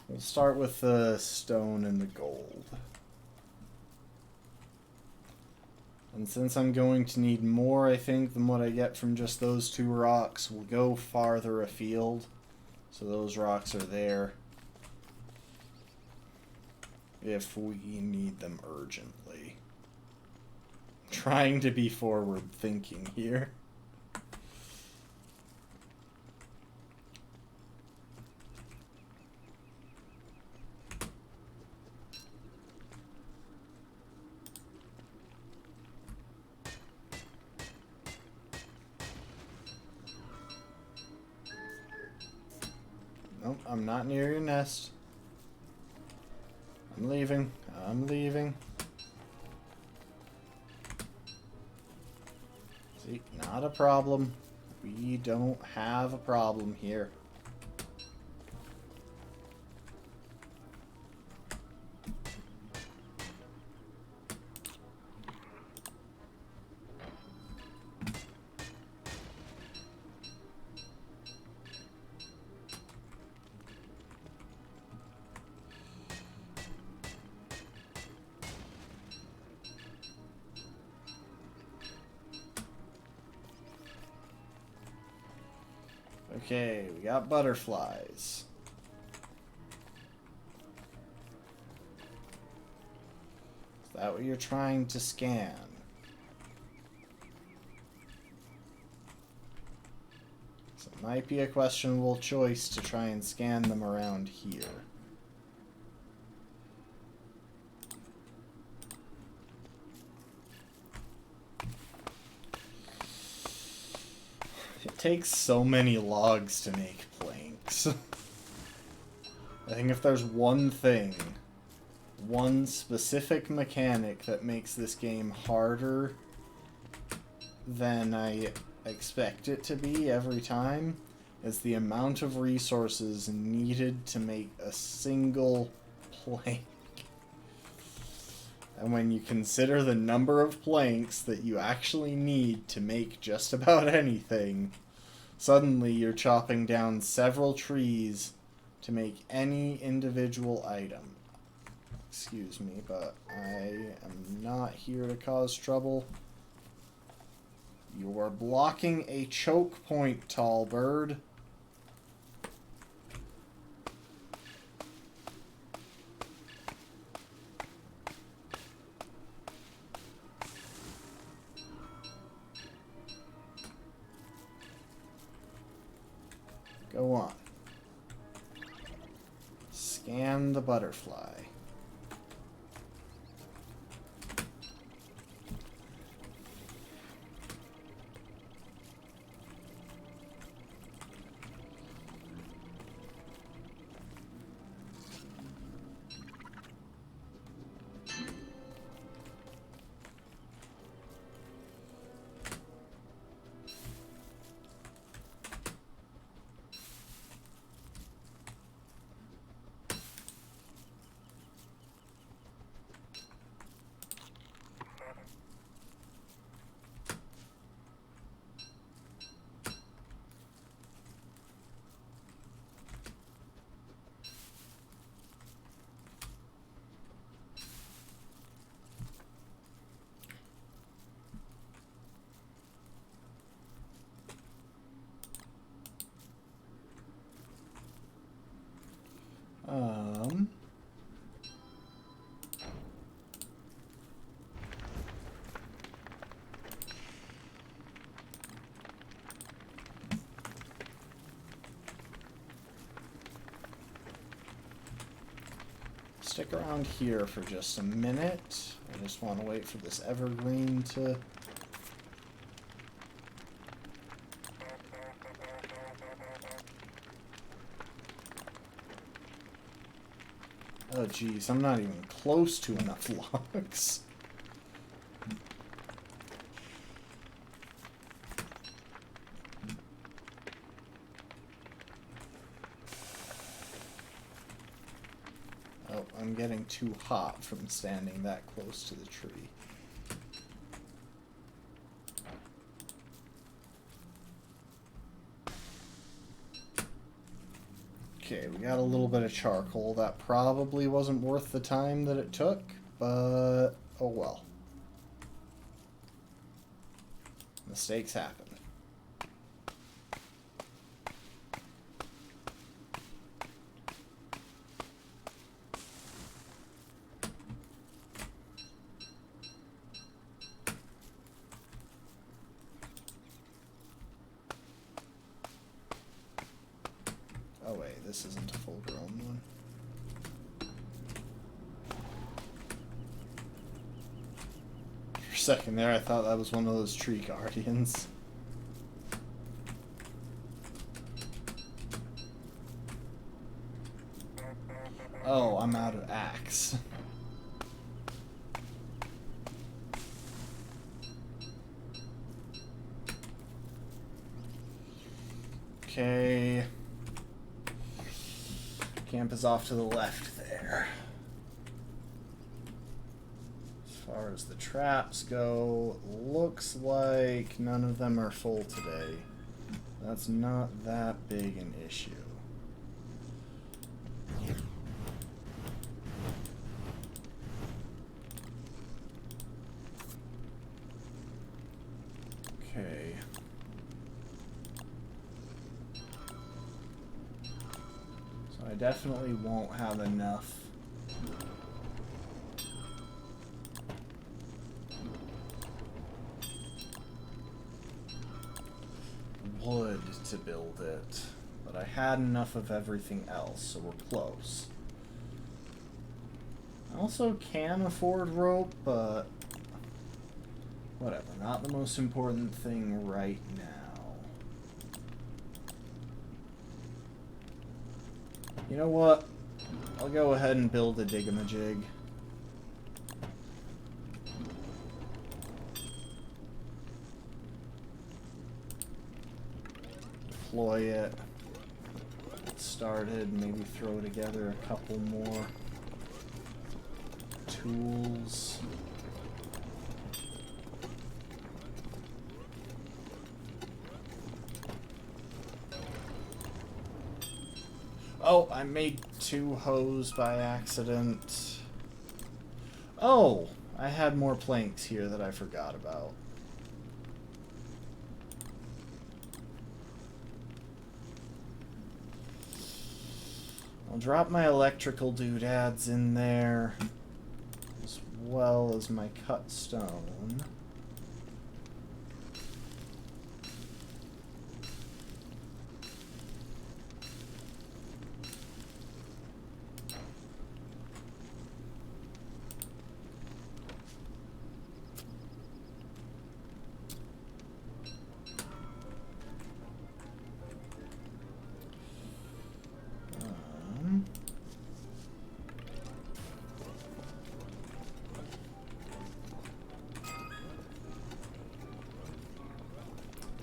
We'll start with the stone and the gold. And since I'm going to need more, I think, than what I get from just those 2 rocks, we'll go farther afield. So those rocks are there if we need them urgently. Trying to be forward thinking here. Nope, I'm not near your nest. I'm leaving. I'm leaving. See, not a problem. We don't have a problem here. Okay, we got butterflies. Is that what you're trying to scan? So it might be a questionable choice to try and scan them around here. It takes so many logs to make planks. I think if there's one thing, one specific mechanic that makes this game harder than I expect it to be every time, is the amount of resources needed to make a single plank. And when you consider the number of planks that you actually need to make just about anything, suddenly you're chopping down several trees to make any individual item. Excuse me, but I am not here to cause trouble. You are blocking a choke point, tall bird. Go on. Scan the butterfly. Stick around here for just a minute. I just want to wait for this evergreen to... Oh geez, I'm not even close to enough logs. Oh, I'm getting too hot from standing that close to the tree. Okay, we got a little bit of charcoal. That probably wasn't worth the time that it took, but oh well. Mistakes happen. Oh wait, this isn't a full-grown one. For a second there, I thought that was one of those tree guardians. Oh, I'm out of axe. Okay. Camp is off to the left there. As far as the traps go, looks like none of them are full today. That's not that big an issue. Okay. I definitely won't have enough wood to build it, but I had enough of everything else, so we're close. I also can afford rope, but whatever, not the most important thing right now. You know what? I'll go ahead and build a digamajig. Deploy it. Get started, maybe throw together a couple more tools. Oh, I made 2 hoes by accident. Oh, I had more planks here that I forgot about. I'll drop my electrical doodads in there, as well as my cut stone.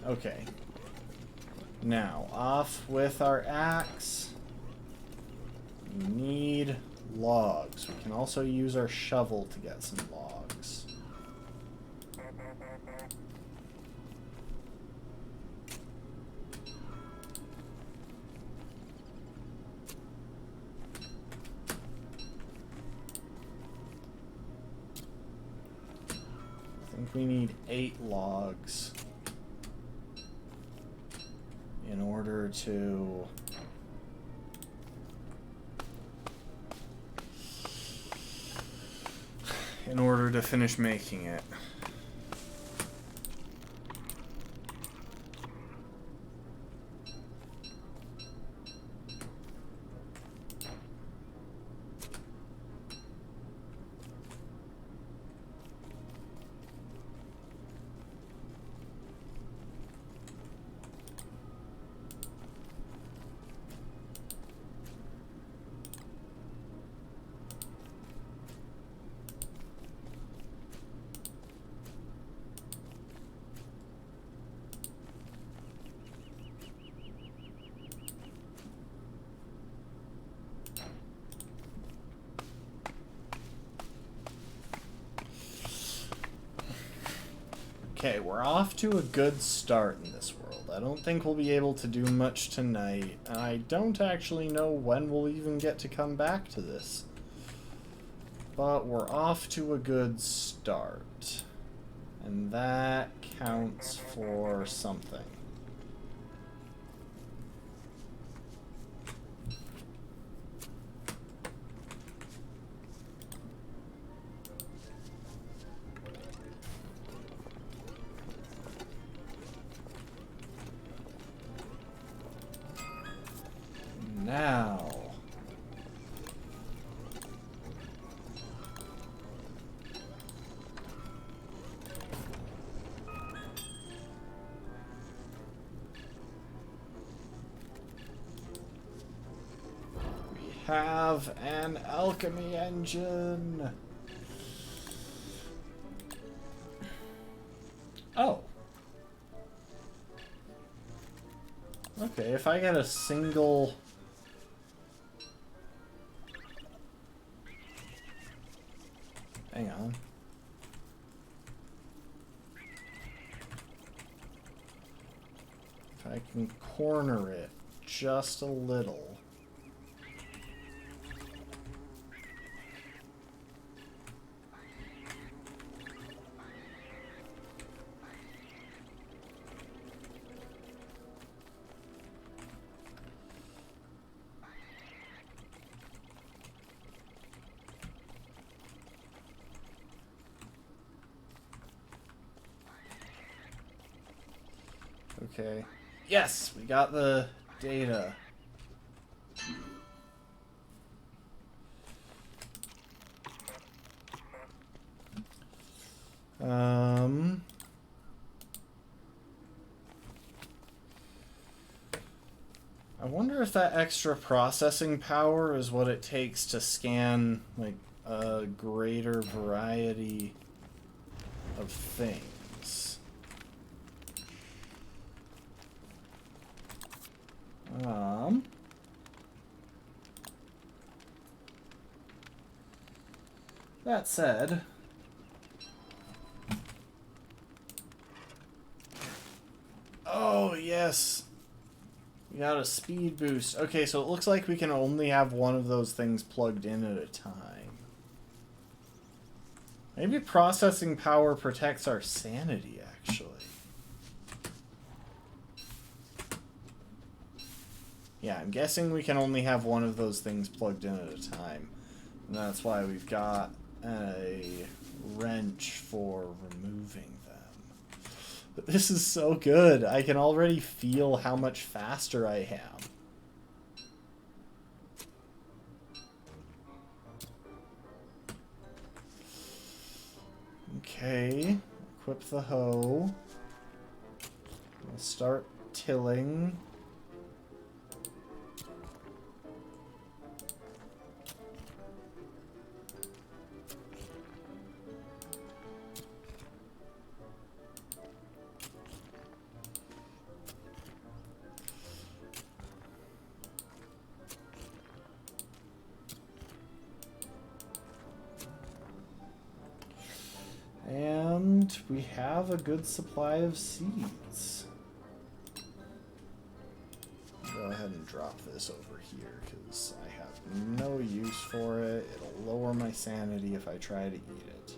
Okay. Now, off with our axe. We need logs. We can also use our shovel to get some logs. I think we need 8 logs in order to finish making it. Okay, we're off to a good start in this world. I don't think we'll be able to do much tonight, and I don't actually know when we'll even get to come back to this. But we're off to a good start. And that counts for something. Now, we have an alchemy engine. Oh. Okay, if I get a single... Hang on. If I can corner it just a little. Okay. Yes, we got the data. I wonder if that extra processing power is what it takes to scan, like, a greater variety of things. That said, oh yes, we got a speed boost. Okay, so it looks like we can only have one of those things plugged in at a time. Maybe processing power protects our sanity, actually. Yeah, I'm guessing we can only have one of those things plugged in at a time. And that's why we've got a wrench for removing them. But this is so good. I can already feel how much faster I am. Okay, equip the hoe. We'll start tilling. And we have a good supply of seeds. Go ahead and drop this over here because I have no use for it. It'll lower my sanity if I try to eat it.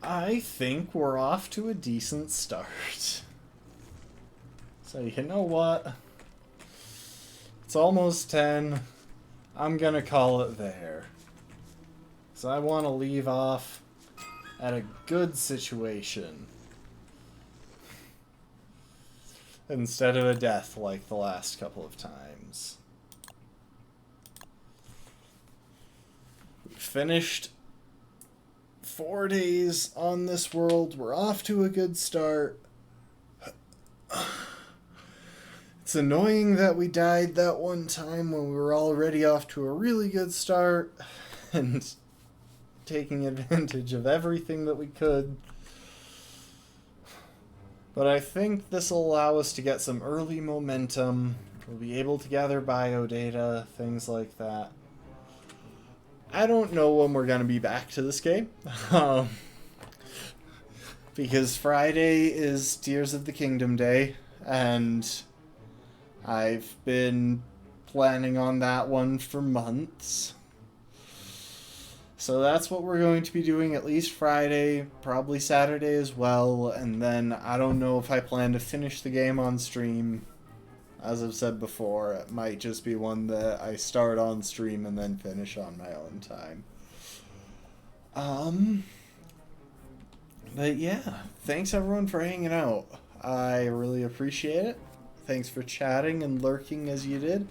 I think we're off to a decent start. So you know what? It's almost 10. I'm gonna call it there. So I want to leave off at a good situation. Instead of a death like the last couple of times. We finished 4 days on this world. We're off to a good start. It's annoying that we died that one time when we were already off to a really good start and taking advantage of everything that we could. But I think this will allow us to get some early momentum. We'll be able to gather biodata, things like that. I don't know when we're going to be back to this game. Because Friday is Tears of the Kingdom Day, and I've been planning on that one for months. So that's what we're going to be doing at least Friday, probably Saturday as well, and then I don't know if I plan to finish the game on stream. as I've said before, it might just be one that I start on stream and then finish on my own time. But yeah, thanks everyone for hanging out. I really appreciate it. Thanks for chatting and lurking as you did.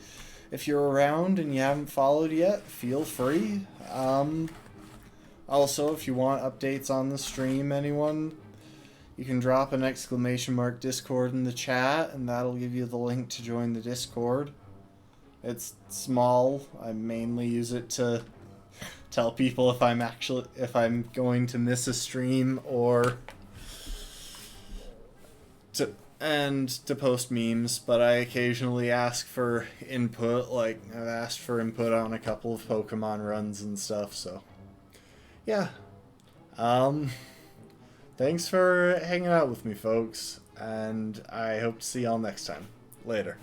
If you're around and you haven't followed yet, feel free. Also, if you want updates on the stream, anyone, you can drop an ! Discord in the chat, and that'll give you the link to join the Discord. It's small. I mainly use it to tell people if I'm going to miss a stream or to post memes, but I occasionally ask for input. Like, I've asked for input on a couple of Pokemon runs and stuff, so yeah. Thanks for hanging out with me, folks, and I hope to see y'all next time. Later.